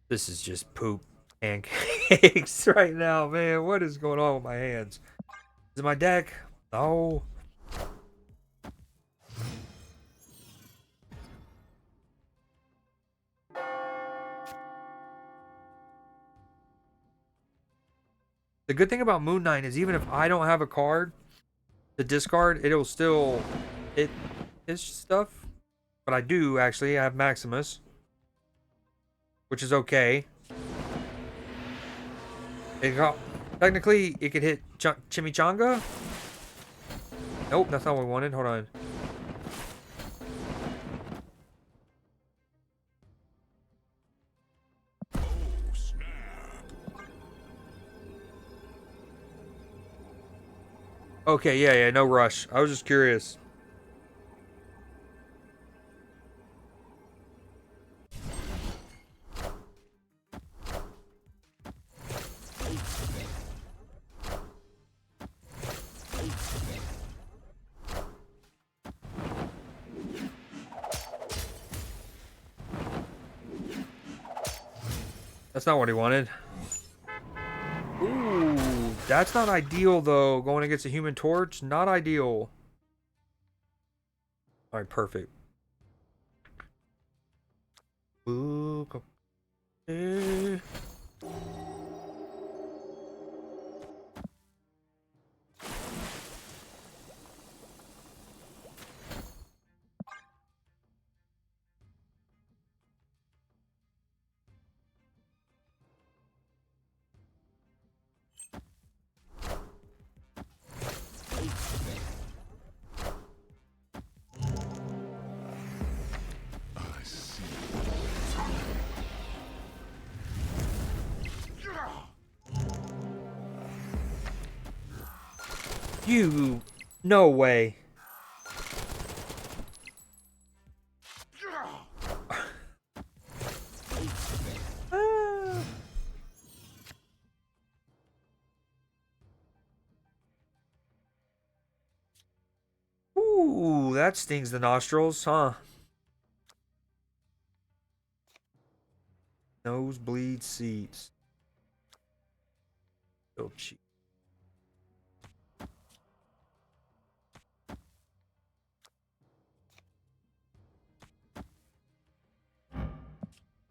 This is just poop pancakes right now, man. What is going on with my hands? Is it my deck? No. The good thing about Moon Knight is even if I don't have a card to discard, it'll still hit his stuff. But I do actually. I have Maximus, which is okay. Technically, it could hit Chimichanga. Nope, that's not what we wanted. Hold on. Okay, yeah, no rush. I was just curious. That's not what he wanted. Ooh, that's not ideal though. Going against a Human Torch, not ideal. All right, perfect. Ooh, okay. You, no way. Ooh, that stings the nostrils, huh? Nosebleed seats. Still cheap.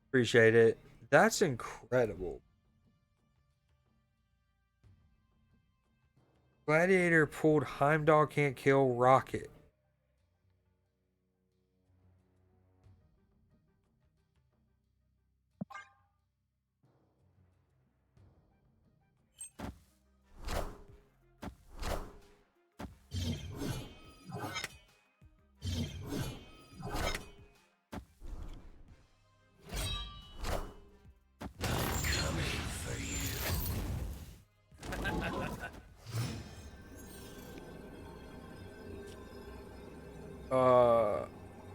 Appreciate it. That's incredible. Gladiator pulled Heimdall can't kill Rocket.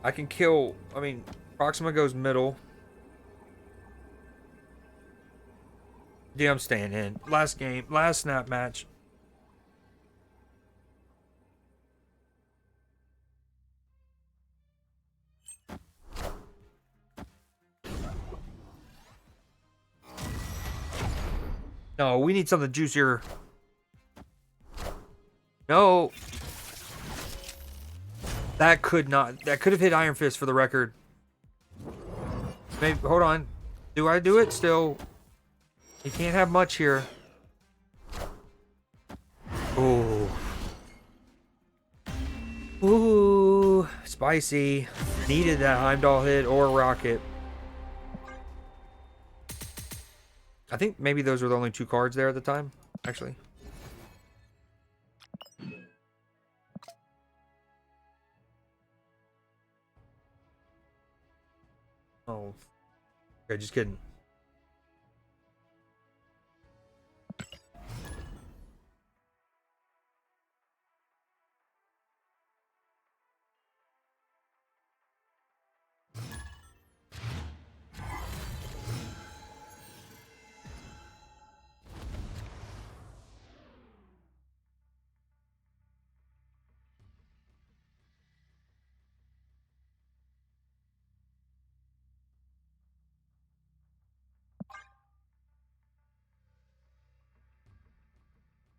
I can kill. I mean, Proxima goes middle. Yeah, I'm staying in. Last game, last snap match. No, we need something juicier. No. That could not. That could have hit Iron Fist for the record. Maybe. Hold on. Do I do it still? You can't have much here. Ooh. Ooh. Spicy. Needed that Heimdall hit or Rocket. I think maybe those were the only two cards there at the time, actually. Oh. Okay, just kidding.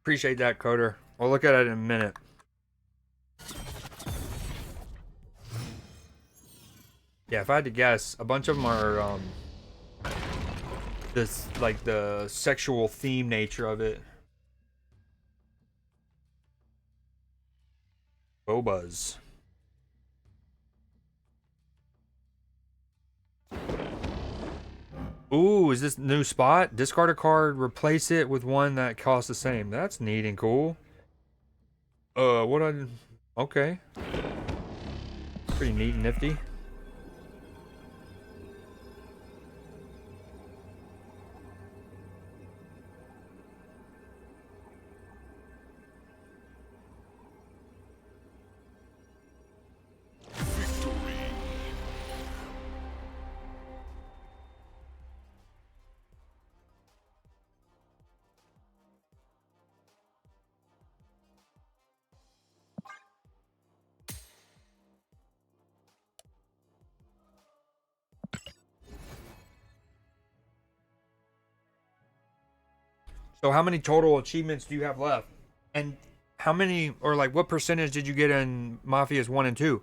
Appreciate that, Coder. We'll look at it in a minute. Yeah, if I had to guess, a bunch of them are this like the sexual theme nature of it. Bobas. Ooh, is this new spot? Discard a card, replace it with one that costs the same. That's neat and cool. What I... Okay. Pretty neat and nifty. So how many total achievements do you have left? And how many, or like what percentage did you get in Mafias 1 and 2?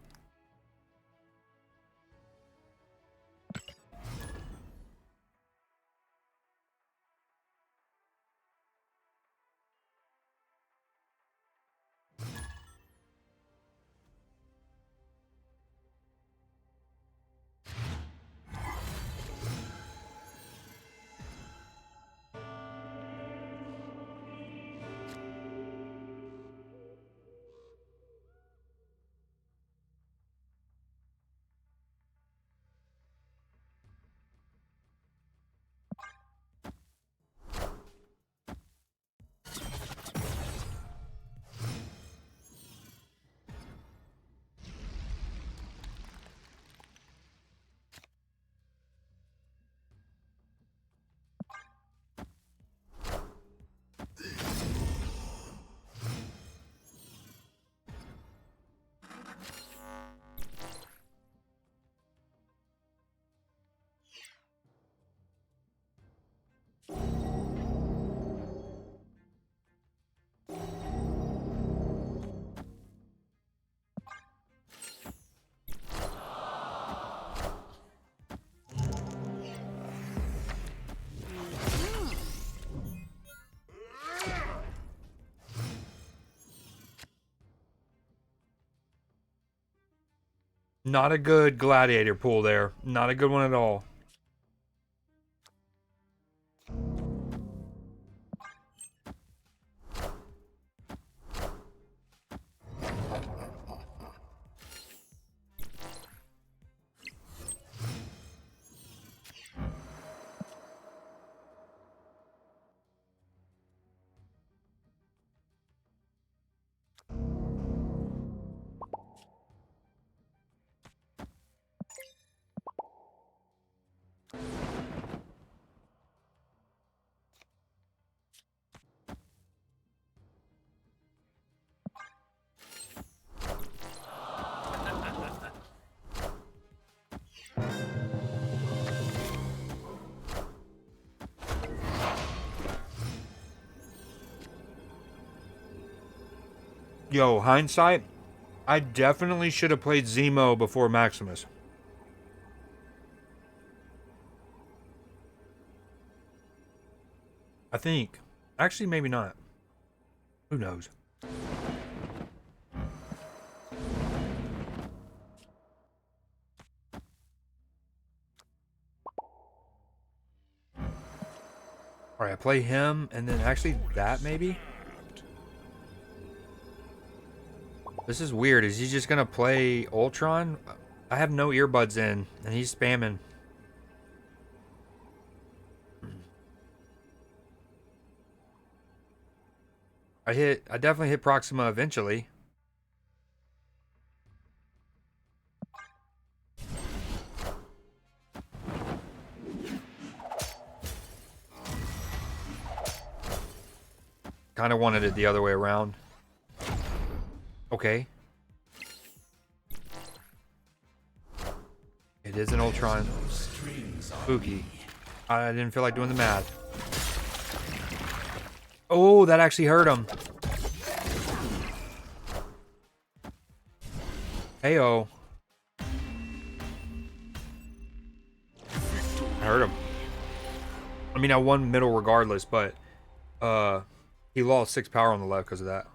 Not a good gladiator pool there. Not a good one at all. Yo, hindsight, I definitely should have played Zemo before Maximus. I think. Actually, maybe not. Who knows? Alright, I play him, and then actually that maybe? This is weird. Is he just gonna play Ultron? I have no earbuds in, and he's spamming. I definitely hit Proxima eventually. Kind of wanted it the other way around. Okay. It is an Ultron. Spooky. I didn't feel like doing the math. Oh, that actually hurt him. Heyo. I hurt him. I mean, I won middle regardless, but he lost 6 power on the left because of that.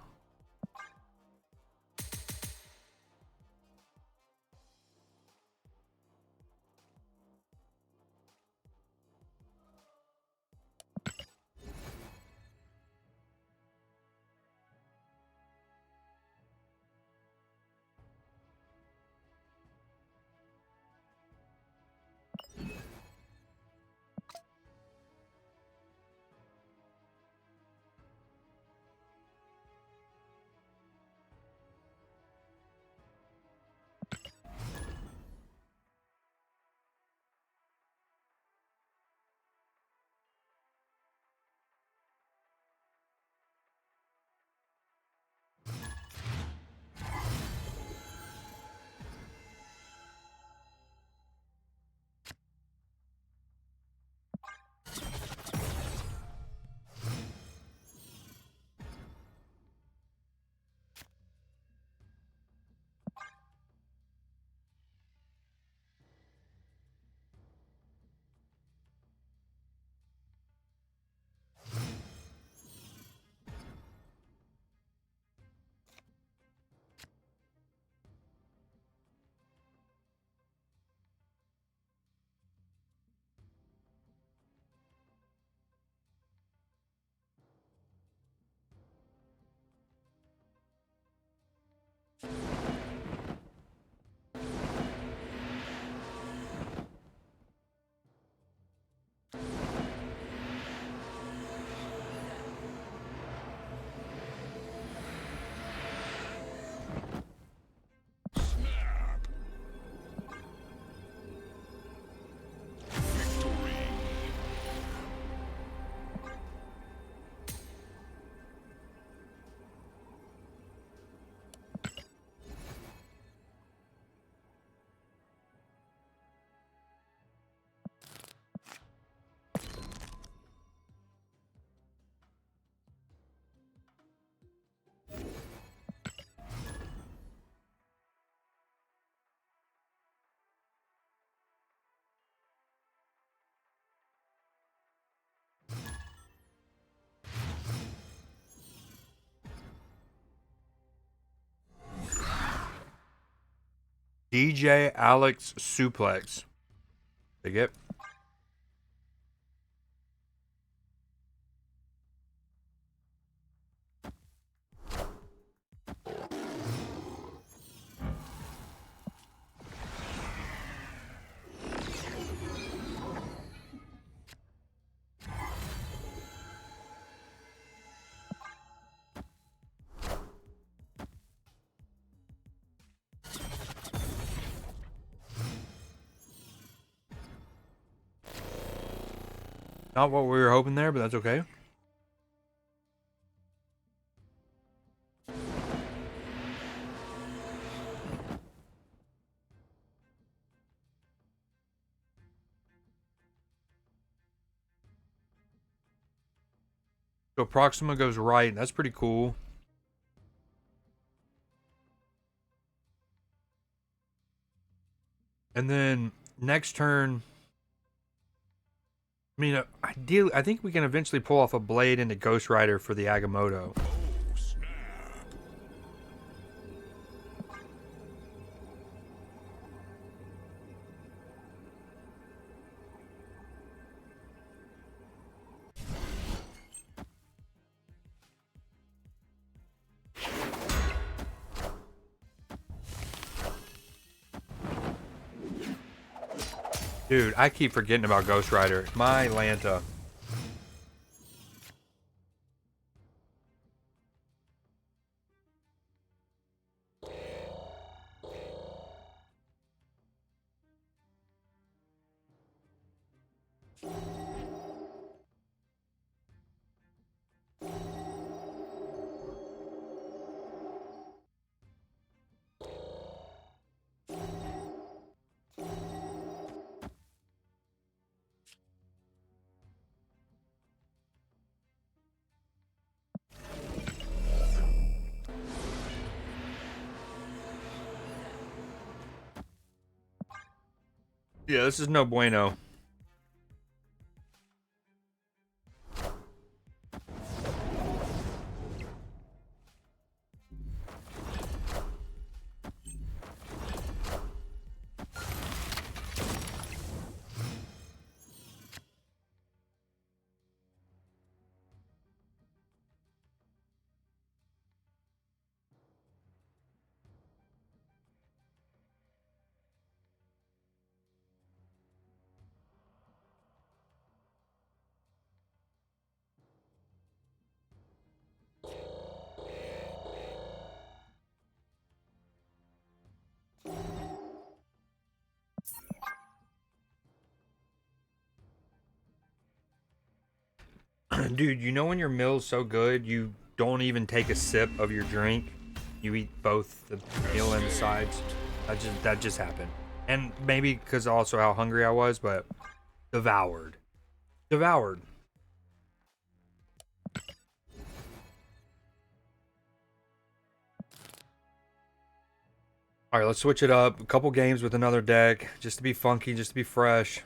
DJ Alex Suplex. Dig it? Not what we were hoping there, but that's okay. So Proxima goes right. That's pretty cool. And then next turn, I mean, ideally, I think we can eventually pull off a blade into Ghost Rider for the Agamotto. Oh, snap. Dude, I keep forgetting about Ghost Rider. My Lanta. Yeah, this is no bueno. Dude, you know when your meal's so good, you don't even take a sip of your drink. You eat both the meal and the sides. That just happened. And maybe because also how hungry I was, but devoured. Devoured. All right, let's switch it up. A couple games with another deck, just to be funky, just to be fresh.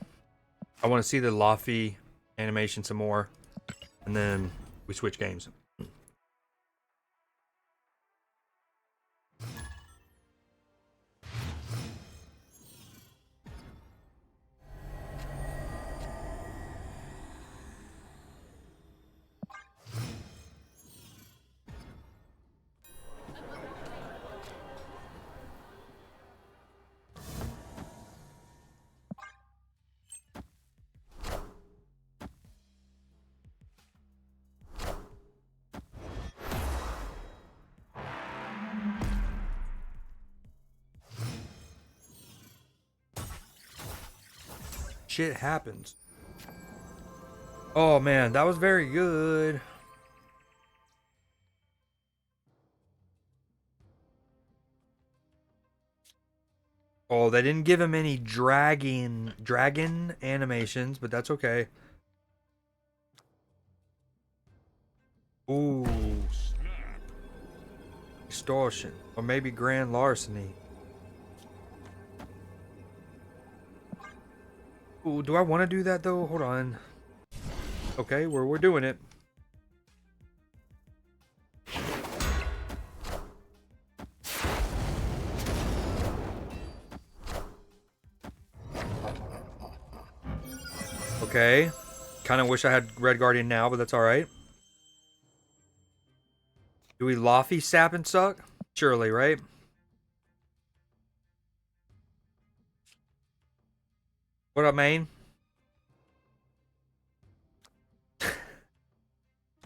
I want to see the Laffy animation some more, and then we switch games. Shit happens. Oh man, that was very good. Oh, they didn't give him any dragon animations, but that's okay. Ooh, extortion, or maybe grand larceny. Ooh, do I want to do that though? Hold on. Okay, we're doing it. Okay. Kind of wish I had Red Guardian now, but that's alright. Do we Lofty Sap and Suck? Surely, right? What up, main?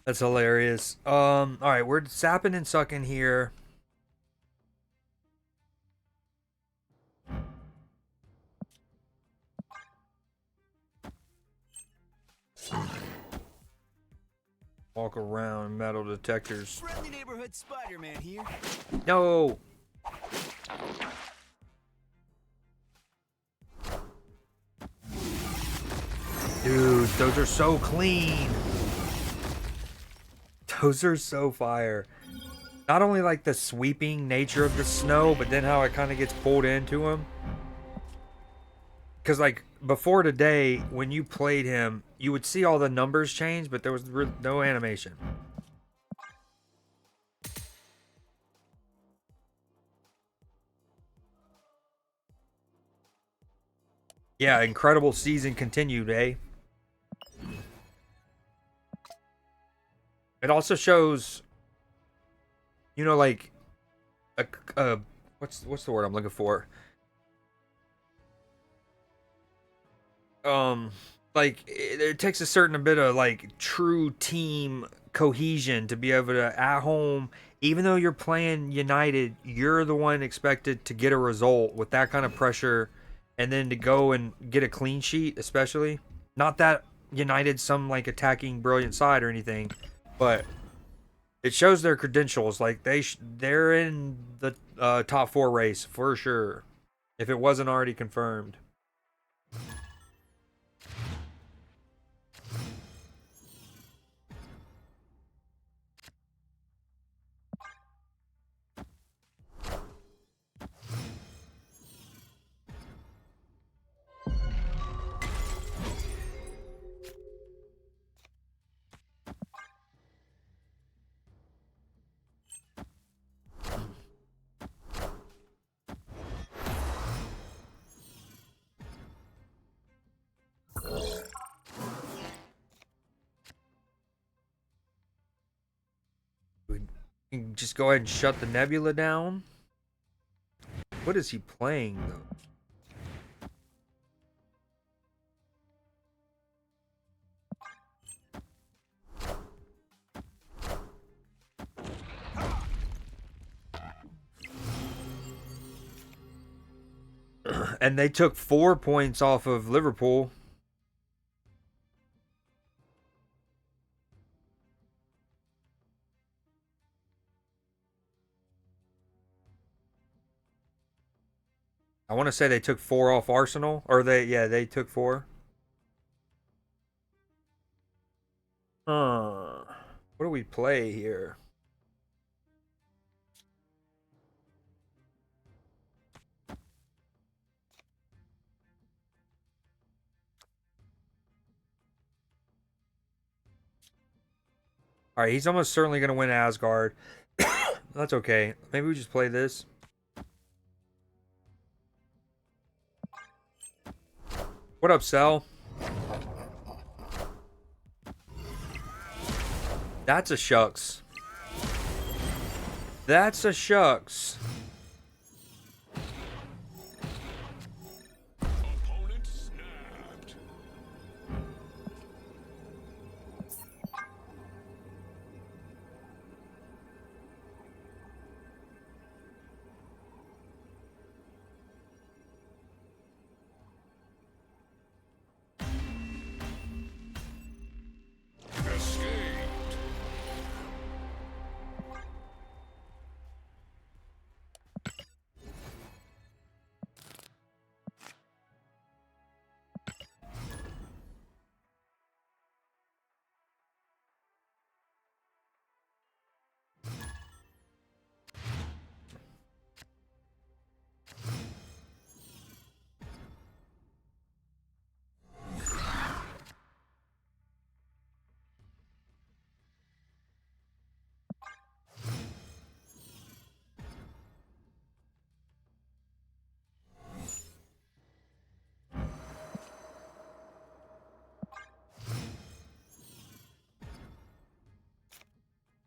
That's hilarious. Alright, we're sapping and sucking here. Walk around metal detectors. Friendly neighborhood Spider-Man here. No! Dude, those are so clean. Those are so fire. Not only like the sweeping nature of the snow, but then how it kind of gets pulled into him. Because like before today, when you played him, you would see all the numbers change, but there was no animation. Yeah, incredible season continued, eh? It also shows, you know, like what's the word I'm looking for? Like it takes a certain bit of like true team cohesion to be able to at home, even though you're playing United, you're the one expected to get a result with that kind of pressure, and then to go and get a clean sheet, especially. Not that United's some like attacking brilliant side or anything, but it shows their credentials. Like they're in the top 4 race for sure, if it wasn't already confirmed. We can just go ahead and shut the nebula down. What is he playing though? And they took 4 points off of Liverpool. I want to say they took 4 off Arsenal, or they took 4. Huh. What do we play here? All right, he's almost certainly going to win Asgard. That's okay. Maybe we just play this. What up, Cell? That's a shucks. That's a shucks. Opponent snapped. Escaped.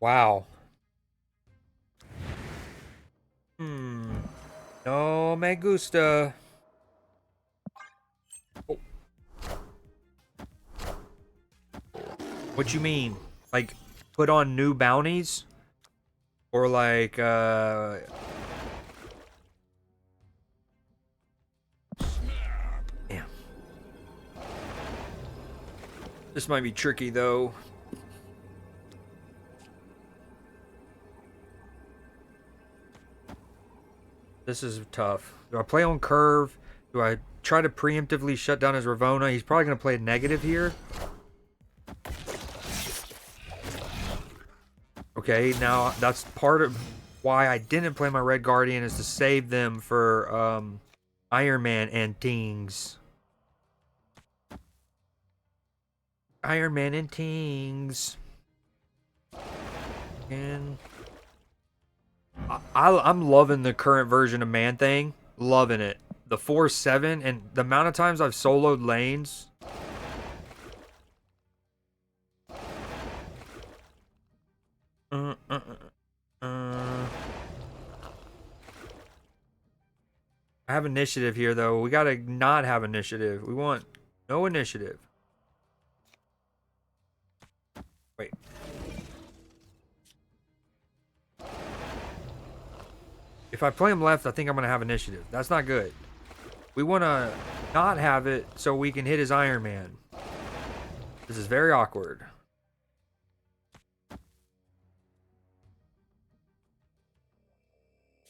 Wow. Hmm. No me gusta. Oh. What you mean? Like, put on new bounties? Or like, damn. This might be tricky, though. This is tough. Do I play on curve? Do I try to preemptively shut down his Ravona? He's probably going to play negative here. Okay, now that's part of why I didn't play my Red Guardian, is to save them for Iron Man and things. Iron Man and things. And I'm loving the current version of Man Thing. Loving it. The 4-7 and the amount of times I've soloed lanes. I have initiative here, though. We gotta not have initiative. We want no initiative. Wait. If I play him left, I think I'm gonna have initiative. That's not good. We want to not have it so we can hit his Iron Man. This is very awkward.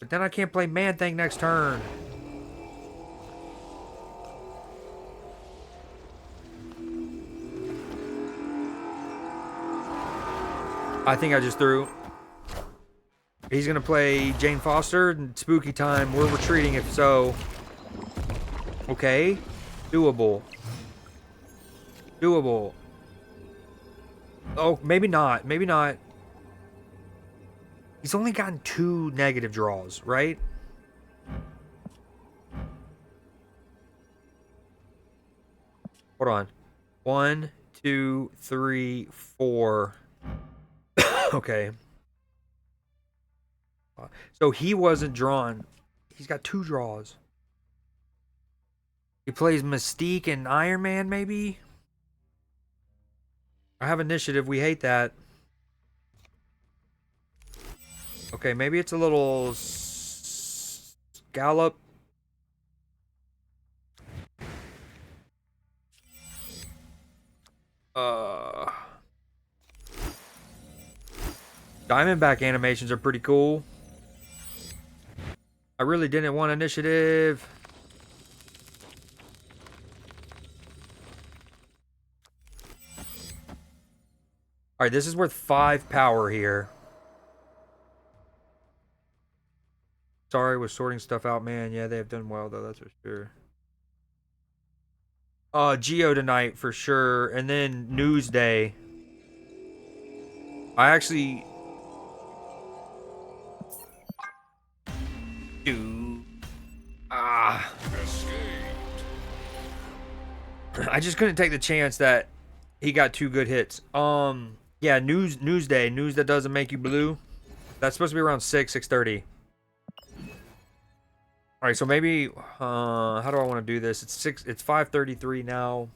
But then I can't play Man Thing next turn. I think I just threw. He's going to play Jane Foster and Spooky Time. We're retreating if so. Okay. Doable. Doable. Oh, maybe not. Maybe not. He's only gotten 2 negative draws, right? Hold on. 1, 2, 3, 4. Okay. So he wasn't drawn. He's got 2 draws. He plays Mystique and Iron Man, maybe? I have initiative. We hate that. Okay, maybe it's a little scallop. Diamondback animations are pretty cool. I really didn't want initiative. All right, this is worth 5 power here. Sorry, was sorting stuff out, man. Yeah, they have done well though, that's for sure. Geo tonight for sure, and then Newsday. I actually do. I just couldn't take the chance that he got 2 good hits. Yeah, Newsday, news that doesn't make you blue. That's supposed to be around 6:30. All right, so maybe how do I want to do this? It's 5:33 now.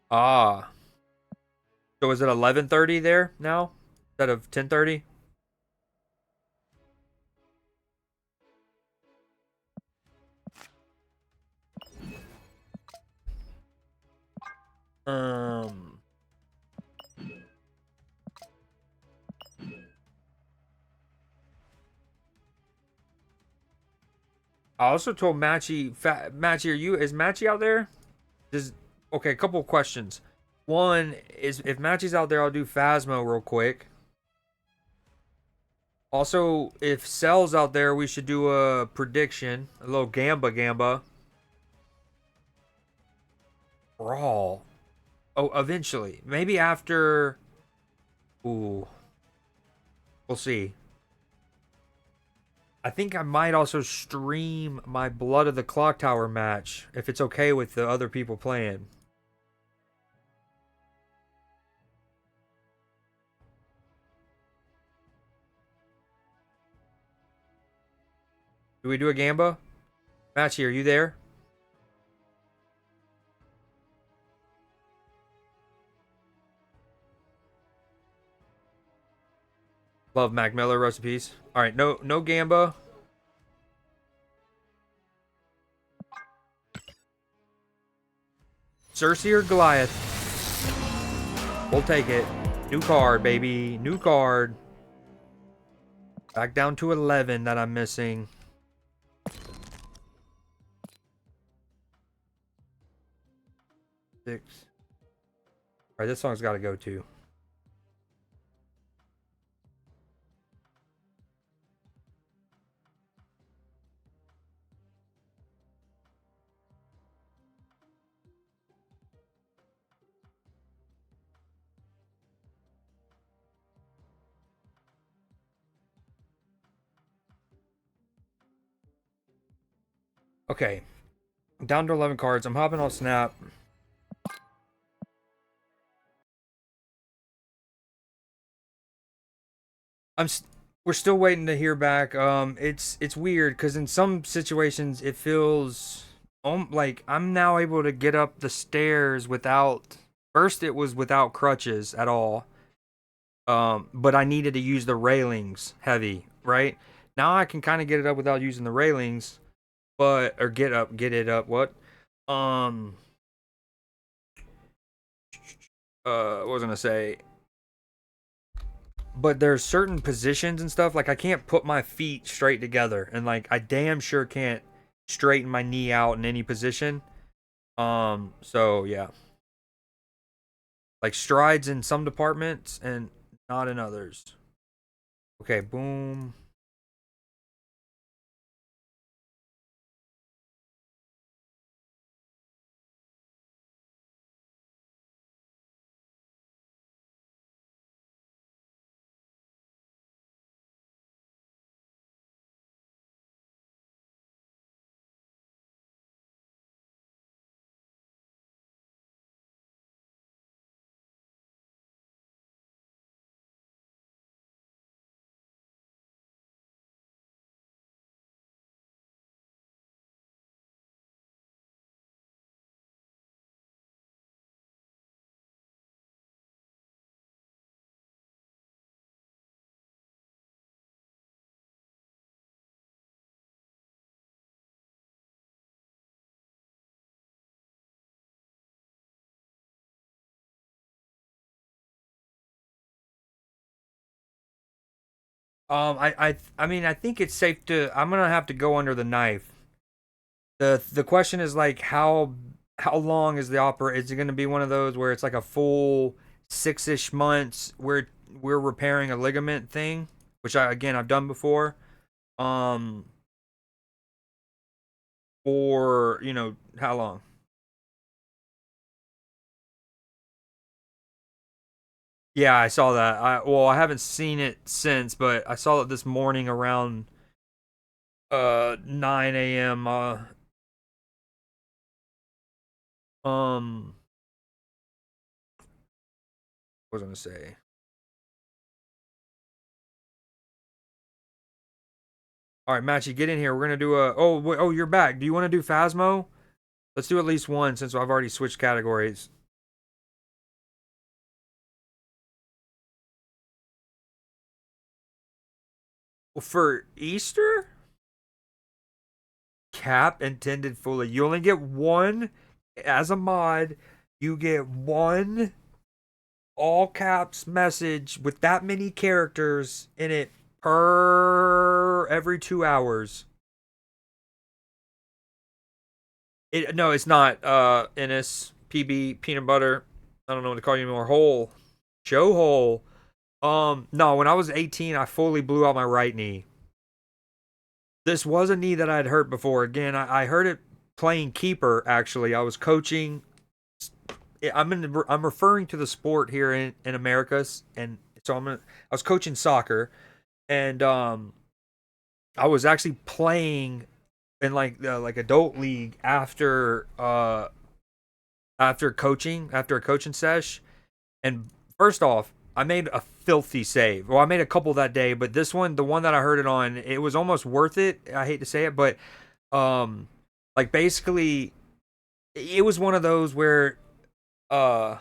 Ah. So is it 11:30 there now instead of 10:30? Um I also told Matchy, Matchy, is Matchy out there? Okay, a couple of questions. One is if Matchy's out there, I'll do Phasmo real quick. Also, if Cell's out there, we should do a prediction. A little gamba. Brawl. Oh, eventually. Maybe after. Ooh. We'll see. I think I might also stream my Blood of the Clock Tower match if it's okay with the other people playing. Do we do a Gamba? Matchy, are you there? Love Mac Miller, rest in peace. All right, no Gamba. Cersei or Goliath? We'll take it. New card, baby. New card. Back down to 11 that I'm missing. Six. All right, this song's got to go too. Okay, down to 11 cards. I'm hopping on Snap. We're still waiting to hear back. It's weird because in some situations it feels like I'm now able to get up the stairs without. First, it was without crutches at all. But I needed to use the railings heavy, right? Now I can kind of get it up without using the railings, but or get it up. What? Um, what was I gonna say? But there's certain positions and stuff like I can't put my feet straight together, and like I damn sure can't straighten my knee out in any position. So yeah, like strides in some departments and not in others. Okay, boom. I mean, I think it's safe to. I'm gonna have to go under the knife. The question is like how long is the opera? Is it gonna be one of those where it's like a full 6-ish months where we're repairing a ligament thing, which I've done before. Um, or how long? Yeah, I saw that. I haven't seen it since, but I saw it this morning around 9 a.m. Um, what was I gonna say? All right, Matchy, get in here. We're gonna do a. Oh, you're back. Do you want to do Phasmo? Let's do at least one since I've already switched categories. Well, for Easter, cap intended fully. You only get one as a mod. You get one all caps message with that many characters in it per every 2 hours. No, it's not. Ennis PB peanut butter. I don't know what to call you anymore. Hole, Joe Hole. No, when I was 18, I fully blew out my right knee. This was a knee that I'd hurt before. Again, I hurt it playing keeper. Actually, I was coaching I'm referring to the sport here in Americas, and so I was coaching soccer, and I was actually playing in like adult league after a coaching sesh. And first off, I made a filthy save. Well, I made a couple that day, but this one, the one that I heard it on, it was almost worth it. I hate to say it, but um like basically it was one of those where uh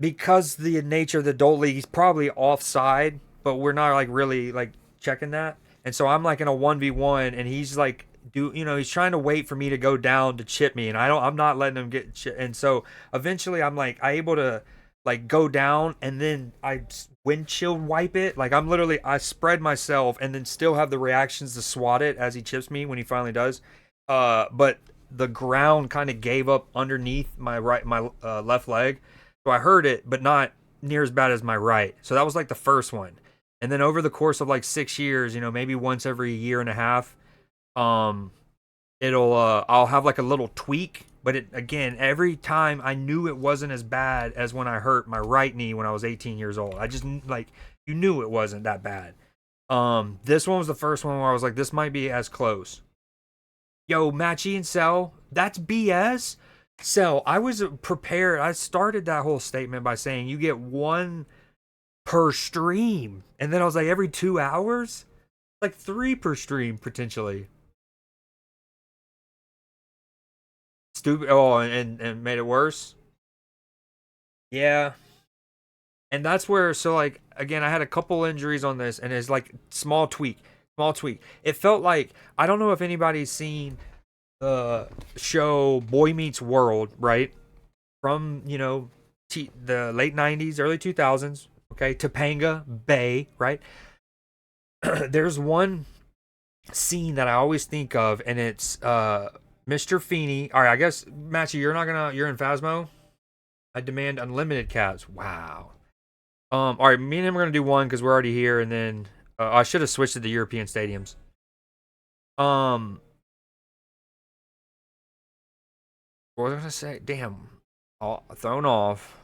because the nature of the adult league, he's probably offside, but we're not like really like checking that. And so I'm like in a 1v1, and he's like he's trying to wait for me to go down to chip me, and I'm not letting him get and so eventually I able to like go down, and then I windshield wipe it. Like I spread myself and then still have the reactions to swat it as he chips me when he finally does. But the ground kind of gave up underneath my left leg, so I heard it, but not near as bad as my right. So that was like the first one. And then over the course of like 6 years, maybe once every year and a half, um, I'll have like a little tweak. But it again, every time I knew it wasn't as bad as when I hurt my right knee when I was 18 years old. I just like you knew it wasn't that bad. This one was the first one where I was like, this might be as close. Yo, Matchy and Cell, that's BS. So I was prepared. I started that whole statement by saying you get one per stream. And then I was like, every 2 hours? Like three per stream, potentially. Stupid. Oh, and made it worse? Yeah. And that's where, so like, again, I had a couple injuries on this, and it's like small tweak. Small tweak. It felt like, I don't know if anybody's seen the show Boy Meets World, right? From the late 90s, early 2000s. Okay, Topanga Bay, right? There's one scene that I always think of, and it's Mr. Feeney. All right, I guess Matchy, you're in Phasmo. I demand unlimited caps. Wow. All right, me and him are gonna do one because we're already here, and then I should have switched to the European stadiums. Um, what was I gonna say? Damn, all thrown off.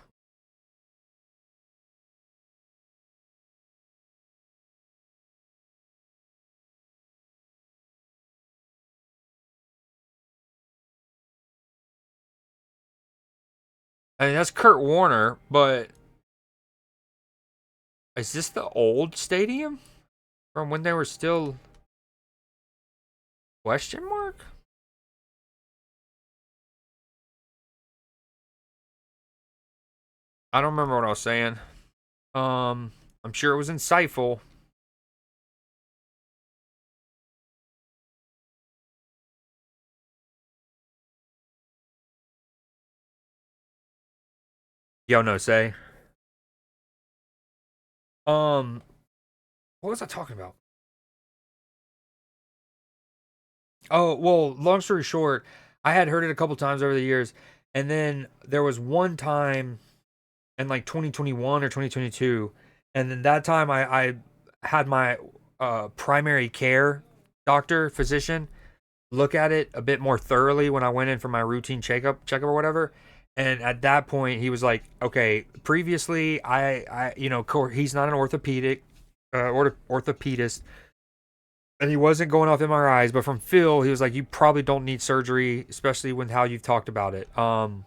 I mean, that's Kurt Warner, but is this the old stadium from when they were still question mark? I don't remember what I was saying. I'm sure it was insightful. Yo, no say. Um, what was I talking about? Oh, well, long story short, I had heard it a couple times over the years, and then there was one time in like 2021 or 2022, and then that time I had my primary care physician look at it a bit more thoroughly when I went in for my routine checkup or whatever. And at that point, he was like, "Okay, previously, he's not an orthopedist, and he wasn't going off MRIs. But from Phil, he was like, you probably don't need surgery, especially with how you've talked about it. And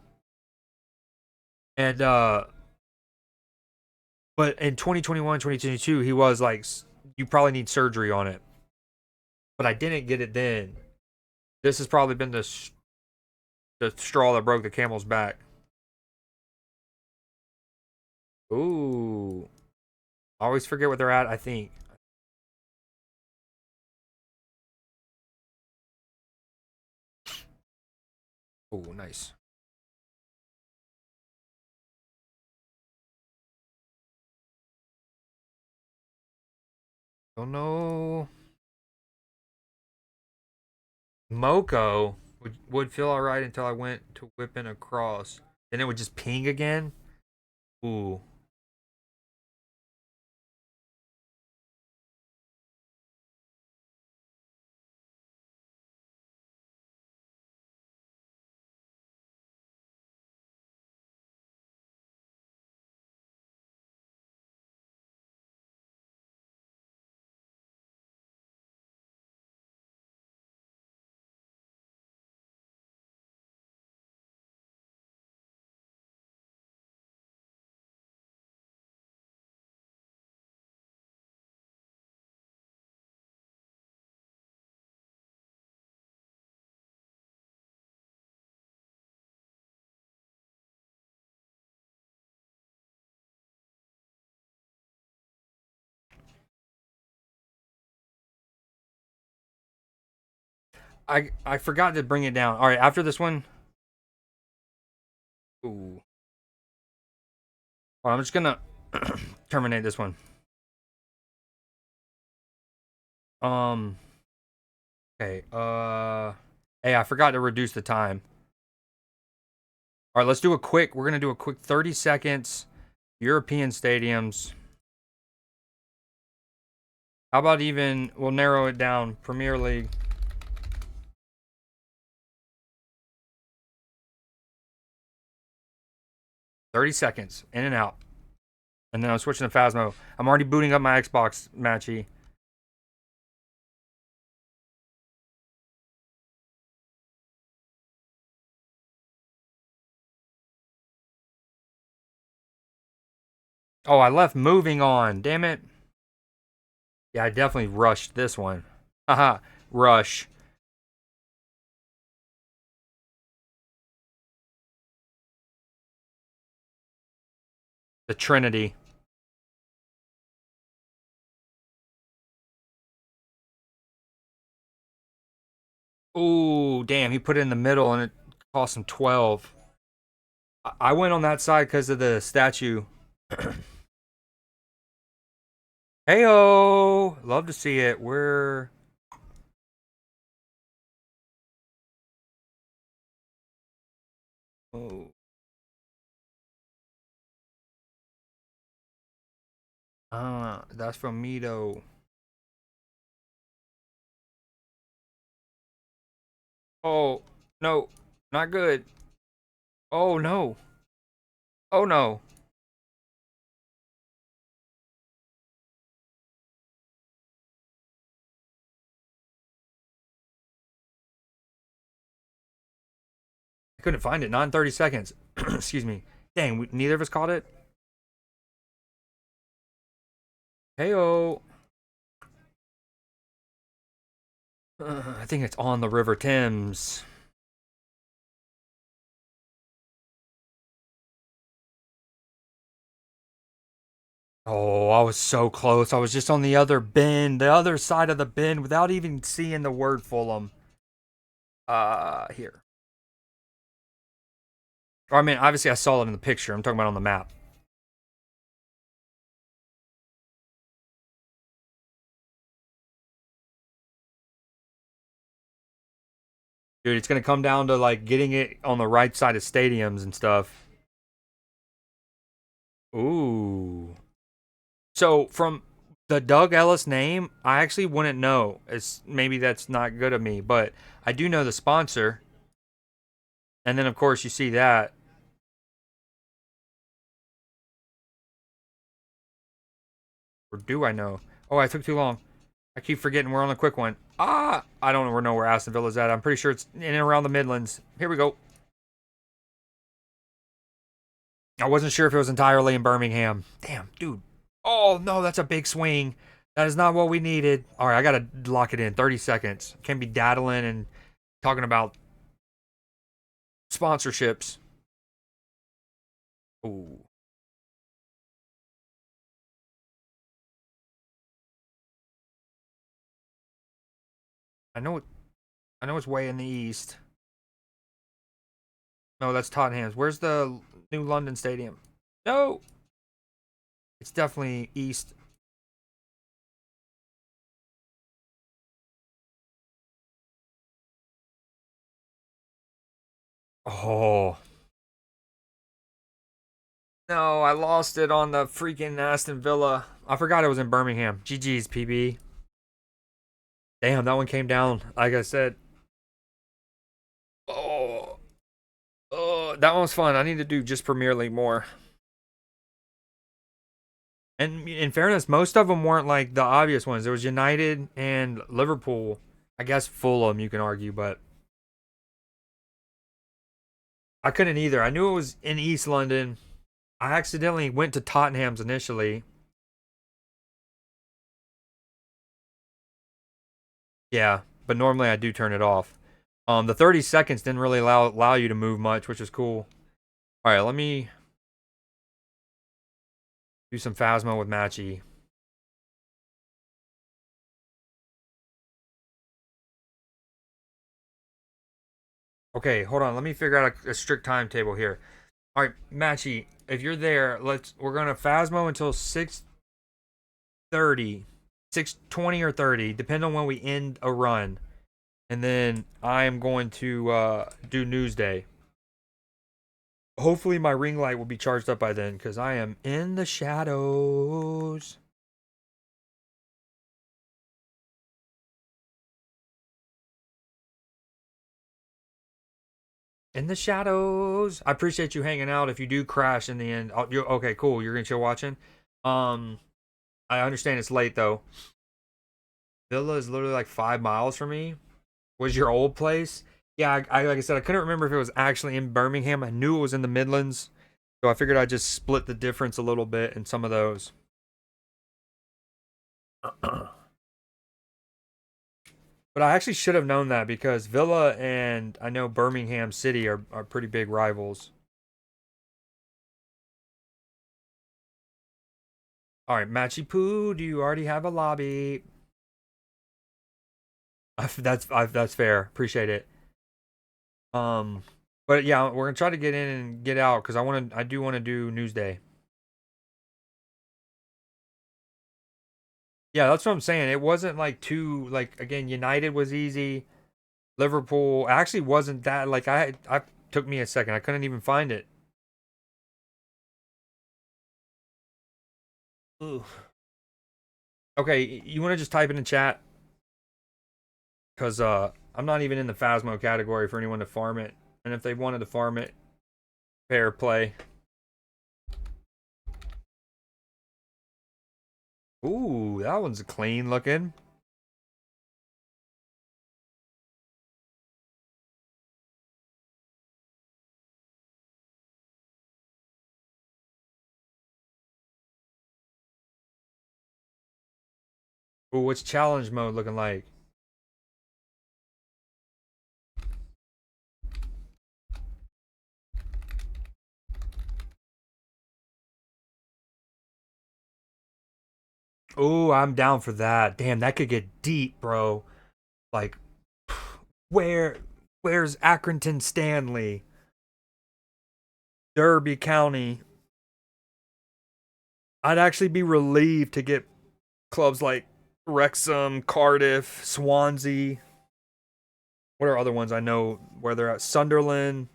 but in 2021, 2022, he was like, you probably need surgery on it. But I didn't get it then. This has probably been the straw that broke the camel's back. Ooh, I always forget where they're at. I think. Oh, nice. Don't know. Moko would feel alright until I went to whipping across. Then it would just ping again. Ooh. I forgot to bring it down. All right, after this one. Ooh. Well, I'm just gonna terminate this one. Um. Okay. Hey, I forgot to reduce the time. All right, let's do a quick. We're gonna do a quick 30 seconds. European stadiums. How about even? We'll narrow it down. Premier League. $30 in and out. And then I'm switching to Phasmo. I'm already booting up my Xbox, Matchy. Oh, I left moving on. Damn it. Yeah, I definitely rushed this one. Haha. Rush. The Trinity. Ooh, damn. He put it in the middle and it cost him 12. I went on that side because of the statue. Heyo. Love to see it. We're. Oh. That's from Mito. Oh, no. Not good. Oh, no. Oh, no. I couldn't find it. Not in 30 seconds. Excuse me. Dang, neither of us caught it. Heyo. I think it's on the River Thames. Oh, I was so close. I was just on the other bend, the other side of the bend, without even seeing the word Fulham. Here. Or, I mean, obviously I saw it in the picture. I'm talking about on the map. Dude, it's gonna come down to like getting it on the right side of stadiums and stuff. Ooh. So from the Doug Ellis name, I actually wouldn't know. It's maybe that's not good of me, but I do know the sponsor. And then of course you see that. Or do I know? Oh, I took too long. I keep forgetting we're on a quick one. I don't know where Aston Villa's at. I'm pretty sure it's in and around the Midlands. Here we go. I wasn't sure if it was entirely in Birmingham. Damn, dude. Oh, no, that's a big swing. That is not what we needed. All right, I got to lock it in. 30 seconds. Can't be daddling and talking about sponsorships. Ooh. I know it. I know it's way in the east. No, that's Tottenham's. Where's the new London Stadium? No, it's definitely east. Oh no, I lost it on the freaking Aston Villa. I forgot it was in Birmingham. GG's PB. Damn, that one came down. Like I said. Oh, oh, that one was fun. I need to do just Premier League more. And in fairness, most of them weren't like the obvious ones. There was United and Liverpool. I guess Fulham, you can argue, but I couldn't either. I knew it was in East London. I accidentally went to Tottenham's initially. Yeah, but normally I do turn it off. The 30 seconds didn't really allow you to move much, which is cool. All right, let me do some Phasmo with Matchy. Okay, hold on. Let me figure out a strict timetable here. All right, Matchy, if you're there, we're gonna Phasmo until 6:30, 6:20 or 30, depending on when we end a run, and then I am going to do Newsday. Hopefully, my ring light will be charged up by then, because I am in the shadows. In the shadows. I appreciate you hanging out. If you do crash in the end, okay, cool. You're gonna chill watching. Um, I understand it's late though. Villa is literally like 5 miles from me. Was your old place? Yeah, I like I said, I couldn't remember if it was actually in Birmingham. I knew it was in the Midlands, so I figured I'd just split the difference a little bit in some of those. But I actually should have known that because Villa and I know Birmingham City are pretty big rivals. All right, Matchy Poo, do you already have a lobby? That's fair. Appreciate it. Um, but yeah, we're gonna try to get in and get out because I do want to do Newsday. Yeah, that's what I'm saying. It wasn't like too like again. United was easy. Liverpool actually wasn't that like I took me a second. I couldn't even find it. Ooh. Okay, you want to just type it in chat because I'm not even in the Phasmo category for anyone to farm it. And if they wanted to farm it, fair play. Ooh, that one's clean looking. Ooh, what's challenge mode looking like? Ooh, I'm down for that. Damn, that could get deep, bro. Like, where, where's Accrington Stanley? Derby County. I'd actually be relieved to get clubs like Wrexham, Cardiff, Swansea. What are other ones I know where they're at? Sunderland.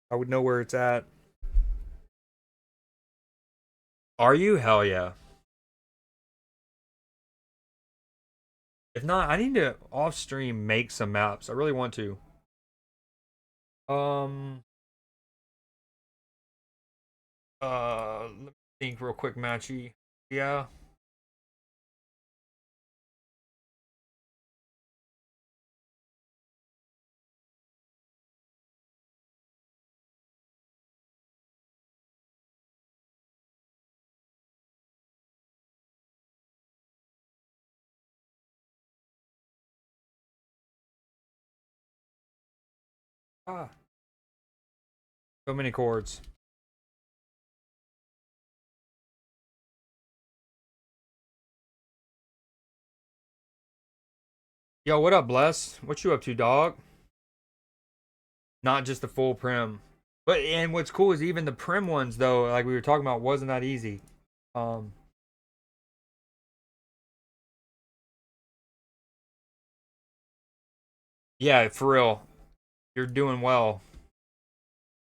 I would know where it's at. Are you? Hell yeah. If not, I need to off stream make some maps. I really want to. Um let me think real quick, Matchy. Yeah. Ah, so many chords. Yo, what up, Bless? What you up to, dog? Not just the full prim. But and what's cool is even the prim ones though, like we were talking about, wasn't that easy. Um yeah, for real. You're doing well.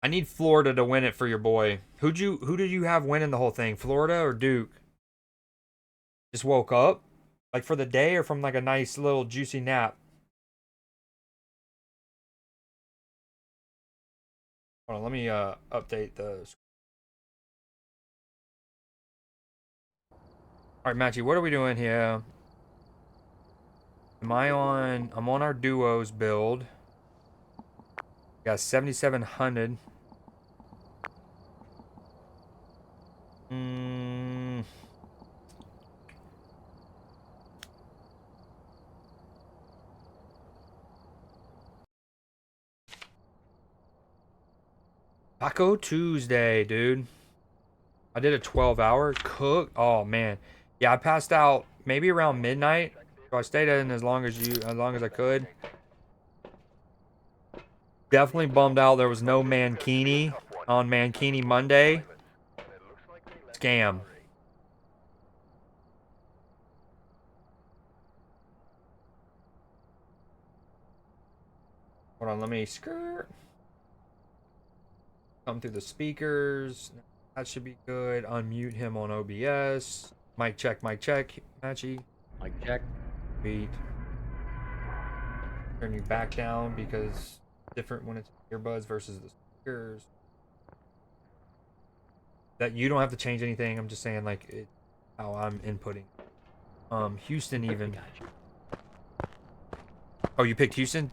I need Florida to win it for your boy. Who did you have winning the whole thing? Florida or Duke? Just woke up? Like for the day or from like a nice little juicy nap? Hold on, let me update the. Alright, Matchy, what are we doing here? I'm on our duos build. Got 7,700. Mm, Taco Tuesday, dude. I did a 12-hour cook. Oh man. Yeah, I passed out maybe around midnight. So I stayed in as long as I could. Definitely bummed out there was no Mankini on Mankini Monday. Scam. Hold on, let me skirt. Come through the speakers. That should be good. Unmute him on OBS. Mic check, Matchy. Mic check. Beat. Turn you back down because different when it's earbuds versus the speakers. That you don't have to change anything. I'm just saying like how I'm inputting. Houston even. Oh, you picked Houston?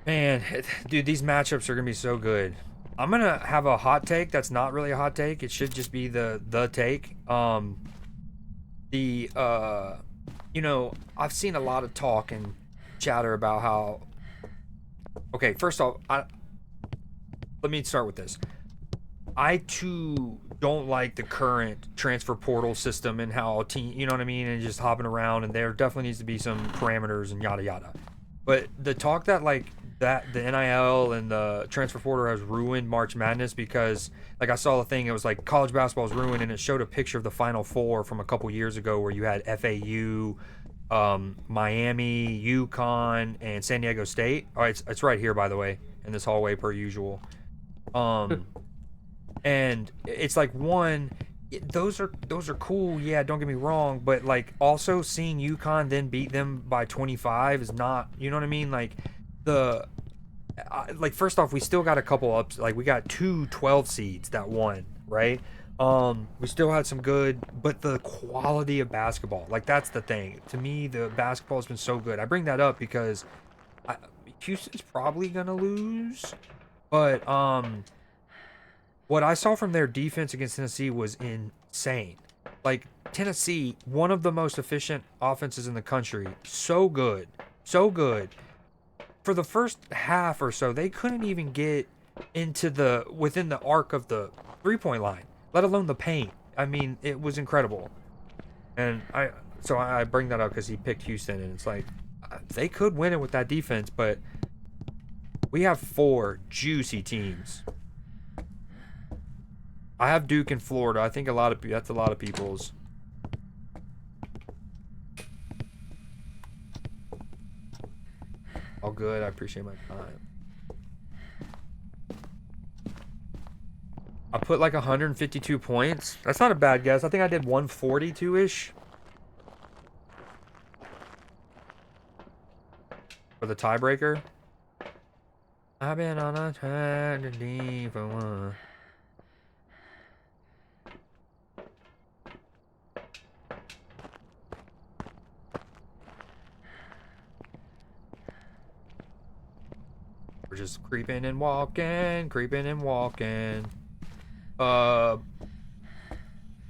Man, dude, these matchups are gonna be so good. I'm gonna have a hot take that's not really a hot take. It should just be the take. You know, I've seen a lot of talk and chatter about how. Okay, first off, let me start with this. I too don't like the current transfer portal system and how you know what I mean, and just hopping around. And there definitely needs to be some parameters and yada yada. But the talk that like that the NIL and the transfer portal has ruined March Madness because like I saw a thing, it was like college basketball is ruined, and it showed a picture of the Final Four from a couple years ago where you had FAU, Miami, UConn, and San Diego State. All right, it's right here by the way in this hallway per usual. And it's like those are cool, yeah, don't get me wrong, but like also seeing UConn then beat them by 25 is not, you know what I mean, like like first off we still got a couple ups, like we got 2 12 seeds that won, right? We still had some good, but the quality of basketball, like that's the thing to me, the basketball has been so good. I bring that up because Houston's probably gonna lose, but what I saw from their defense against Tennessee was insane. Like, Tennessee, one of the most efficient offenses in the country. So good. So good. For the first half or so, they couldn't even get within the arc of the 3-point line, let alone the paint. I mean, it was incredible. And I bring that up because he picked Houston, and it's like, they could win it with that defense, but we have 4 juicy teams. I have Duke in Florida. I think that's a lot of people's. All good. I appreciate my time. I put like 152 points. That's not a bad guess. I think I did 142-ish. For the tiebreaker. I've been on a tragedy for one. We're just creeping and walking.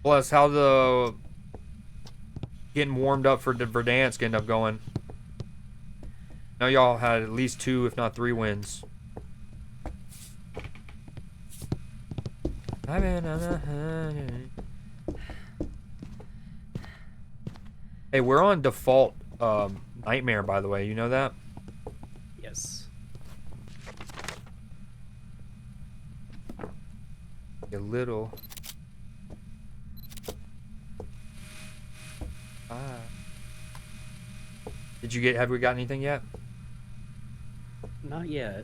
Plus, how the getting warmed up for Verdansk end up going. Now y'all had at least 2, if not 3 wins. Hey, we're on default nightmare, by the way. You know that? Yes. A little. Have we got anything yet? Not yet.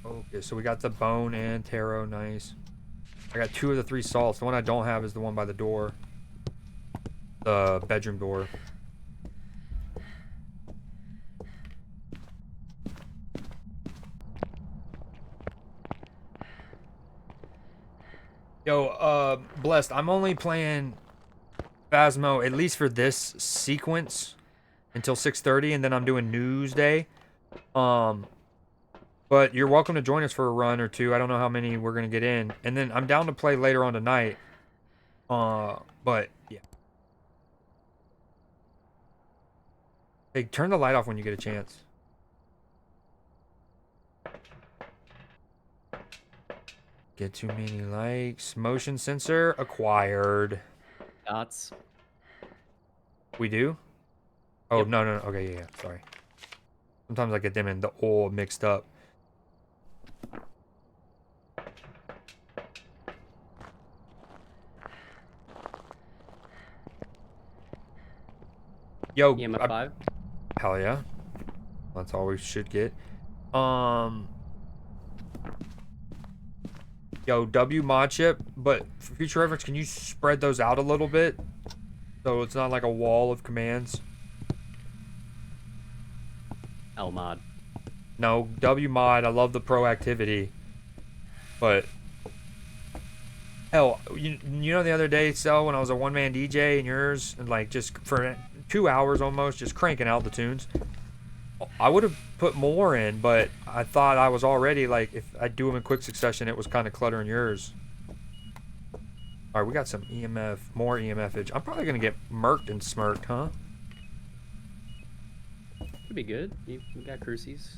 Okay, so we got the bone and tarot, nice. I got 2 of the 3 salts. The one I don't have is the one by the door. The bedroom door. Yo, Blessed, I'm only playing Phasmo, at least for this sequence, until 6:30, and then I'm doing Newsday. But you're welcome to join us for a run or 2. I don't know how many we're gonna get in. And then I'm down to play later on tonight. But, yeah. Hey, turn the light off when you get a chance. Get too many likes. Motion sensor acquired. Dots. We do? Oh, Yep. no. Okay, yeah. Sorry. Sometimes I get them and the oil mixed up. Yo, EMF 5. hell yeah. That's all we should get. Yo, W mod chip, but for future reference, can you spread those out a little bit? So it's not like a wall of commands. L mod. No, W mod, I love the proactivity. But hell, you know the other day, so when I was a one-man DJ and yours, and like just for 2 hours almost, just cranking out the tunes. I would have put more in, but I thought I was already like, if I do them in quick succession, it was kind of cluttering yours. All right, we got some EMF, more EMF-age. I'm probably gonna get murked and smirked, huh? Could be good. You got crucies.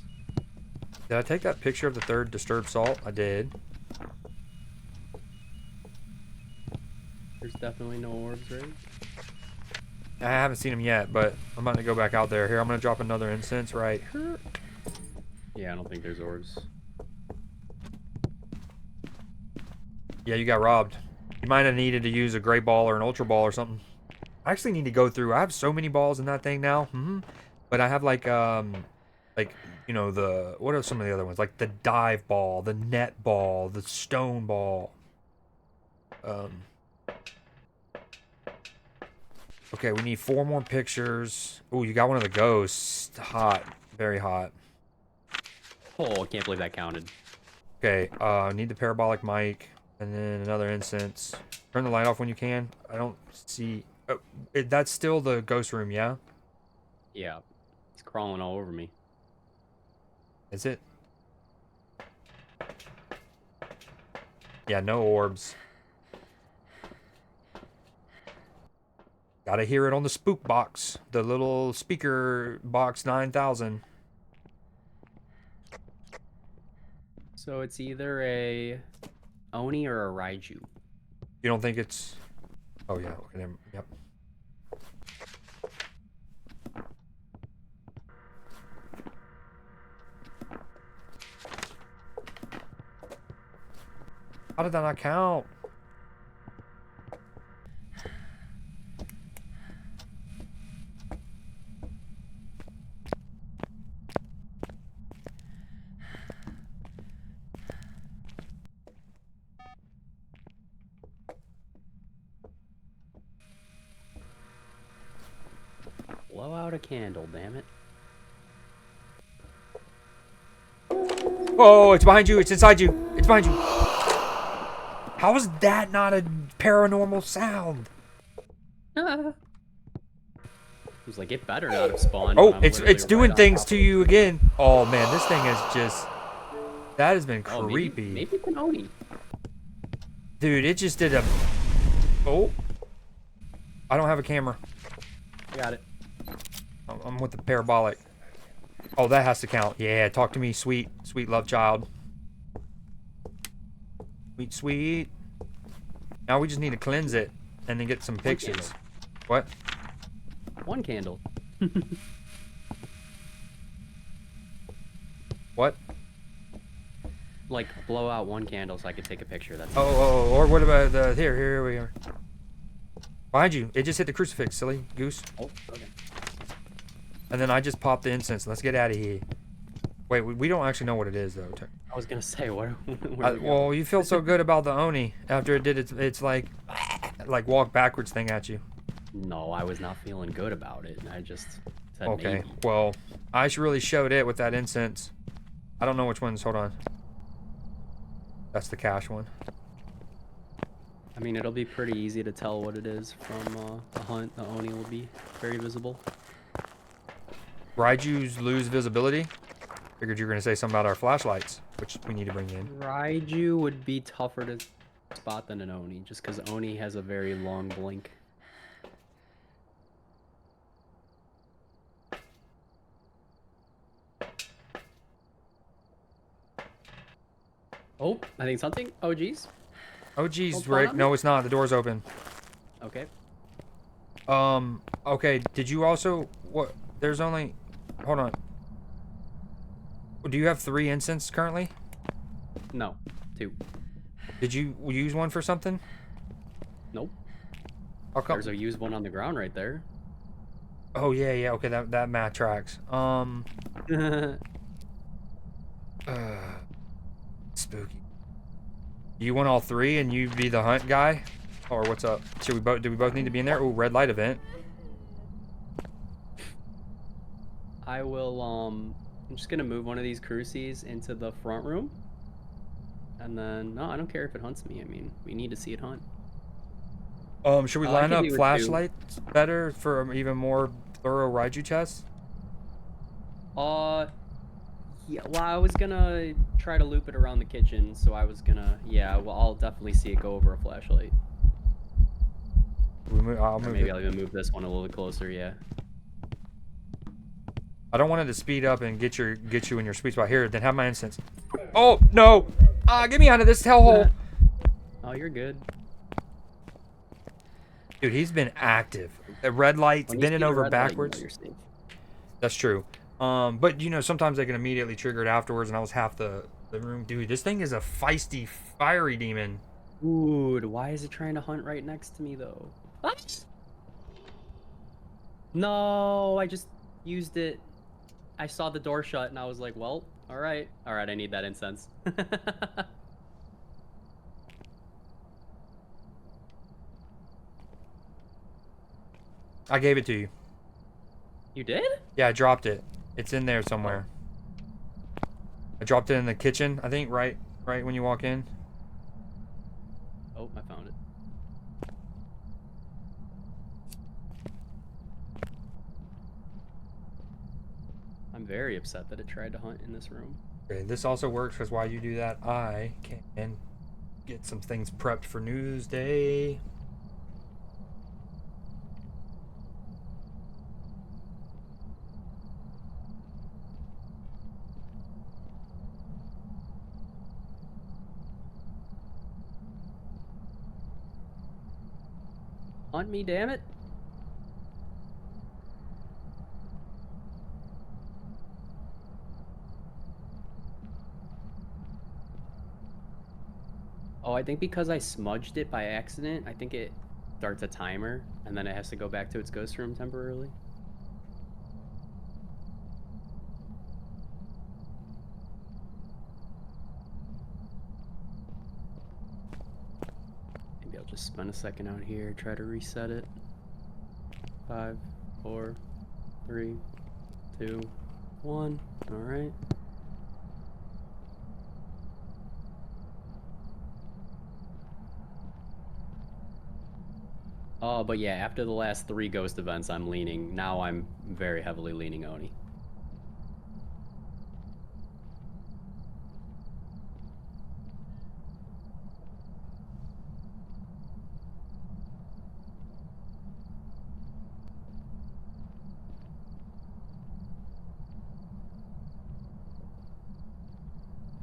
Did I take that picture of the third disturbed salt? I did. There's definitely no orbs, right? I haven't seen them yet, but I'm about to go back out there. Here, I'm gonna drop another incense right here. Yeah, I don't think there's orbs. Yeah, you got robbed. You might have needed to use a gray ball or an ultra ball or something. I actually need to go through. I have so many balls in that thing now. But I have like you know, the, what are some of the other ones? Like the dive ball, the net ball, the stone ball. Okay, we need 4 more pictures. Oh, you got one of the ghosts. Hot, very hot. Oh, I can't believe that counted. Okay, need the parabolic mic, and then another incense. Turn the light off when you can. I don't see. Oh, that's still the ghost room, yeah? Yeah. It's crawling all over me. Is it? Yeah, no orbs. Gotta hear it on the spook box. The little speaker box 9000. So it's either a Oni or a Raiju. You don't think it's... Oh, yeah. Okay, yep. How did that not count? Blow out a candle, damn it. Oh, it's behind you. It's inside you. It's behind you. How is that not a paranormal sound? It was like, it better not have spawned. Oh, when I'm it's literally doing right on things top to of you again. Oh man, this thing is just, that has been it. Oh, creepy. maybe it's an Oni. Dude, it just did a... Oh. I don't have a camera. I got it. I'm with the parabolic. Oh, that has to count. Yeah, talk to me, sweet love child. Sweet. Now we just need to cleanse it and then get some pictures. candle. What? One candle. What? Like, blow out one candle so I could take a picture. That's Oh, or what about the... Here we are. Behind you. It just hit the crucifix, silly goose. Oh, okay. And then I just popped the incense. Let's get out of here. Wait, we don't actually know what it is, though. I was gonna say, where Well, you feel so good about the Oni after it did its like walk backwards thing at you. No, I was not feeling good about it. I just said Okay, maybe. well, I really showed it with that incense. I don't know which one's, hold on. That's the cash one. I mean, it'll be pretty easy to tell what it is from the hunt. The Oni will be very visible. Raijus lose visibility. Figured you were going to say something about our flashlights, which we need to bring in. Raiju would be tougher to spot than an Oni, just because Oni has a very long blink. Oh, I think something. Oh, geez. Oh, geez, Don't fall Rick. on me. No, it's not. The door's open. Okay. Okay, did you also... What? There's only... Hold on. Do you have 3 incense currently? No, 2. Did you use one for something? Nope. How come? There's a used one on the ground right there. Oh, yeah, yeah. Okay, that math tracks. Spooky. You want all 3 and you be the hunt guy? Or what's up? Do we both need to be in there? Oh, red light event. I will, I'm just gonna move one of these crucies into the front room. And then, no, I don't care if it hunts me. I mean, we need to see it hunt. Should we I line can up do it too. flashlights better for an even more thorough Raiju test? Yeah, well, I was gonna try to loop it around the kitchen, so I was gonna, yeah, well, I'll definitely see it go over a flashlight. I'll Or move maybe it. I'll even move this one a little bit closer, yeah. I don't want it to speed up and get you in your sweet spot. Here, then have my incense. Oh no! Get me out of this hellhole! Oh, you're good. Dude, he's been active. The red lights, When you bending see the over red light, you know backwards. you're safe. That's true. But you know, sometimes they can immediately trigger it afterwards, and I was half the room. Dude, this thing is a feisty, fiery demon. Dude, why is it trying to hunt right next to me, though? What? No, I just used it. I saw the door shut, and I was like, well, alright. Alright, I need that incense. I gave it to you. You did? Yeah, I dropped it. It's in there somewhere. I dropped it in the kitchen, I think, right when you walk in. Oh, I found it. I'm very upset that it tried to hunt in this room. Okay, this also works because while you do that, I can get some things prepped for Newsday. Hunt me, damn it. Oh, I think because I smudged it by accident, I think it starts a timer, and then it has to go back to its ghost room temporarily. Maybe I'll just spend a second out here, try to reset it. 5, 4, 3, 2, 1. All right. Oh, but yeah, after the last 3 ghost events, I'm leaning. Now I'm very heavily leaning Oni.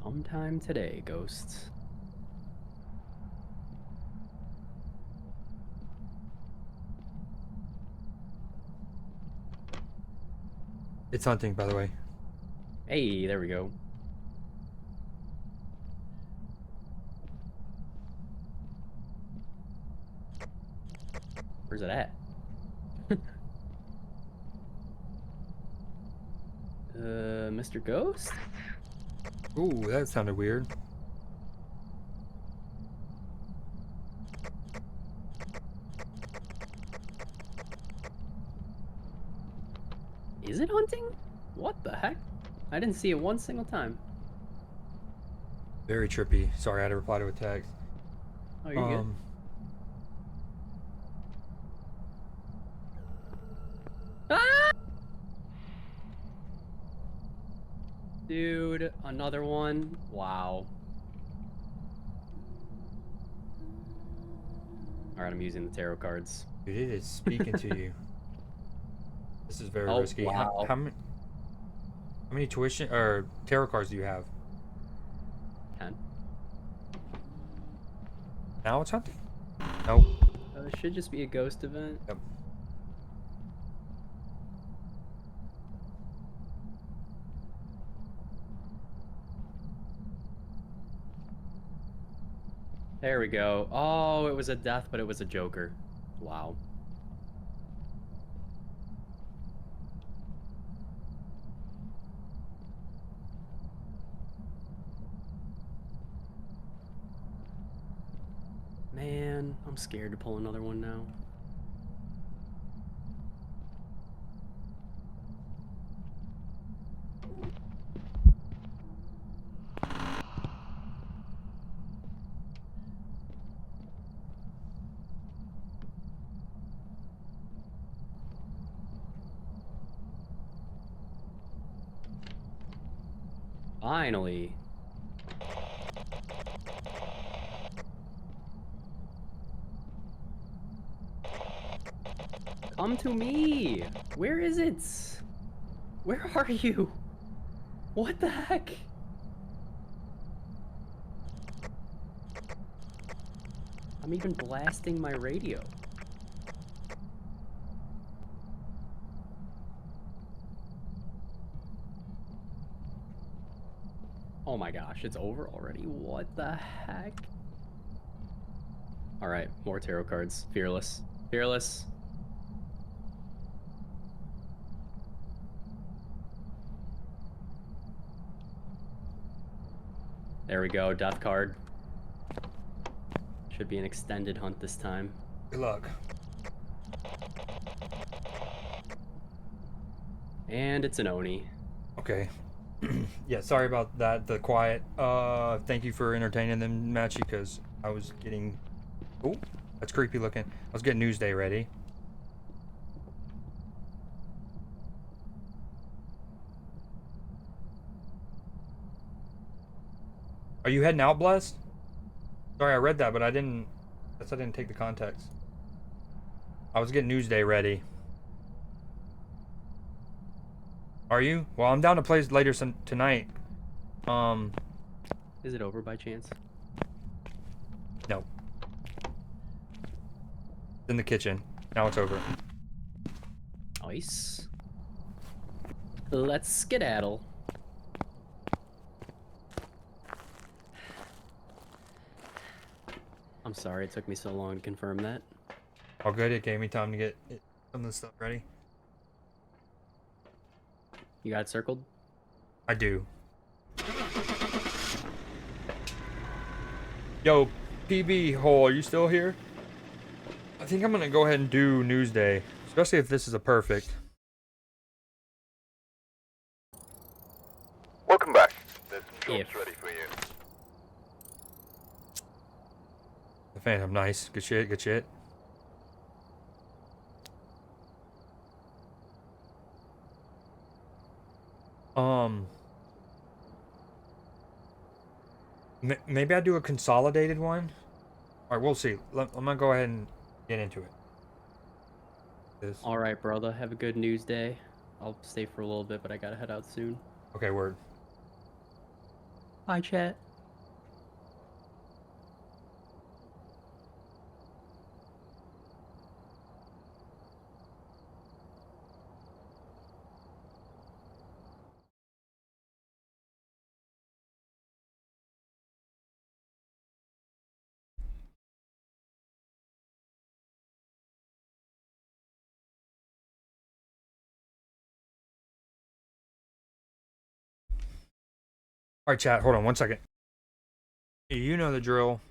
Sometime today, ghosts. It's hunting, by the way. Hey, there we go. Where's it at? Mr. Ghost? Ooh, that sounded weird. Is it hunting? What the heck? I didn't see it one single time. Very trippy. Sorry, I had to reply to a text. Oh, you're good. Ah! Dude, another one? Wow. Alright, I'm using the tarot cards. Dude, it is speaking to you. This is very Oh, risky. wow. How many tuition or tarot cards do you have? 10. Now it's hunting. Nope. It should just be a ghost event. Yep. There we go. Oh, it was a death, but it was a Joker. Wow. Man, I'm scared to pull another one now. Finally. Come to me! Where is it? Where are you? What the heck? I'm even blasting my radio. Oh my gosh, it's over already. What the heck? Alright, more tarot cards. Fearless. Fearless. There we go, death card. Should be an extended hunt this time. Good luck. And it's an Oni. Okay. Yeah, sorry about that, the quiet. Thank you for entertaining them, Matchy, because I was getting... Oh, that's creepy looking. I was getting Newsday ready. Are you heading out, Blessed? Sorry, I read that, but I didn't... Guess I didn't take the context. I was getting Newsday ready. Are you? Well, I'm down to play later tonight. Is it over by chance? No. It's in the kitchen. Now it's over. Nice. Let's skedaddle. I'm sorry it took me so long to confirm that. All good. It gave me time to get some of the stuff ready. You got it circled? I do. Yo, PB Hole, are you still here? I think I'm gonna go ahead and do Newsday, especially if this is a perfect. Welcome back. There's some jobs If. ready for you. The Phantom, nice. Good shit, good shit. Maybe I do a consolidated one. All right, we'll see. I'm gonna go ahead and get into it. All right, brother. Have a good news day. I'll stay for a little bit, but I gotta head out soon. Okay, word. Bye, chat. All right, chat. Hold on 1 second. You know the drill.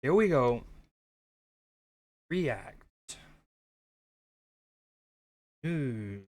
Here we go. React. Ooh.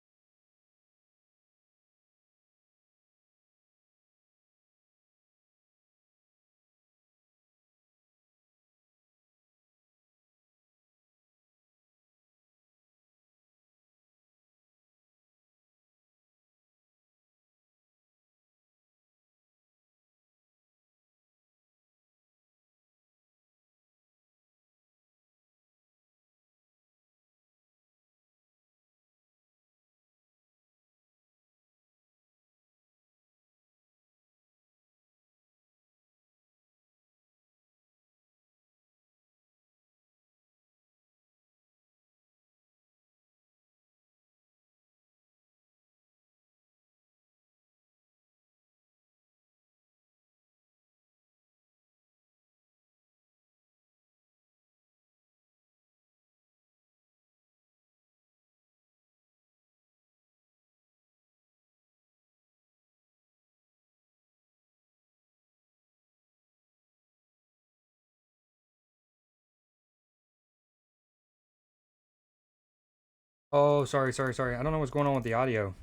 Oh, sorry. I don't know what's going on with the audio.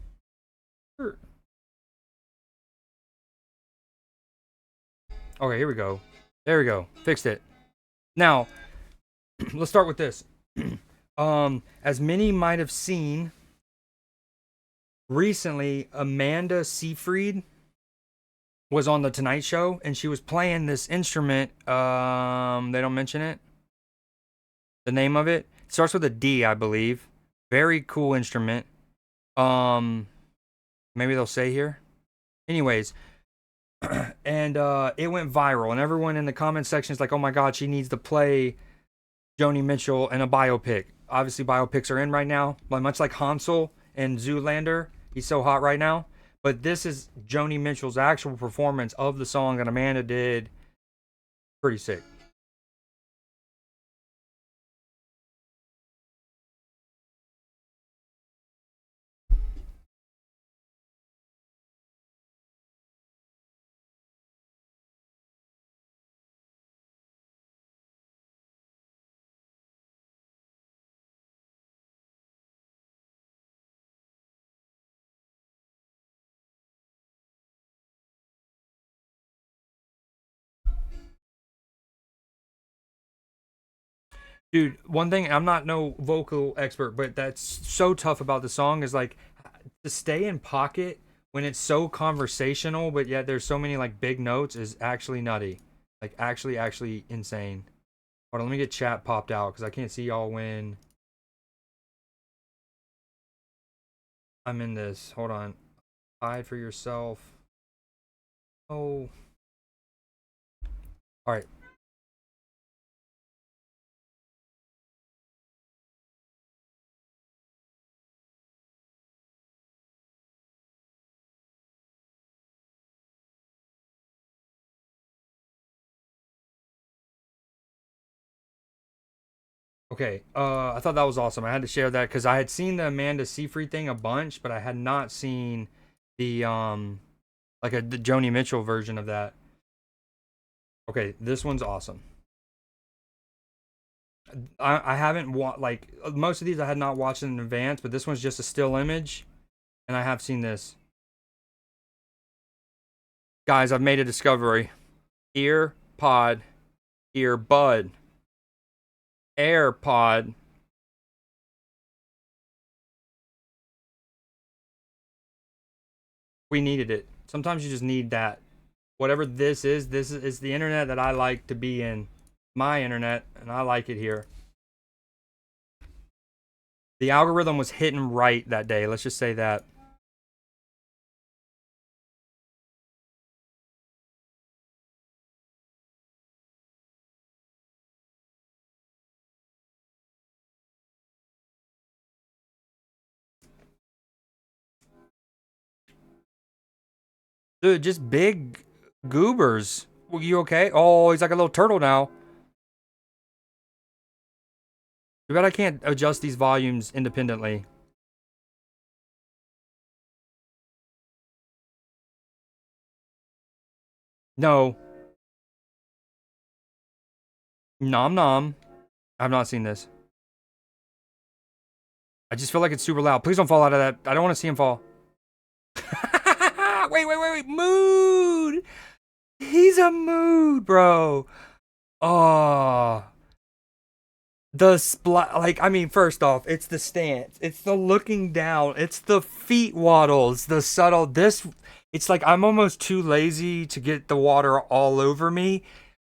Sure. Okay, here we go. There we go. Fixed it. Now, let's start with this. As many might have seen recently, Amanda Seyfried was on the Tonight Show and she was playing this instrument. They don't mention it. The name of it starts with a D, I believe. Very cool instrument. Maybe they'll say here. Anyways, and it went viral, and everyone in the comment section is like, "Oh my God, she needs to play Joni Mitchell in a biopic." Obviously, biopics are in right now, but much like Hansel and Zoolander, he's so hot right now. But this is Joni Mitchell's actual performance of the song that Amanda did. Pretty sick. Dude, one thing, I'm not no vocal expert, but that's so tough about the song is like to stay in pocket when it's so conversational, but yet there's so many like big notes is actually nutty. Like actually insane. Hold on, let me get chat popped out because I can't see y'all when I'm in this. Hold on. Hide for yourself. Oh. Alright. Okay. I thought that was awesome. I had to share that because I had seen the Amanda Seyfried thing a bunch, but I had not seen the like the Joni Mitchell version of that. Okay, this one's awesome. I haven't like most of these I had not watched in advance, but this one's just a still image, and I have seen this. Guys, I've made a discovery. Ear pod, earbud, AirPod. We needed it. Sometimes you just need that. Whatever this is the internet that I like to be in. My internet, and I like it here. The algorithm was hitting right that day. Let's just say that. Dude, just big goobers. Well, you okay? Oh, he's like a little turtle now. Too bad I can't adjust these volumes independently. No. Nom nom. I've not seen this. I just feel like it's super loud. Please don't fall out of that. I don't want to see him fall. Wait. Mood. He's a mood, bro. Oh. The like, I mean, first off, it's the stance. It's the looking down. It's the feet waddles. The subtle. It's like I'm almost too lazy to get the water all over me.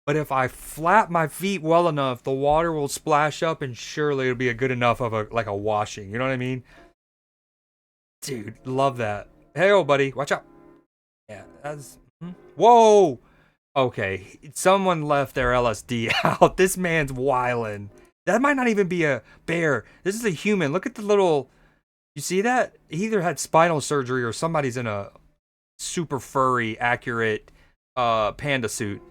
But if I flap my feet well enough, the water will splash up and surely it'll be a good enough of a washing. You know what I mean? Dude, love that. Hey, oh, buddy. Watch out. Yeah, that's... Whoa! Okay, someone left their LSD out. This man's wildin'. That might not even be a bear. This is a human. Look at the little... You see that? He either had spinal surgery or somebody's in a super furry, accurate panda suit.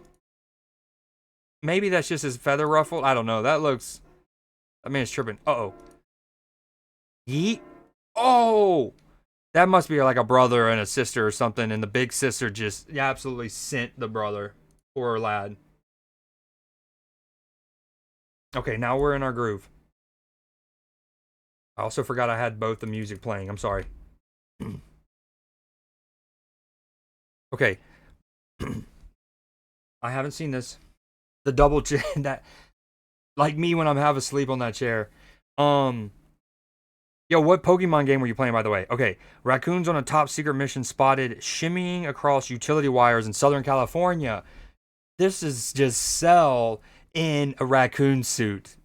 Maybe that's just his feather ruffled. I don't know. That looks... I mean, it's tripping. Uh-oh. Yeet. Oh! That must be like a brother and a sister or something, and the big sister just absolutely sent the brother. Poor lad. Okay, now we're in our groove. I also forgot I had both the music playing. I'm sorry. Okay. I haven't seen this. The double chair that, like me when I'm half asleep on that chair. Yo, what Pokemon game were you playing, by the way? Okay, raccoons on a top secret mission spotted shimmying across utility wires in Southern California. This is just Cell in a raccoon suit.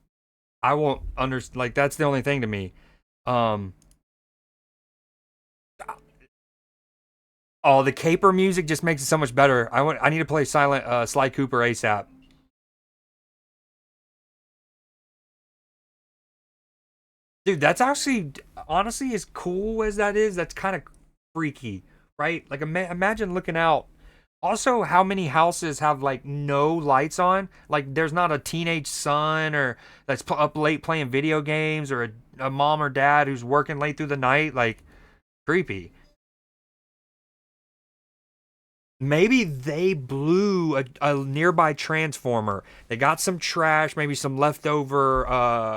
I won't understand. Like, that's the only thing to me. Um. Oh, the caper music just makes it so much better. I need to play Sly Cooper ASAP. Dude, that's actually, honestly, as cool as that is, that's kind of freaky, right? Like, imagine looking out. Also, how many houses have like no lights on? Like, there's not a teenage son or that's up late playing video games, or a mom or dad who's working late through the night. Like, creepy. Maybe they blew a nearby transformer. They got some trash, maybe some leftover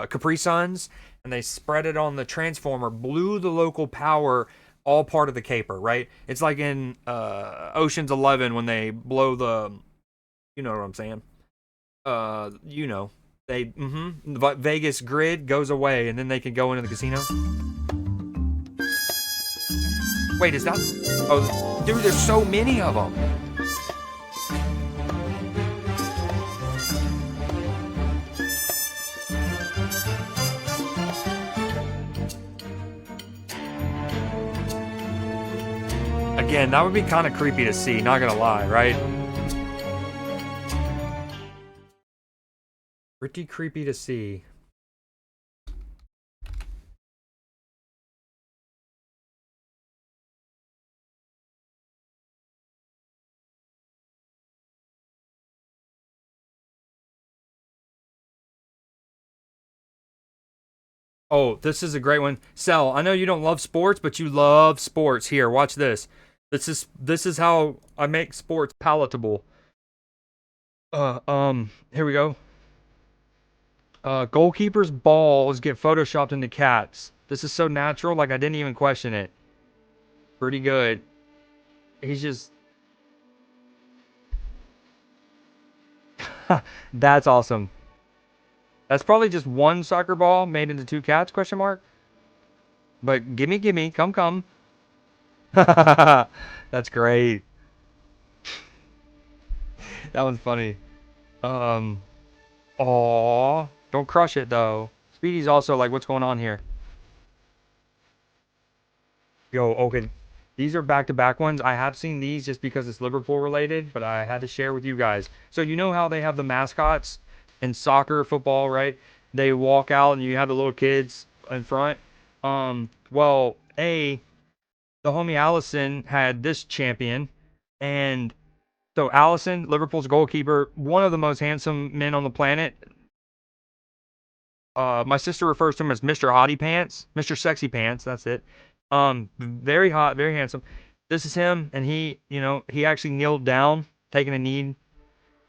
Capri Suns, and they spread it on the transformer, blew the local power, all part of the caper, right? It's like in Ocean's 11 when they blow the, you know what I'm saying? You know, Vegas grid goes away, and then they can go into the casino. Wait, is that? Oh, dude, there's so many of them. Again, that would be kind of creepy to see, not gonna lie, right? Pretty creepy to see. Oh, this is a great one. Sel, I know you don't love sports, but you love sports. Here, watch this. This is how I make sports palatable. Here we go. Goalkeepers' balls get photoshopped into cats. This is so natural, like I didn't even question it. Pretty good. He's just That's awesome. That's probably just one soccer ball made into two cats, question mark. But gimme, come. That's great. That one's funny. Um, aw, don't crush it though. Speedy's also like, what's going on here? Yo, okay. These are back-to-back ones. I have seen these just because it's Liverpool related, but I had to share with you guys. So you know how they have the mascots in soccer, football, right? They walk out and you have the little kids in front. Well, the homie Allison had this champion, and so Allison, Liverpool's goalkeeper, one of the most handsome men on the planet. My sister refers to him as Mr. Hottie Pants, Mr. Sexy Pants. That's it. Very hot, very handsome. This is him, and he actually kneeled down, taking a knee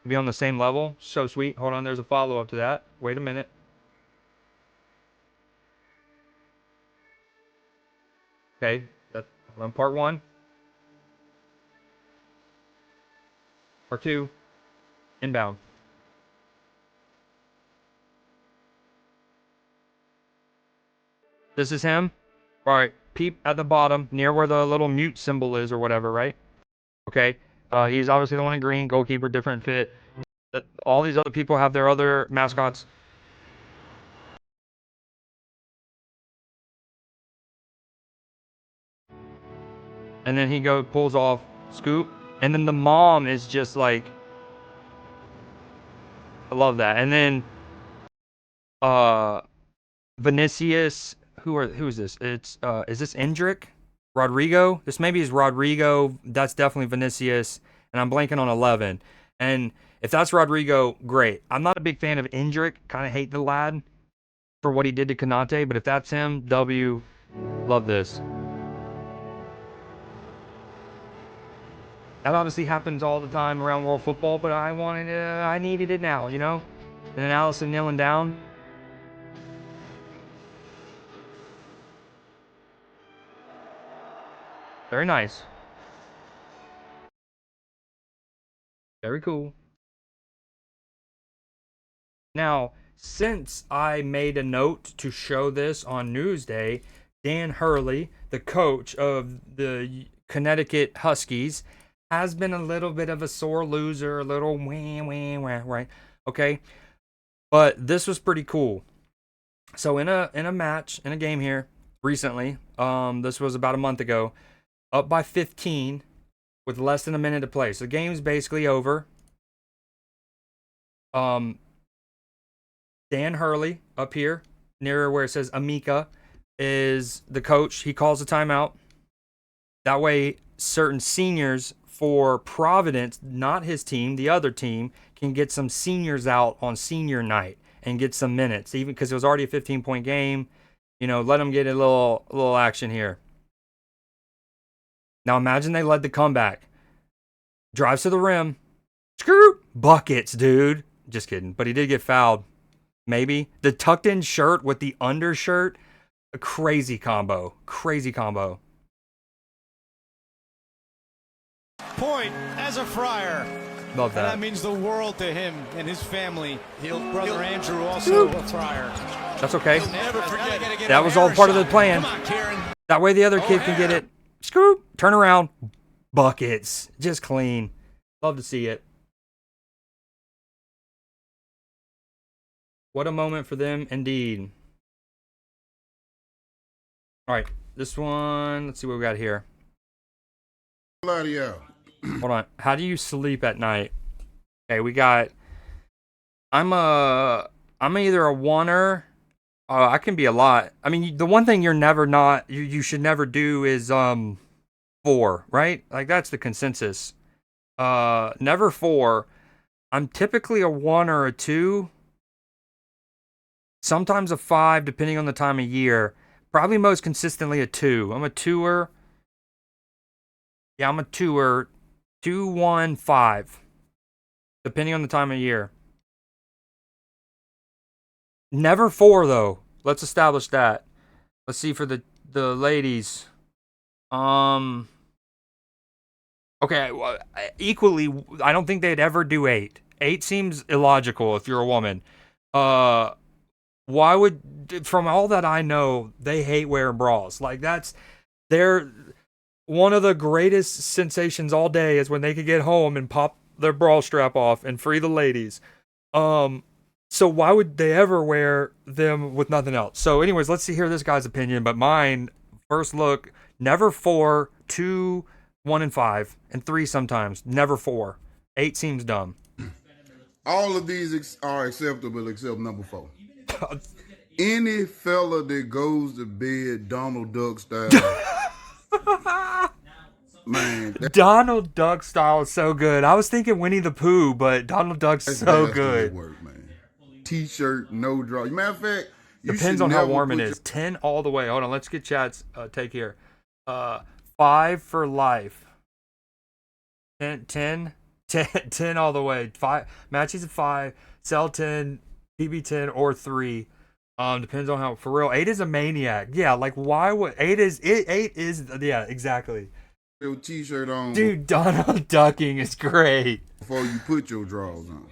to be on the same level. So sweet. Hold on, there's a follow up to that. Wait a minute. Okay, that's on part one. Part two, inbound. This is him. All right, peep at the bottom, near where the little mute symbol is or whatever, right? Okay. He's obviously the one in green, goalkeeper, different fit. All these other people have their other mascots. And then he pulls off scoop, and then the mom is just like, I love that. And then Vinicius, who is this? It's is this Endrick? Rodrigo? This maybe is Rodrigo. That's definitely Vinicius. And I'm blanking on 11. And if that's Rodrigo, great. I'm not a big fan of Endrick. Kind of hate the lad for what he did to Kanate. But if that's him, W, love this. That obviously happens all the time around world football, but I needed it now, you know? And then Allison kneeling down. Very nice. Very cool. Now, since I made a note to show this on Newsday, Dan Hurley, the coach of the Connecticut Huskies, has been a little bit of a sore loser, a little wah, right? Okay. But this was pretty cool. So in a match, in a game here recently, this was about a month ago, up by 15 with less than a minute to play. So the game's basically over. Dan Hurley up here, near where it says Amika, is the coach. He calls a timeout. That way, certain seniors for Providence, not his team, the other team, can get some seniors out on senior night and get some minutes, even because it was already a 15-point game. You know, let them get a little action here. Now imagine they led the comeback. Drives to the rim. Screw buckets, dude. Just kidding. But he did get fouled. Maybe. The tucked in shirt with the undershirt. A crazy combo. Crazy combo. Point as a Friar. Love And that. that means the world to him and his family. Brother Andrew also a Friar. That's okay. Never forget. That was all part of the plan. Come on, Karen. That way the other kid can get it. Screw. Turn around. Buckets. Just clean. Love to see it. What a moment for them, indeed. All right, this one. Let's see what we got here. Hold on. How do you sleep at night? Okay, we got. I'm either a oneer. I can be a lot. I mean, the one thing you should never do is 4, right? Like that's the consensus. Never 4. I'm typically a 1 or a 2. Sometimes a 5, depending on the time of year. Probably most consistently a 2. I'm a 2er. Yeah, I'm a 2er. 2, 1, 5. Depending on the time of year. Never 4, though. Let's establish that. Let's see for the ladies. Okay, well, equally, I don't think they'd ever do 8. 8 seems illogical if you're a woman. Why would, from all that I know, they hate wearing bras. Like they're one of the greatest sensations all day is when they could get home and pop their bra strap off and free the ladies. So why would they ever wear them with nothing else? So anyways, let's hear this guy's opinion. But mine, first look, never 4, 2, 1 and 5, and 3 sometimes. Never 4. 8 seems dumb. All of these are acceptable except number 4. Any fella that goes to bed Donald Duck style, man. Donald Duck style is so good. I was thinking Winnie the Pooh, but Donald Duck's so good. Work, man. T-shirt, no draw. Matter of fact, depends on how warm it is. 10 all the way. Hold on, let's get chat's take here. 5 for life. 10 all the way. 5 Matchy's a 5. Sell 10. PB 10 or 3. Depends on how. For real, 8 is a maniac. Yeah, like why would 8 is yeah, exactly. Your T-shirt on, dude. Donald ducking is great. Before you put your drawers on.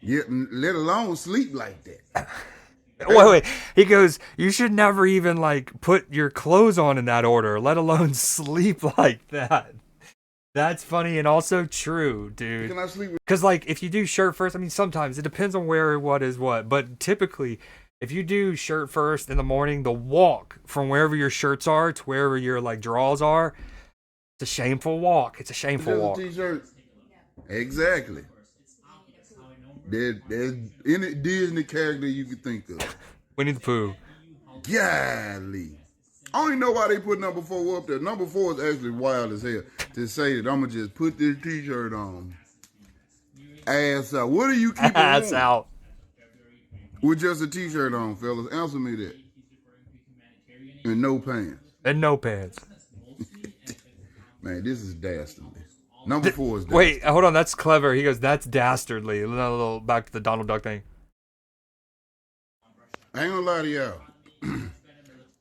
Yeah, let alone sleep like that. Wait. He goes, you should never even like put your clothes on in that order, let alone sleep like that. That's funny and also true, dude. Can I sleep with? Because like if you do shirt first, I mean sometimes it depends on where what is what, but typically if you do shirt first in the morning, the walk from wherever your shirts are to wherever your like drawers are, it's a shameful walk. It's a shameful walk. T-shirt. Exactly. There's any Disney character you could think of. Winnie the Pooh. Golly. I don't even know why they put number 4 up there. Number 4 is actually wild as hell to say that I'm going to just put this T-shirt on. Ass out. What do you keep ass out? With just a T-shirt on, fellas. Answer me that. And no pants. And no pants. Man, this is dastardly. Number 4 is dastardly. Wait, hold on. That's clever. He goes, that's dastardly. A little back to the Donald Duck thing. I ain't gonna lie to y'all.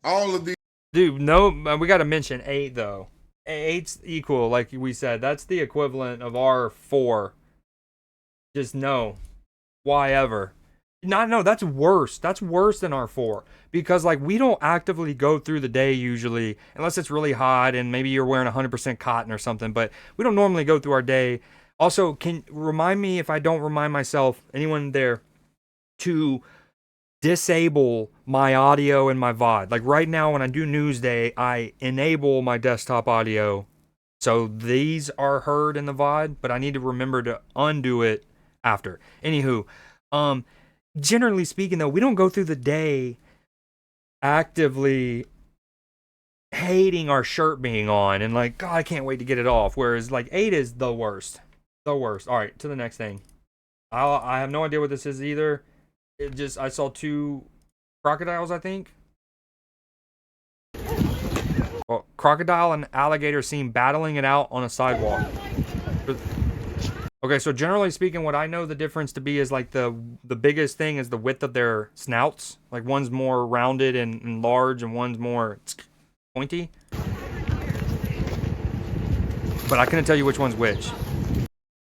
All of these. Dude, no, we got to mention 8 though. Eight's equal, like we said. That's the equivalent of our 4. Just no. Why ever? No, that's worse. That's worse than our 4. Because, like, we don't actively go through the day usually, unless it's really hot and maybe you're wearing 100% cotton or something, but we don't normally go through our day. Also, can remind me if I don't remind myself, anyone there, to disable my audio and my VOD. Like right now when I do Newsday, I enable my desktop audio. So these are heard in the VOD, but I need to remember to undo it after. Anywho, generally speaking though, we don't go through the day actively hating our shirt being on and like, God, I can't wait to get it off. Whereas like 8 is the worst. The worst. All right, to the next thing. I have no idea what this is either. I saw 2 crocodiles, I think. Well, crocodile and alligator seen battling it out on a sidewalk. Okay, so generally speaking, what I know the difference to be is like the biggest thing is the width of their snouts. Like one's more rounded and large, and one's more pointy. But I couldn't tell you which one's which.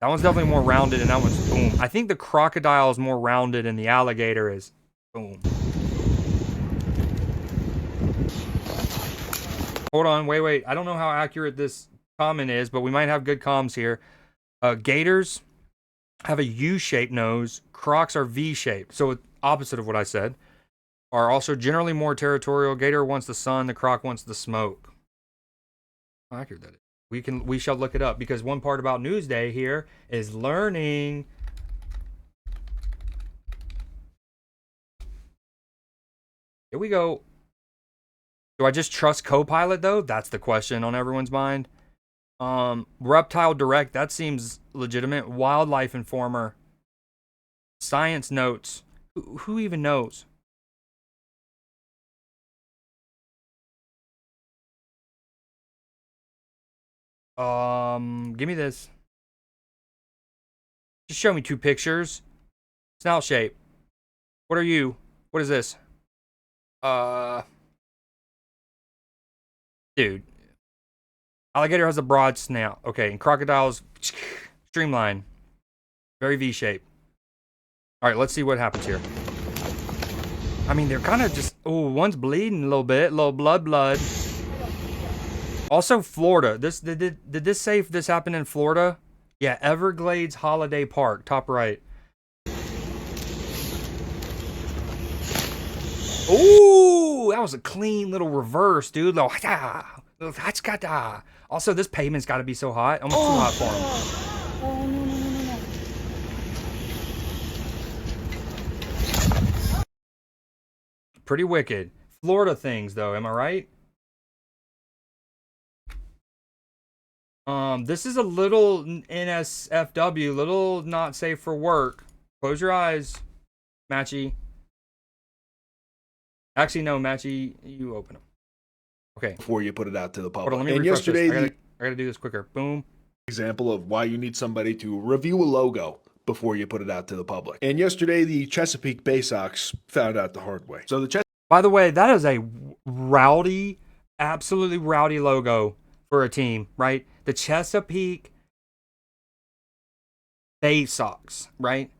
That one's definitely more rounded, and that one's boom. I think the crocodile is more rounded, and the alligator is boom. Hold on, wait. I don't know how accurate this comment is, but we might have good comms here. Gators have a U-shaped nose. Crocs are V-shaped. So opposite of what I said. Are also generally more territorial. Gator wants the sun. The croc wants the smoke. How accurate that is. We shall look it up, because one part about Newsday here is learning. Here we go. Do I just trust Copilot though? That's the question on everyone's mind. Reptile Direct, that seems legitimate. Wildlife Informer. Science Notes. Who even knows? Give me this. Just show me 2 pictures. Snout shape. What are you? What is this? Dude. Alligator has a broad snout. Okay, and crocodiles streamline. Very V-shaped. All right, let's see what happens here. I mean, they're kind of just... Oh, one's bleeding a little bit. A little blood. Also, Florida. Did this say if this happened in Florida? Yeah, Everglades Holiday Park, top right. Ooh, that was a clean little reverse, dude. Also, this pavement's got to be so hot. Almost too hot for him. Pretty wicked. Florida things, though. Am I right? This is a little NSFW, little not safe for work. Close your eyes, Matchy. Actually, no, Matchy, you open them. Okay. Before you put it out to the public. Hold on, let me refresh this. I gotta do this quicker. Boom. Example of why you need somebody to review a logo before you put it out to the public. And yesterday, the Chesapeake Bay Sox found out the hard way. So By the way, that is a rowdy, absolutely rowdy logo for a team, right? The Chesapeake Bay Sox, right?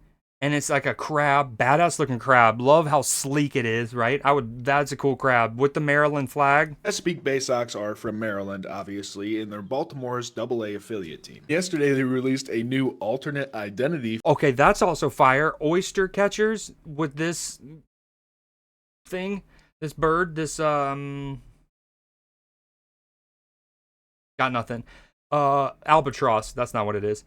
And it's like a crab, badass looking crab. Love how sleek it is, right? That's a cool crab with the Maryland flag. Chesapeake Bay Sox are from Maryland, obviously, and they're Baltimore's AA affiliate team. Yesterday, they released a new alternate identity. Okay, that's also fire. Oyster catchers with this thing, this bird, this got nothing. Albatross, that's not what it is.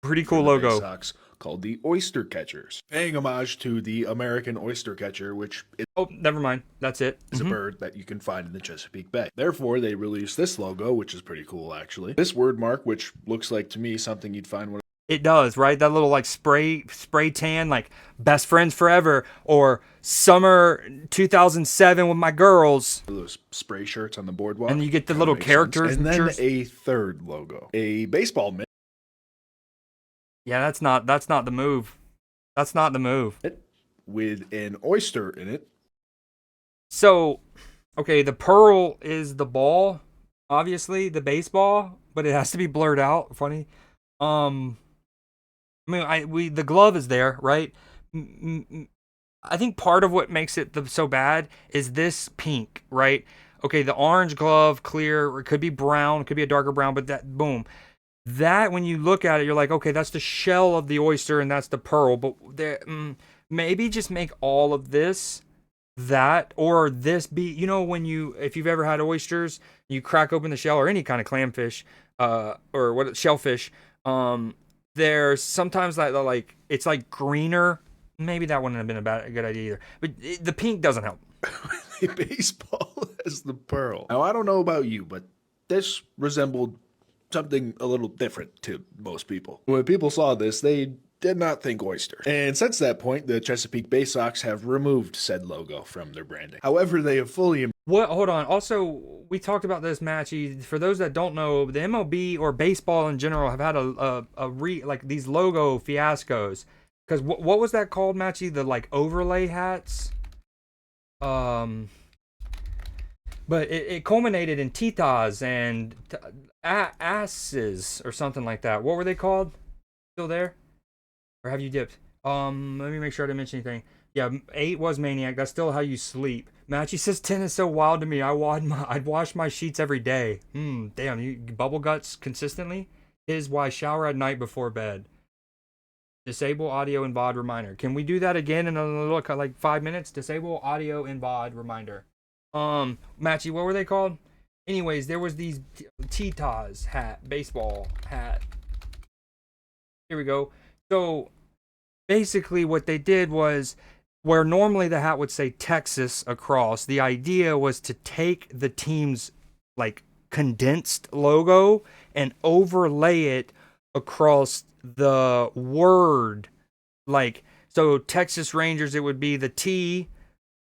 Pretty cool logo. Sox called the Oyster Catchers, paying homage to the American oyster catcher, which is never mind. That's it. A bird that you can find in the Chesapeake Bay. Therefore, they released this logo, which is pretty cool, actually. This word mark, which looks like to me something you'd find one. It does, right? That little like spray tan, like best friends forever, or summer 2007 with my girls. Those spray shirts on the boardwalk. And you get the little characters. And then a third logo, a baseball mitt. Yeah, that's not the move. That's not the move. With an oyster in it. So, okay, the pearl is the ball. obviously the baseball, but it has to be blurred out. Funny. Um, I mean, the glove is there, right? I think part of what makes it so bad is this pink, right? Okay, the orange glove, clear, or it could be brown, it could be a darker brown, but that boom. That when you look at it, you're like, okay, that's the shell of the oyster and that's the pearl. But there, maybe just make all of this that, or this be, when if you've ever had oysters, you crack open the shell or any kind of clamfish, or what shellfish. There's sometimes like it's like greener. Maybe that wouldn't have been a good idea either. But the pink doesn't help. Baseball as the pearl. Now, I don't know about you, but this resembled something a little different to most people. When people saw this, they did not think oyster. And since that point, the Chesapeake Bay Sox have removed said logo from their branding. However, they have fully... What? Hold on. Also, we talked about this, Matchy. For those that don't know, the MLB or baseball in general have had like these logo fiascos. Because what was that called, Matchy? The like overlay hats. But it culminated in titas and asses or something like that. What were they called? Still there? Or have you dipped? Let me make sure I didn't mention anything. Yeah, 8 was Maniac. That's still how you sleep. Matchy says 10 is so wild to me. I'd wash my sheets every day. Damn, you bubble guts consistently? Is why shower at night before bed. Disable audio and VOD reminder. Can we do that again in a little, like 5 minutes? Disable audio and VOD reminder. Matchy, what were they called? Anyways, there was these Titas hat, baseball hat. Here we go. So basically what they did was, where normally the hat would say Texas across, the idea was to take the team's like condensed logo and overlay it across the word. Like, so Texas Rangers, it would be the T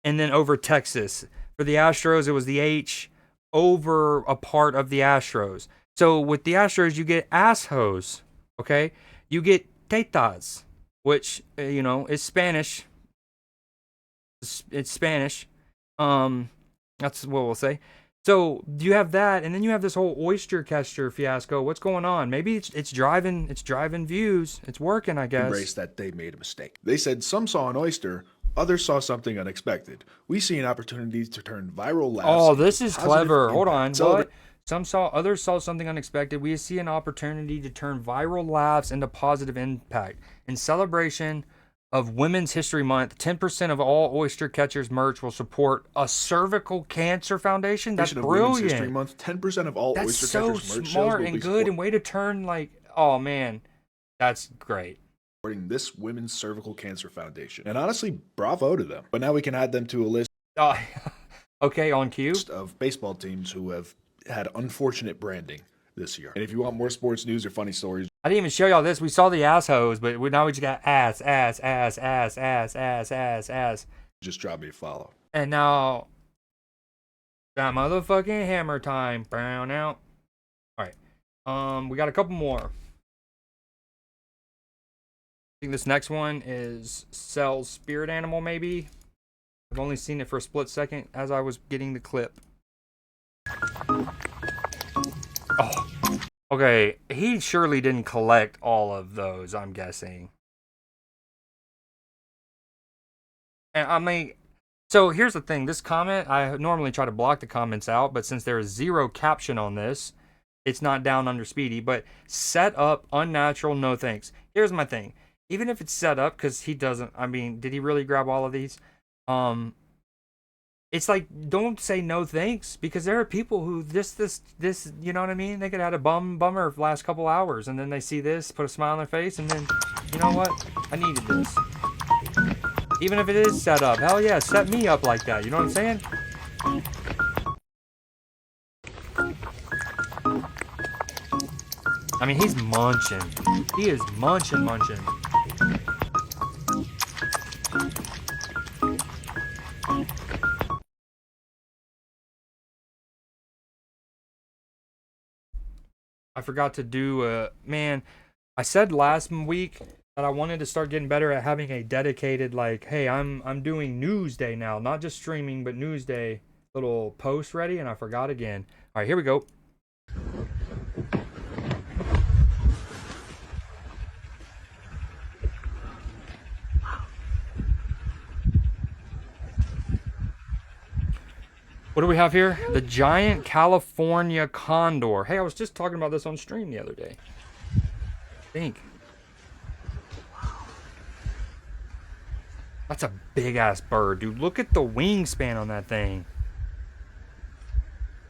and then over Texas. For the Astros, it was the H over a part of the Astros. So with the Astros, you get asshos, okay? You get tetas, which, is Spanish. It's Spanish. That's what we'll say. So you have that, and then you have this whole oyster catcher fiasco. What's going on? Maybe it's driving views. It's working, I guess. Embrace that they made a mistake. They said some saw an oyster, others saw something unexpected. We see an opportunity to turn viral laughs. Oh, this is clever. Impact. Hold on. What? Others saw something unexpected. We see an opportunity to turn viral laughs into positive impact. In celebration of Women's History Month, 10% of all oyster catchers merch will support a cervical cancer foundation. That's brilliant. Women's History Month, 10% of all oyster catchers merch That's so smart and good, and way to turn oh man, that's great. Supporting this Women's Cervical Cancer Foundation. And honestly, bravo to them. But now we can add them to a list okay, on cue, of baseball teams who have had unfortunate branding this year. And if you want more sports news or funny stories, I didn't even show y'all this. We saw the asshos, but now we just got ass. just drop me a follow. And now, that motherfucking hammer time. Brown out. All right. We got a couple more. I think this next one is Cell's spirit animal, maybe. I've only seen it for a split second as I was getting the clip. Oh. Okay, he surely didn't collect all of those, I'm guessing. And I mean, so here's the thing. This comment, I normally try to block the comments out, but since there is zero caption on this, it's not down under Speedy. But set up, unnatural, no thanks. Here's my thing. Even if it's set up, because he doesn't, I mean, did he really grab all of these? It's like, don't say no thanks, because there are people who this, you know what I mean? They could have had a bummer last couple hours, and then they see this, put a smile on their face, and then, you know what? I needed this. Even if it is set up, hell yeah, set me up like that. You know what I'm saying? I mean, he's munching. He is munching. I forgot to do man, I said last week that I wanted to start getting better at having a dedicated, like, hey, I'm doing Newsday now, not just streaming, but Newsday little post ready, and I forgot again. All right, here we go. What do we have here? The giant California condor. Hey, I was just talking about this on stream the other day. I think. That's a big ass bird, dude. Look at the wingspan on that thing.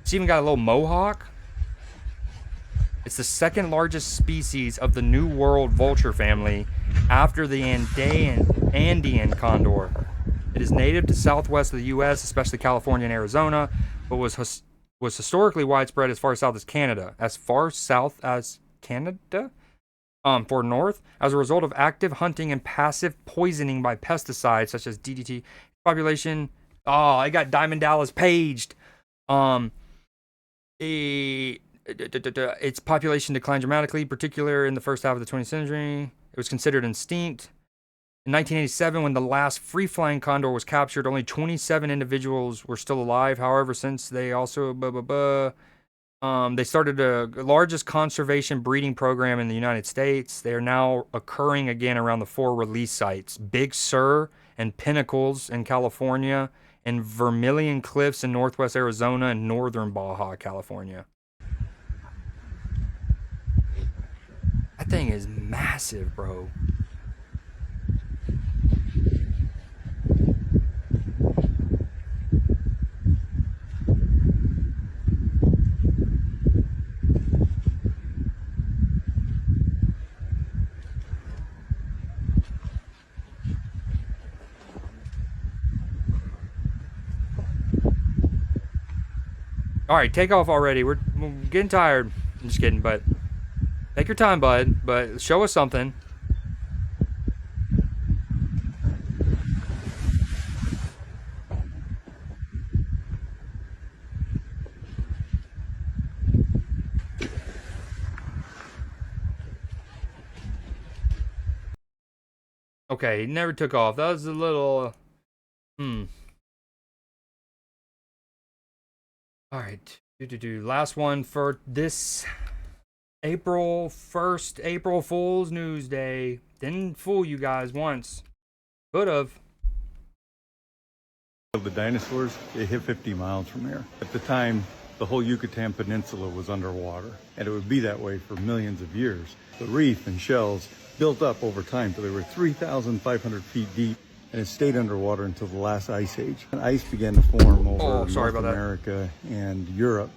It's even got a little mohawk. It's the second largest species of the New World vulture family after the Andean condor. It is native to southwest of the U.S., especially California and Arizona, but was historically widespread as far south as Canada. As far south as Canada? For north, as a result of active hunting and passive poisoning by pesticides such as DDT. Population. Oh, I got Diamond Dallas paged. Its population declined dramatically, particularly in the first half of the 20th century. It was considered extinct. In 1987, when the last free-flying condor was captured, only 27 individuals were still alive. However, since they also they started the largest conservation breeding program in the United States. They are now occurring again around the 4 release sites: Big Sur and Pinnacles in California, and Vermilion Cliffs in northwest Arizona and northern Baja California. That thing is massive, bro. All right, take off already. We're getting tired. I'm just kidding, but take your time, bud. But show us something. Okay, he never took off. That was a little... Alright. Last one for this April 1st, April Fool's News Day. Didn't fool you guys once. Could've. The dinosaurs, they hit 50 miles from here. At the time, the whole Yucatan Peninsula was underwater, and it would be that way for millions of years. The reef and shells built up over time till they were 3,500 feet deep, and it stayed underwater until the last ice age. And ice began to form over North America and Europe.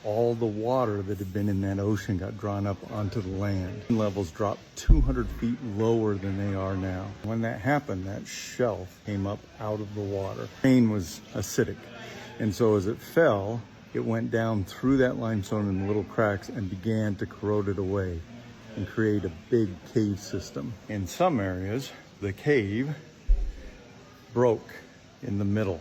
All the water that had been in that ocean got drawn up onto the land. Levels dropped 200 feet lower than they are now. When that happened, that shelf came up out of the water. Rain was acidic, and so as it fell, it went down through that limestone in little cracks and began to corrode it away and create a big cave system. In some areas, the cave broke in the middle,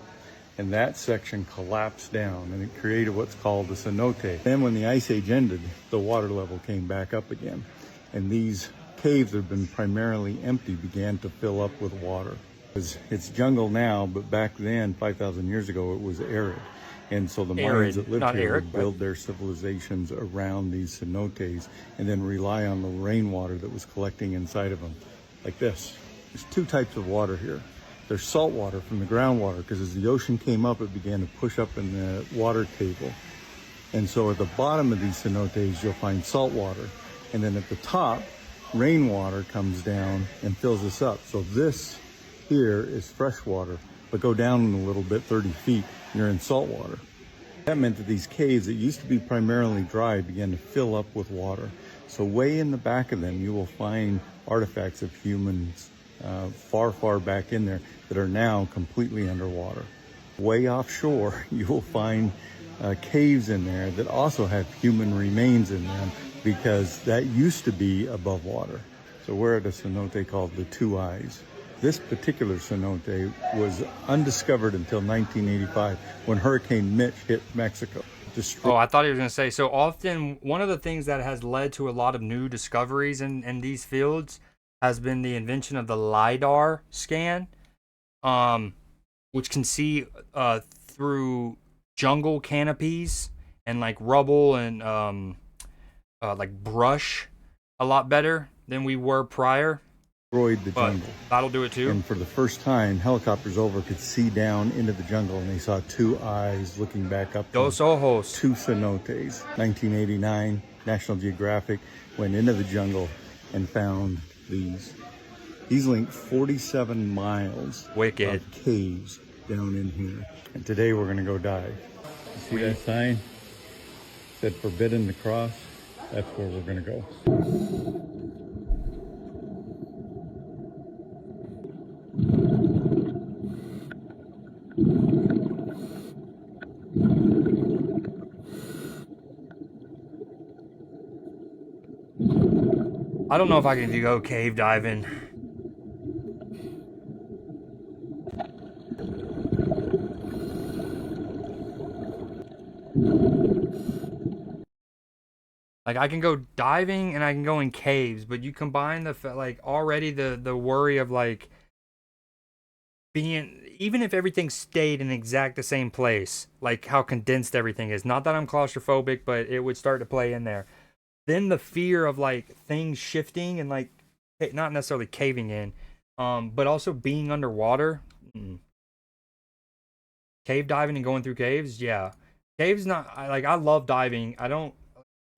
and that section collapsed down, and it created what's called the cenote. Then when the ice age ended, the water level came back up again, and these caves that have been primarily empty began to fill up with water. It's jungle now, but back then, 5,000 years ago, it was arid. And so the Mayans that lived here would build their civilizations around these cenotes and then rely on the rainwater that was collecting inside of them, like this. There's 2 types of water here. There's salt water from the groundwater, because as the ocean came up, it began to push up in the water table. And so at the bottom of these cenotes, you'll find salt water. And then at the top, rainwater comes down and fills this up. So this here is fresh water, but go down a little bit, 30 feet, you're in salt water. That meant that these caves that used to be primarily dry began to fill up with water. So way in the back of them, you will find artifacts of humans far, far back in there that are now completely underwater. Way offshore, you will find caves in there that also have human remains in them, because that used to be above water. So we're at a cenote called the Two Eyes. This particular cenote was undiscovered until 1985 when Hurricane Mitch hit Mexico. Oh, I thought he was going to say, so often one of the things that has led to a lot of new discoveries in these fields has been the invention of the LiDAR scan, which can see through jungle canopies and like rubble and like brush a lot better than we were prior. destroyed the but jungle. that'll do it too. And for the first time, helicopters over could see down into the jungle, and they saw two eyes looking back up. Dos ojos. Two cenotes. 1989, National Geographic went into the jungle and found these. These link 47 miles Wicked. of caves down in here. And today we're gonna go dive. You see that sign? Said forbidden to cross. That's where we're gonna go. I don't know if I can go cave diving. Like, I can go diving and I can go in caves, but you combine the like already the worry of like being, even if everything stayed in exact the same place, like how condensed everything is. Not that I'm claustrophobic, but it would start to play in there. Then the fear of like things shifting and like not necessarily caving in, but also being underwater. Cave diving and going through caves, yeah. Caves not I love diving. I don't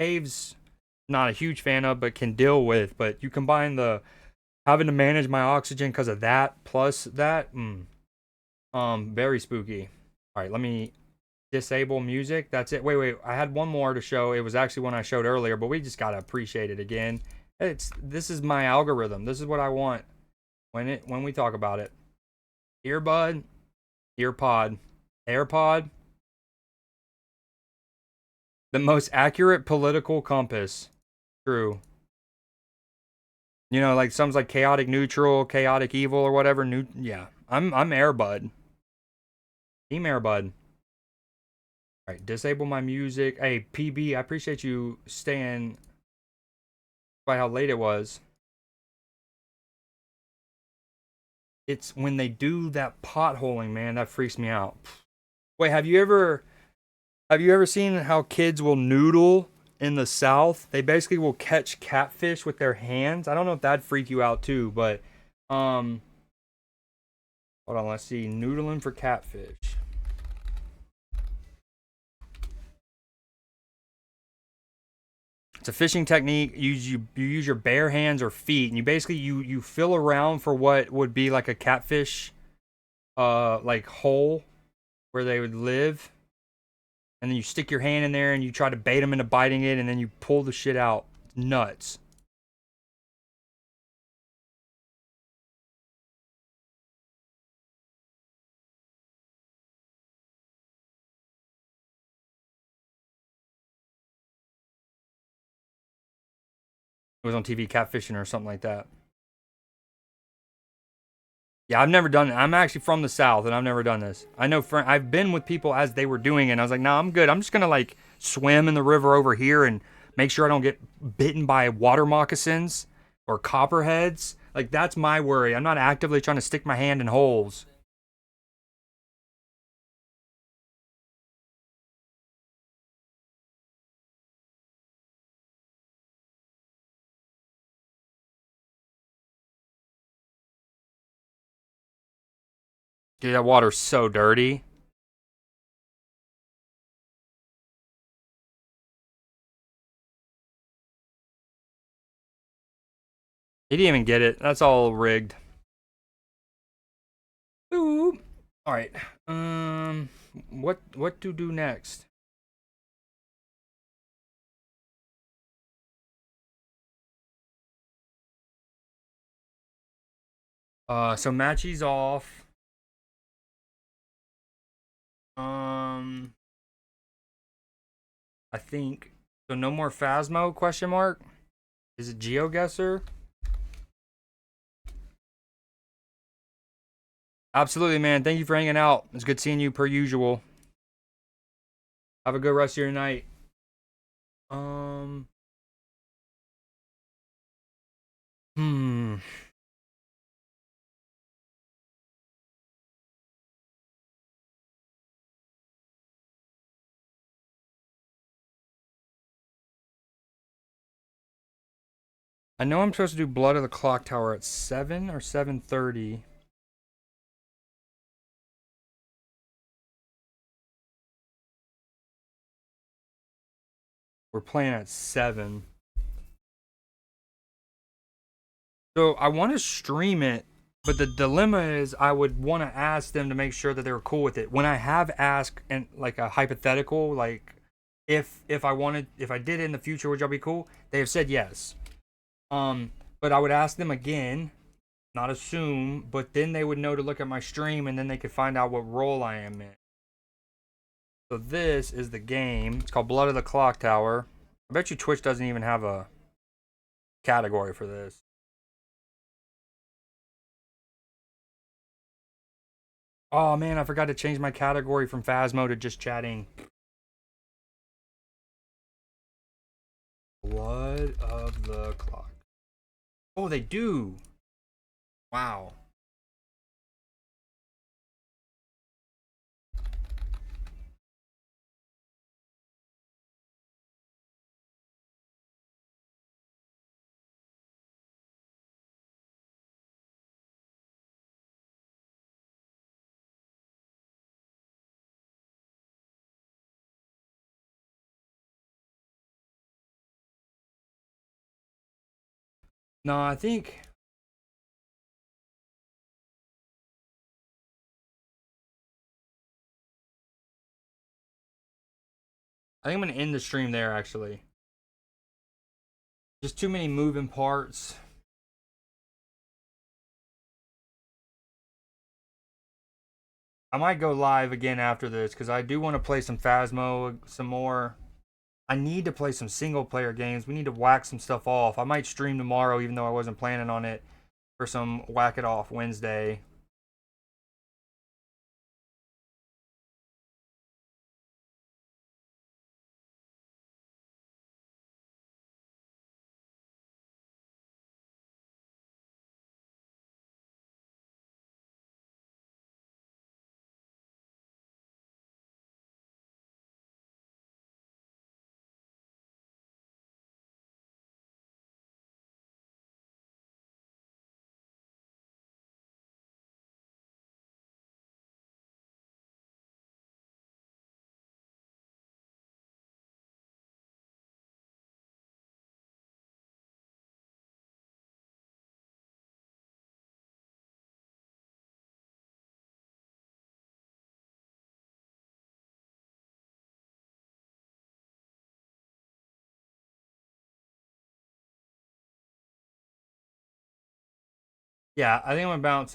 caves not a huge fan of, but can deal with. But you combine the having to manage my oxygen because of that plus that, very spooky. All right, let me disable music. That's it. Wait, I had one more to show. It was actually one I showed earlier, but we just gotta appreciate it again. This is my algorithm. This is what I want when we talk about it. Earbud, earpod, AirPod. The most accurate political compass. True. You know, like some's like chaotic neutral, chaotic evil, or whatever. Yeah, I'm Airbud. Team Airbud. All right, disable my music. Hey, PB, I appreciate you staying by how late it was. It's when they do that potholing, man, that freaks me out. Wait, have you ever seen how kids will noodle in the South? They basically will catch catfish with their hands. I don't know if that'd freak you out too, but hold on, let's see. Noodling for catfish. It's a fishing technique. You use your bare hands or feet, and you basically you feel around for what would be like a catfish like hole where they would live. And then you stick your hand in there and you try to bait them into biting it, and then you pull the shit out. It's nuts. It was on TV, catfishing or something like that. Yeah, I've never done it. I'm actually from the South, and I've never done this. I know I've been with people as they were doing it, and I was like, nah, I'm good. I'm just going to, like, swim in the river over here and make sure I don't get bitten by water moccasins or copperheads. Like, that's my worry. I'm not actively trying to stick my hand in holes. Dude, that water's so dirty. He didn't even get it. That's all rigged. Ooh. All right. What to do next? So Matchy's off. I think so. No more Phasmo? Question mark. Is it Geoguesser? Absolutely, man. Thank you for hanging out. It's good seeing you per usual. Have a good rest of your night. Hmm. I know I'm supposed to do Blood of the Clock Tower at 7 or 7:30. We're playing at 7. So I want to stream it, but the dilemma is I would want to ask them to make sure that they were cool with it. When I have asked and like a hypothetical, like if I did it in the future, would y'all be cool? They have said yes. But I would ask them again, not assume, but then they would know to look at my stream and then they could find out what role I am in. So this is the game. It's called Blood of the Clock Tower. I bet you Twitch doesn't even have a category for this. Oh man, I forgot to change my category from Phasmo to just chatting. Blood of the Clock. Oh, they do. Wow. No, I think I'm gonna end the stream there actually. Just too many moving parts. I might go live again after this because I do want to play some Phasmo some more. I need to play some single player games. We need to whack some stuff off. I might stream tomorrow even though I wasn't planning on it for some whack it off Wednesday. Yeah, I think I'm about to